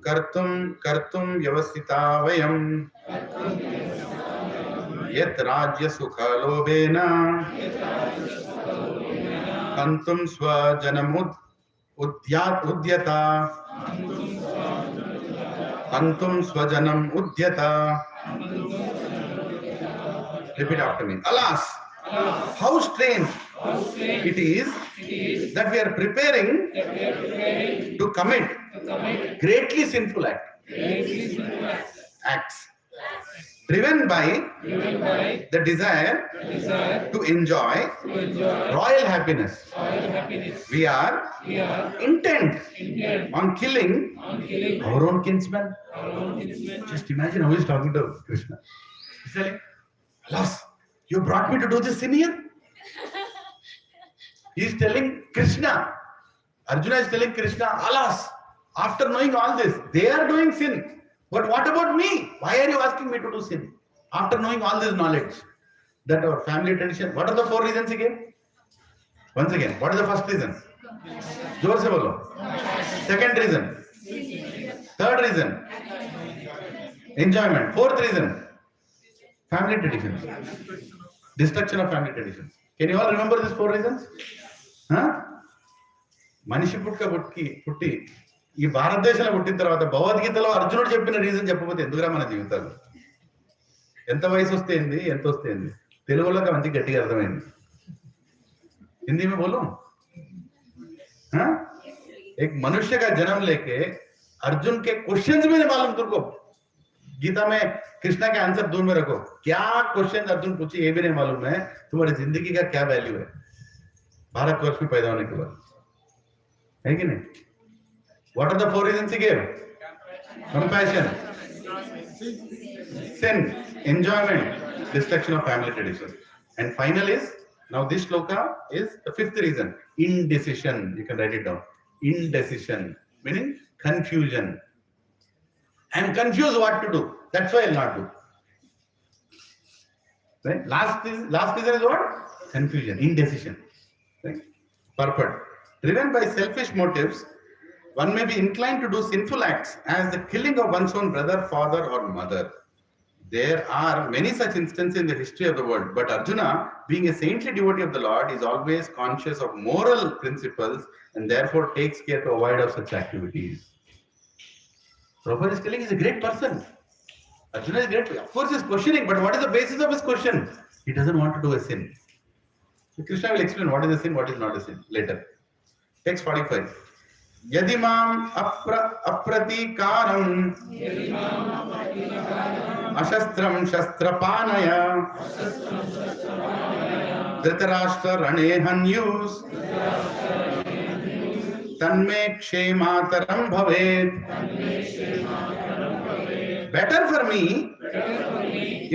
kartum vyavasita vayam yet rajya sukha lobena kantum swajanam udyata kantum swajanam udyata. Repeat after me. Alas, how strange it is that we are preparing to commit greatly sinful acts driven by the desire to enjoy royal happiness. We are intent on killing our own kinsmen. Just imagine how he's talking to Krishna. He's telling, alas, you brought me to do this sin here? He is telling Krishna. Arjuna is telling Krishna, alas, after knowing all this, they are doing sin. But what about me? Why are you asking me to do sin? After knowing all this knowledge, that our family tradition, what are the 4 reasons again? Once again, what is the first reason? Jor se bolo. Second reason. Third reason. Enjoyment. Fourth reason. Family traditions. Destruction of family traditions. Can you all remember these 4 reasons? మనిషి పుట్టి ఈ భారతదేశంలో పుట్టిన తర్వాత భగవద్గీతలో అర్జునుడు చెప్పిన reason చెప్పకపోతే ఎందుకురా మన జీవితాలు? ఎంత వయసు వస్తే ఏంది, ఎంత వస్తే ఏంది? తెలుగులోకి మంచి గట్టిగా అర్థమైంది. हिंदी में बोलो. एक मनुष्य का जन्म लेके अर्जुन के क्वेश्चंस भी नहीं मालूम तुमको. गीता में कृष्णा के आंसर दूर में रखो. क्या क्वेश्चन अर्जुन पूछे ये भी नहीं मालूम है. तुम्हारी जिंदगी का क्या वैल्यू है 12 वर्ष में पैदा होने के बाद, है कि नहीं? What are the 4 reasons he gave? Compassion, sin, enjoyment, destruction of family tradition. And final is, now this shloka is the 5th reason, indecision. You can write it down. Indecision, meaning confusion. I am confused what to do. That's why I will not do. Right? Last reason is what? Confusion, indecision. Right? Purport. Driven by selfish motives, one may be inclined to do sinful acts as the killing of one's own brother, father, or mother. There are many such instances in the history of the world, but Arjuna, being a saintly devotee of the Lord, is always conscious of moral principles and therefore takes care to avoid of such activities. Prabhupada is telling he's a great person. Arjuna is great. Of course, he's questioning, but what is the basis of his question? He doesn't want to do a sin. So Krishna will explain what is a sin, what is not a sin later. Text 45. Yadimam apratikaram ashastram shastrapanaya dhritarashtra ranehanyus tanme kshemataram bhavet. Better for me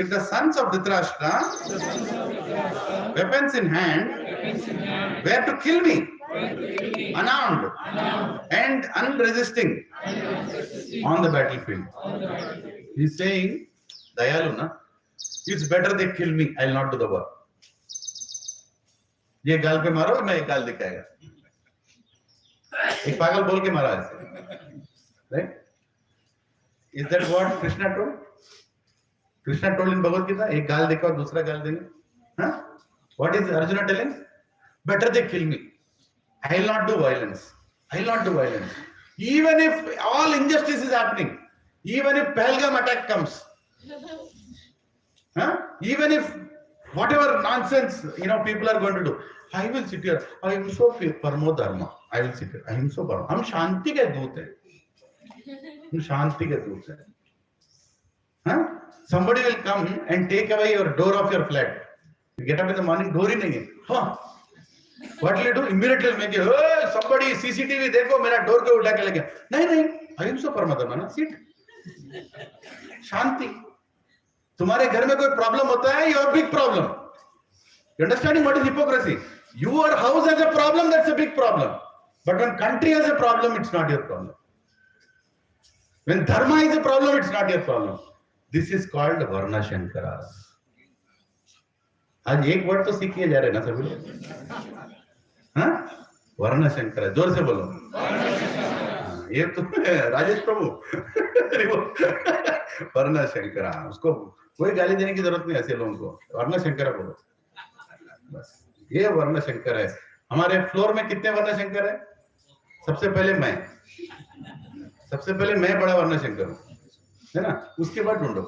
if the sons of Dhritarashtra, weapons in hand, were to kill me, unarmed and unresisting on the battlefield. He is saying, Dayalu na, it's better they kill me, I will not do the war. ये गाल पे मारो, मैं एक गाल दिखाएगा. एक पागल बोल के मारा ऐसे, right? Is that what Krishna told? Krishna told in Bhagavad Gita, एक गाल देखा और दूसरा गाल देंगे. Huh? What is Arjuna telling? Better they kill me. I will not do violence. I will not do violence. Even if all injustice is happening, even if Pahalgam attack comes, huh? Even if whatever nonsense people are going to do, I will sit here. I am so parmo dharma. I will sit here. I am so parmo. हम शांति के दूत हैं. हम शांति के दूत हैं. Huh? Somebody will come and take away your door of your flat. You get up in the morning, door ही नहीं है. Huh? What will you do? Immediately make it. Oh, somebody CCTV देखो मेरा door को उठा के ले गया. नहीं. I am so parmo dharma ना. Sit. शांति. तुम्हारे घर में कोई प्रॉब्लम होता है, your big problem. You understanding what is hypocrisy? Your house has a problem, that's a big problem. But when country has a problem, it's not your problem. When dharma is a problem, it's not your problem. This is called Varna Shankara. आज एक word तो सीख किए जा रहे हैं ना सभी लोग. हाँ? वर्ण शंकर. जोर से बोलो. ये तो राजेश प्रभु. वर्ण शंकरा. उसको कोई गाली देने की जरूरत नहीं ऐसे लोगों को. वर्ण शंकरा बोलो. बस ये वर्ण शंकर है. हमारे फ्लोर में कितने वर्ण शंकर है? सबसे पहले मैं बड़ा वर्ण शंकर हूं, है ना. उसके बाद ढूंढो.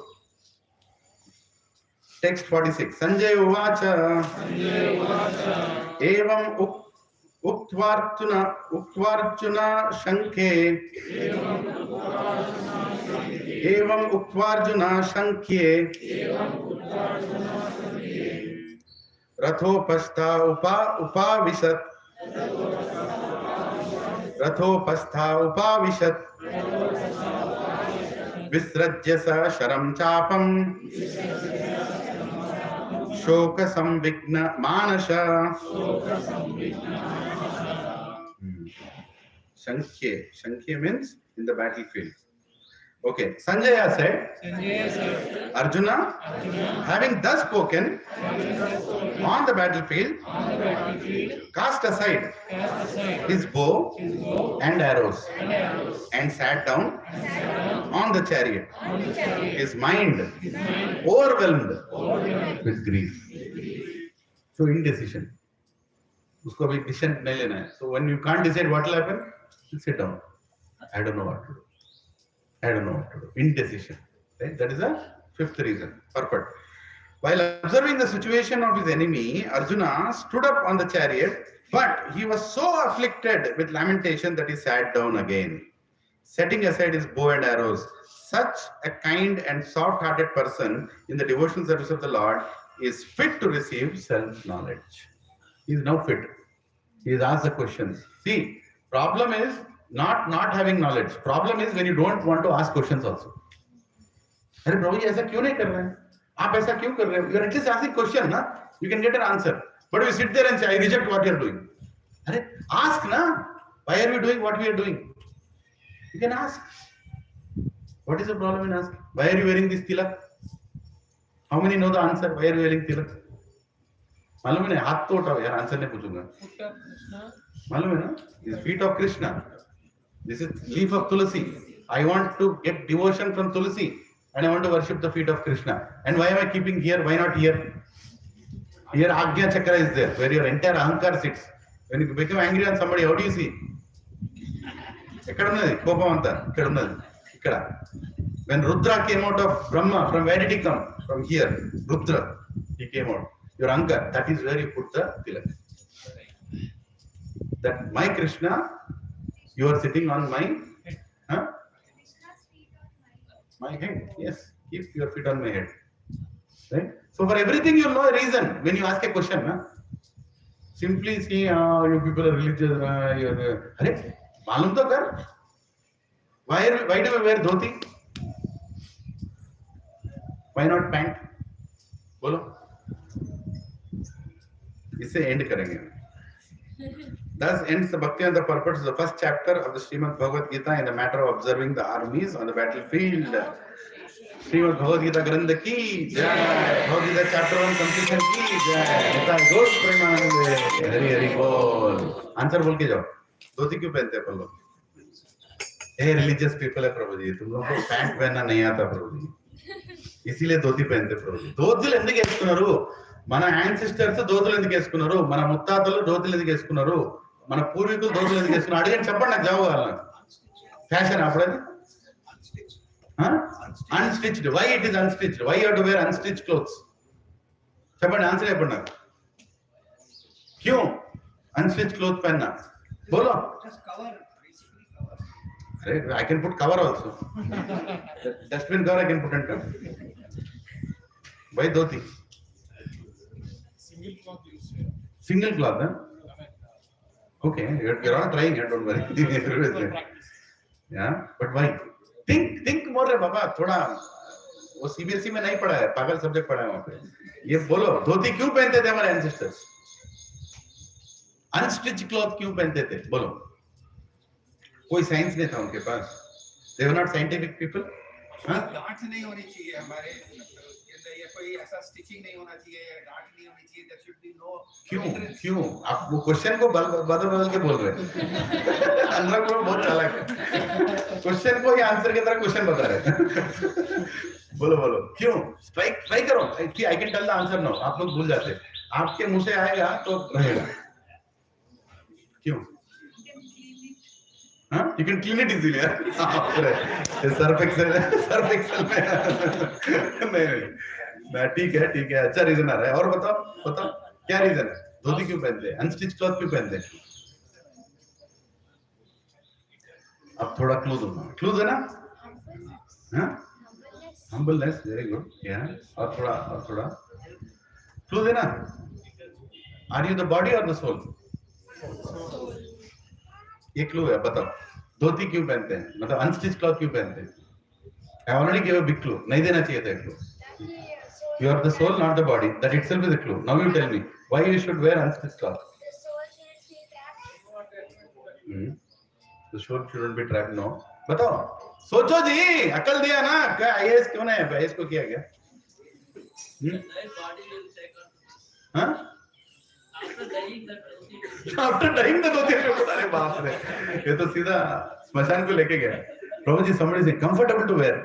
टेक्स्ट 46. संजय उवाच एवं उक्त्वार्जुन शंख्ये रथोपस्था उपाविशत् विसृज्य स शरं चापं शोक संविघ्न मानस. Shankhya means in the battlefield. Okay, Sanjaya said, Arjuna, having thus spoken, on the battlefield, cast aside his bow and arrows and sat down on the chariot, his mind overwhelmed with grief. So indecision. उसको अभी decision नहीं लेना है. So when you can't decide what will happen, sit down. I don't know what to do. Indecision. Right? That is the fifth reason. Perfect. While observing the situation of his enemy, Arjuna stood up on the chariot, but he was so afflicted with lamentation that he sat down again, setting aside his bow and arrows. Such a kind and soft-hearted person in the devotional service of the Lord is fit to receive self-knowledge. He is now fit. He is asked the questions. See, problem is not having knowledge. Problem is when you don't want to ask questions also. अरे प्रभु जी ऐसा क्यों नहीं कर रहे हैं? आप ऐसा क्यों कर रहे हो? You are at least asking question ना? You can get an answer. But you sit there and say, I reject what you are doing. अरे ask ना? Why are we doing what we are doing? You can ask. What is the problem in asking? Why are you wearing this tilak? How many know the answer? Why are you wearing tilak? मालूम है ना? हाथ तो उठाओ यार, answer नहीं पूछूंगा. मालूम है ना? This feet of Krishna. This is leaf of Tulasi. I want to get devotion from Tulasi and I want to worship the feet of Krishna. And why am I keeping here? Why not here? Here Agya Chakra is there, where your entire Ahankar sits. When you become angry on somebody, how do you see? When Rudra came out of Brahma, from where did he come? From here. Rudra, he came out. Your Ahankar, that is where you put the tilak. That my Krishna, you are sitting on my, my head. Yes, keep your feet on my head. Right? So for everything you know a reason when you ask a question. Simply see, you people are religious. Arey, मालूम तो कर. Why do we wear dhoti? Why not pant? बोलो. इससे end करेंगे. Thus ends the Bhakti and the purpose of the first chapter of the Srimad Bhagavad Gita in the matter of observing the armies on the battlefield. Srimad Bhagavad Gita Granda ki jai. Bhagavad Gita chapter 1 completion ki jai. Nitai Ghosh Premanande. Hari Hari Bol. Answer बोल के जाओ. धोती क्यों पहनते हैं अपन लोग? A religious people है प्रभु जी, तुम लोगों को पैंट पहनना नहीं आता प्रभु जी, ఇసిలే ధోతి పెంతే ప్రభు. ధోతులు ఎందుకు వేసుకున్నారు? మన యాన్సిస్టర్స్ ధోతులు ఎందుకు వేసుకున్నారు? మన ముత్తాతలు ధోతులు ఎందుకు వేసుకున్నారు? మన పూర్వీకులు ధోతులు ఎందుకు వేసుకున్నారు? అడిగండి, చెప్పండి, నాకు జవాబు కావాలి. ఫ్యాషన్ అప్పుడది unstitched. Why it is unstitched? Why you have to wear unstitched clothes? చెప్పండి, ఆన్సర్ చెప్పండి నాకు. క్యూ అన్స్టిచ్డ్ క్లోత్ పहनना? बोलो. Just cover, basically cover. अरे I can put cover also. Dustbin cover I can put and cover. Why dhoti? Single cloth use. Single cloth, huh? Okay, you're all trying it, don't worry. Yeah, but why? Think more रे बाबा, थोड़ा वो CBSE में नहीं पढ़ा है, पागल subject पढ़ा है वहाँ पे. ये बोलो, धोती क्यों पहनते थे हमारे एंसेस्टर्स? अनस्टिच क्लॉथ क्यों पहनते थे? बोलो. कोई साइंस नहीं था उनके पास. They were not scientific people. हाँ? गांठ नहीं होनी चाहिए हमारे उसके अंदर, या कोई ऐसा स्टिचिंग नहीं होना चाहिए, या गांठ नहीं होनी चाहिए. There should be no. क्यों आप वो क्वेश्चन को बदल के बोल रहे हैं? अनुराग लोग बहुत चालाक है. क्वेश्चन को ही आंसर की तरह क्वेश्चन बता रहे हैं. बोलो क्यों? ट्राई करो. I can tell the answer now. आप लोग भूल जाते, आपके मुंह से आएगा तो रहेगा. क्यों? हाँ, you can clean it easily. Surf Excel में नहीं, ठीक है, अच्छा रीजन आ रहा है. और बताओ क्या रीजन है? धोती क्यों पहनते हैं? अनस्टिच क्लॉथ क्यों पहनते हैं? अब थोड़ा क्लू दूंगा. क्लू देना. हाँ, हम्बलनेस. Very good. या और थोड़ा क्लू देना. आर यू द बॉडी और द सोल? ये क्लू है. बताओ, धोती क्यों पहनते हैं? मतलब अनस्टिच क्लॉथ क्यों पहनते हैं? I already give a big clue. नहीं देना चाहिए था clue. You are the soul, not the body. That itself is a clue. Now you tell me why you should wear unstitched cloth. The soul shouldn't be trapped. The soul shouldn't be trapped. No. बताओ, सोचो जी, अकल दिया ना. क्या IAS क्यों नहीं है? IAS को किया गया. हाँ? आफ्टर डाइंग द धोती. अरे बाप रे, ये तो सीधा स्मशान को लेके गया. प्रभु जी, somebody say comfortable to wear.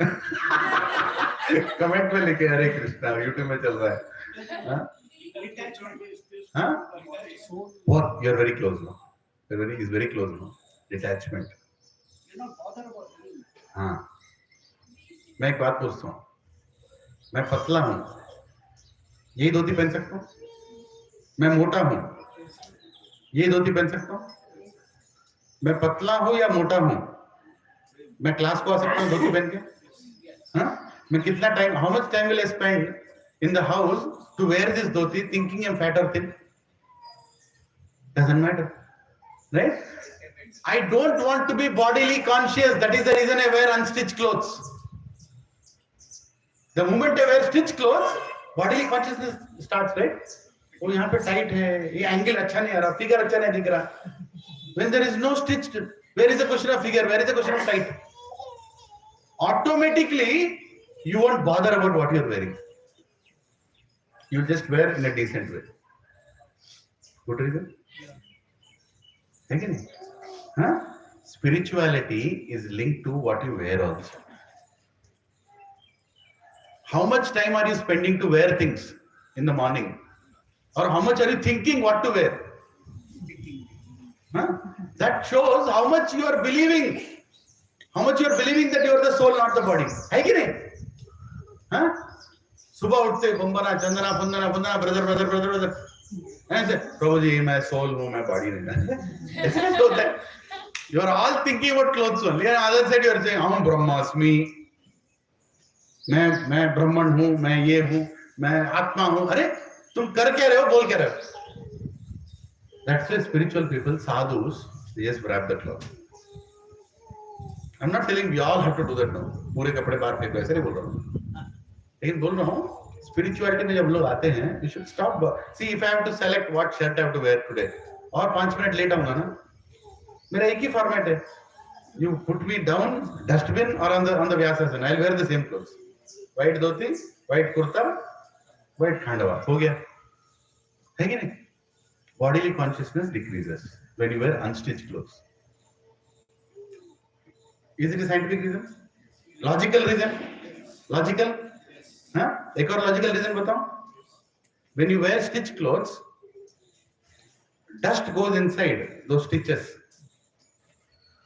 Comment में लिखे हरे कृष्णा. यूट्यूब में चल रहा है. हाँ, बहुत. You are very close now. Is very close now. Detachment. You're not bothered about me. हाँ, मैं एक बात पूछता हूँ. मैं पतला हूँ, यही धोती पहन सकता हूँ? मैं मोटा हूँ, ये धोती पहन सकता हूँ? मैं पतला हूँ या मोटा हूँ, मैं क्लास को आ सकता हूँ धोती पहन के? हाँ, मैं कितना time, how much time will I spend in the house to wear this dhoti thinking I am fat और thin? Doesn't matter, right? I don't want to be bodily conscious. That is the reason I wear unstitched clothes. The moment I wear stitched clothes, bodily consciousness starts, right? वो यहाँ पे tight है, ये angle अच्छा नहीं आ रहा, figure अच्छा नहीं दिख रहा. When there is no stitched, where is the question of figure? Where is the question of tight? Automatically, you won't bother about what you are wearing. You just wear in a decent way. Good reason? है कि नहीं? Huh? Spirituality is linked to what you wear also. How much time are you spending to wear things in the morning? Or how much are you thinking what to wear? Huh? That shows how much you are believing. How much you are believing that you are the soul, not the body. है कि नहीं? हाँ? सुबह उठते बम्बना Chandana फंदना brother ऐसे, प्रभु जी मैं soul हूँ, मैं बॉडी नहीं. You are all thinking about clothes only. And other side you are saying, हम ब्रह्मास्मि, मैं ब्राह्मण हूँ, मैं ये हूँ, मैं आत्मा हूँ. अरे तुम कर क्या रहे हो, बोल क्या रहे हो? That's why spiritual people, sadhus, they just wrap the cloth. I'm not telling we all have to do that now. पूरे कपड़े बाहर फेंको, ऐसे नहीं बोल रहा हूँ. लेकिन बोल रहा हूँ, spirituality में जब लोग आते हैं, you should stop. See, if I have to select what shirt I have to wear today, और 5 मिनट लेट आऊंगा ना, मेरा एक ही फॉर्मेट है. You put me down, dustbin or on the vyasasana, I'll wear the same clothes. White dhoti, white kurta, white khandava. हो गया, है कि नहीं? Bodily consciousness decreases when you wear unstitched clothes. Is it a scientific reason? Logical reason? Logical? Huh? एक और logical reason बताओ. When you wear stitched clothes, dust goes inside those stitches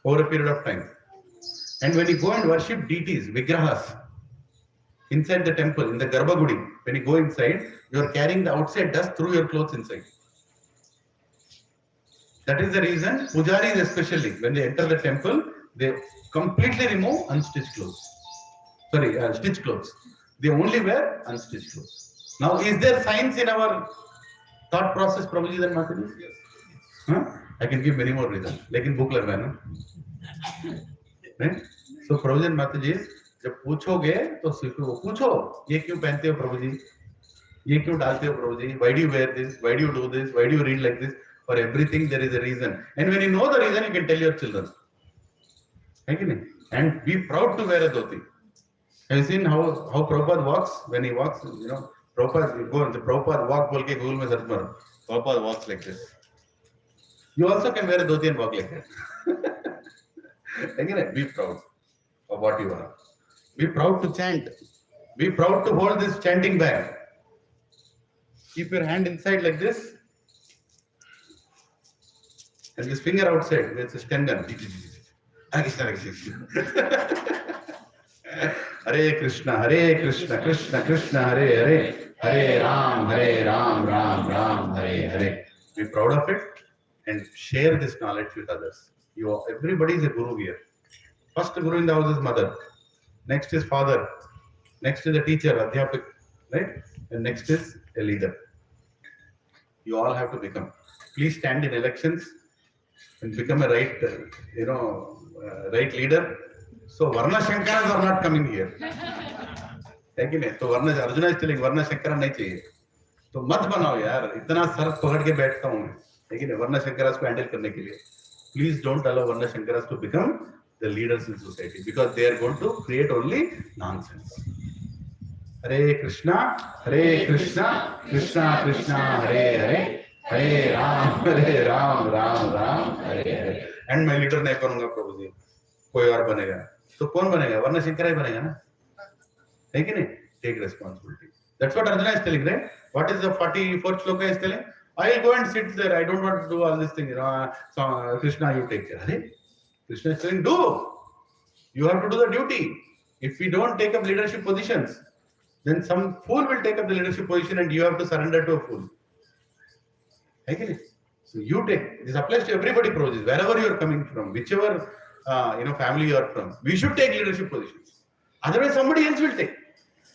over a period of time. And when you go and worship deities, vigrahas, inside the temple, in the Garbhagudi, when you go inside, you are carrying the outside dust through your clothes inside. That is the reason pujaris especially, when they enter the temple, they completely remove unstitched clothes. Sorry, stitched clothes. They only wear unstitched clothes. Now, is there science in our thought process, Prabhuji and Mataji? Yes. Huh? I can give many more reasons. लेकिन भूख लग रहा है ना? Right? So Prabhuji and Mataji, जब पूछोगे तो पूछो ये क्यों पहनते हो प्रभुजी, ये क्यों डालते हो प्रभुजी, why do you wear this, why do you do this, why do you read like this? For everything there is a reason, and when you know the reason, you can tell your children. And be proud to wear a dhoti. Have you seen how Prabhupada walks? When he walks, you know, Prabhupada, go on, the Prabhupada walk बोल के Google में search मारो. Prabhupada walks like this. You also can wear a dhoti and walk like that. Again, be proud of what you are. Be proud to chant. Be proud to hold this chanting bag. Keep your hand inside like this. And this finger outside, it's a Sten gun. Hare Krishna, Krishna Krishna, Hare Hare, Hare Ram, Ram Ram, Hare Hare. Be proud of it and share this knowledge with others. Everybody is a guru here. First guru in the house is mother. Next is father. Next is a teacher, adhyapik, right? And next is a leader. You all have to become. Please stand in elections and become a right leader. So Varna Shankaras are not coming here. तो वरना arjuna is telling वरना शंकरा नहीं चाहिए. तो मत बनाओ यार, इतना सर पकड़ के बैठता हूँ मैं, लेकिन वरना शंकरास को हैंडल करने के लिए. Please don't allow Varna Shankaras to become the leaders in society, because they are going to create only nonsense. Hare Krishna, Krishna Krishna, Hare Hare, Hare Ram, Ram Ram, Hare Hare. And मैं leader नहीं बनूंगा प्रभु जी, कोई और बनेगा. तो कौन बनेगा? वरना शंकरा ही बनेगा ना, है कि नहीं? Take responsibility. That's what Arjuna is telling, right? What is the 44th shloka is telling? I will go and sit there. I don't want to do all these things. So, Krishna, you take care. Hare? Krishna is saying, do. You have to do the duty. If we don't take up leadership positions, then some fool will take up the leadership position and you have to surrender to a fool. Okay? So you take. This applies to everybody, Prabhuji. Wherever you are coming from, whichever family you are from, we should take leadership positions. Otherwise, somebody else will take.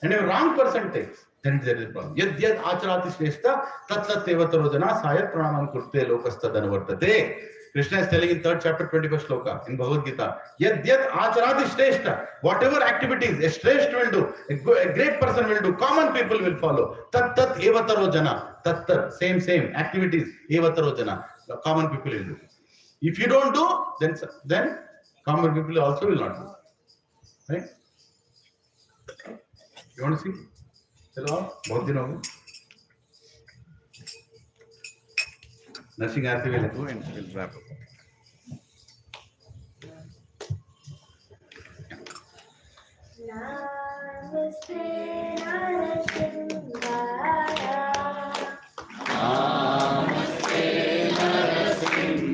And if a wrong person takes, then there is a problem. Yad yad acharati shrestha tat tat evataro jana sayat pranamam kurte lokastad anuvartate. Krishna is telling in 3rd chapter 21st shloka in Bhagavad Gita, yad yad acharati shrestha, whatever activities a shrestha will do, a great person will do, common people will follow. Tat tat evataro jana, tat tat, same activities, evataro jana, the common people will do. If you don't do, then common people also will not do. Right? You want to see? चलो बहुत दिन हो गए. Nursing Aarti will do and we'll wrap up. Namaste Narasimhaya. Namaste Narasimhaya.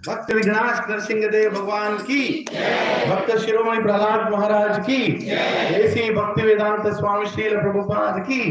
भक्त विघ्नाश नरसिंह देव भगवान की, भक्त शिरोमणि प्रहलाद महाराज की, ऐसी भक्ति वेदांत स्वामी श्रील प्रभुपाद की।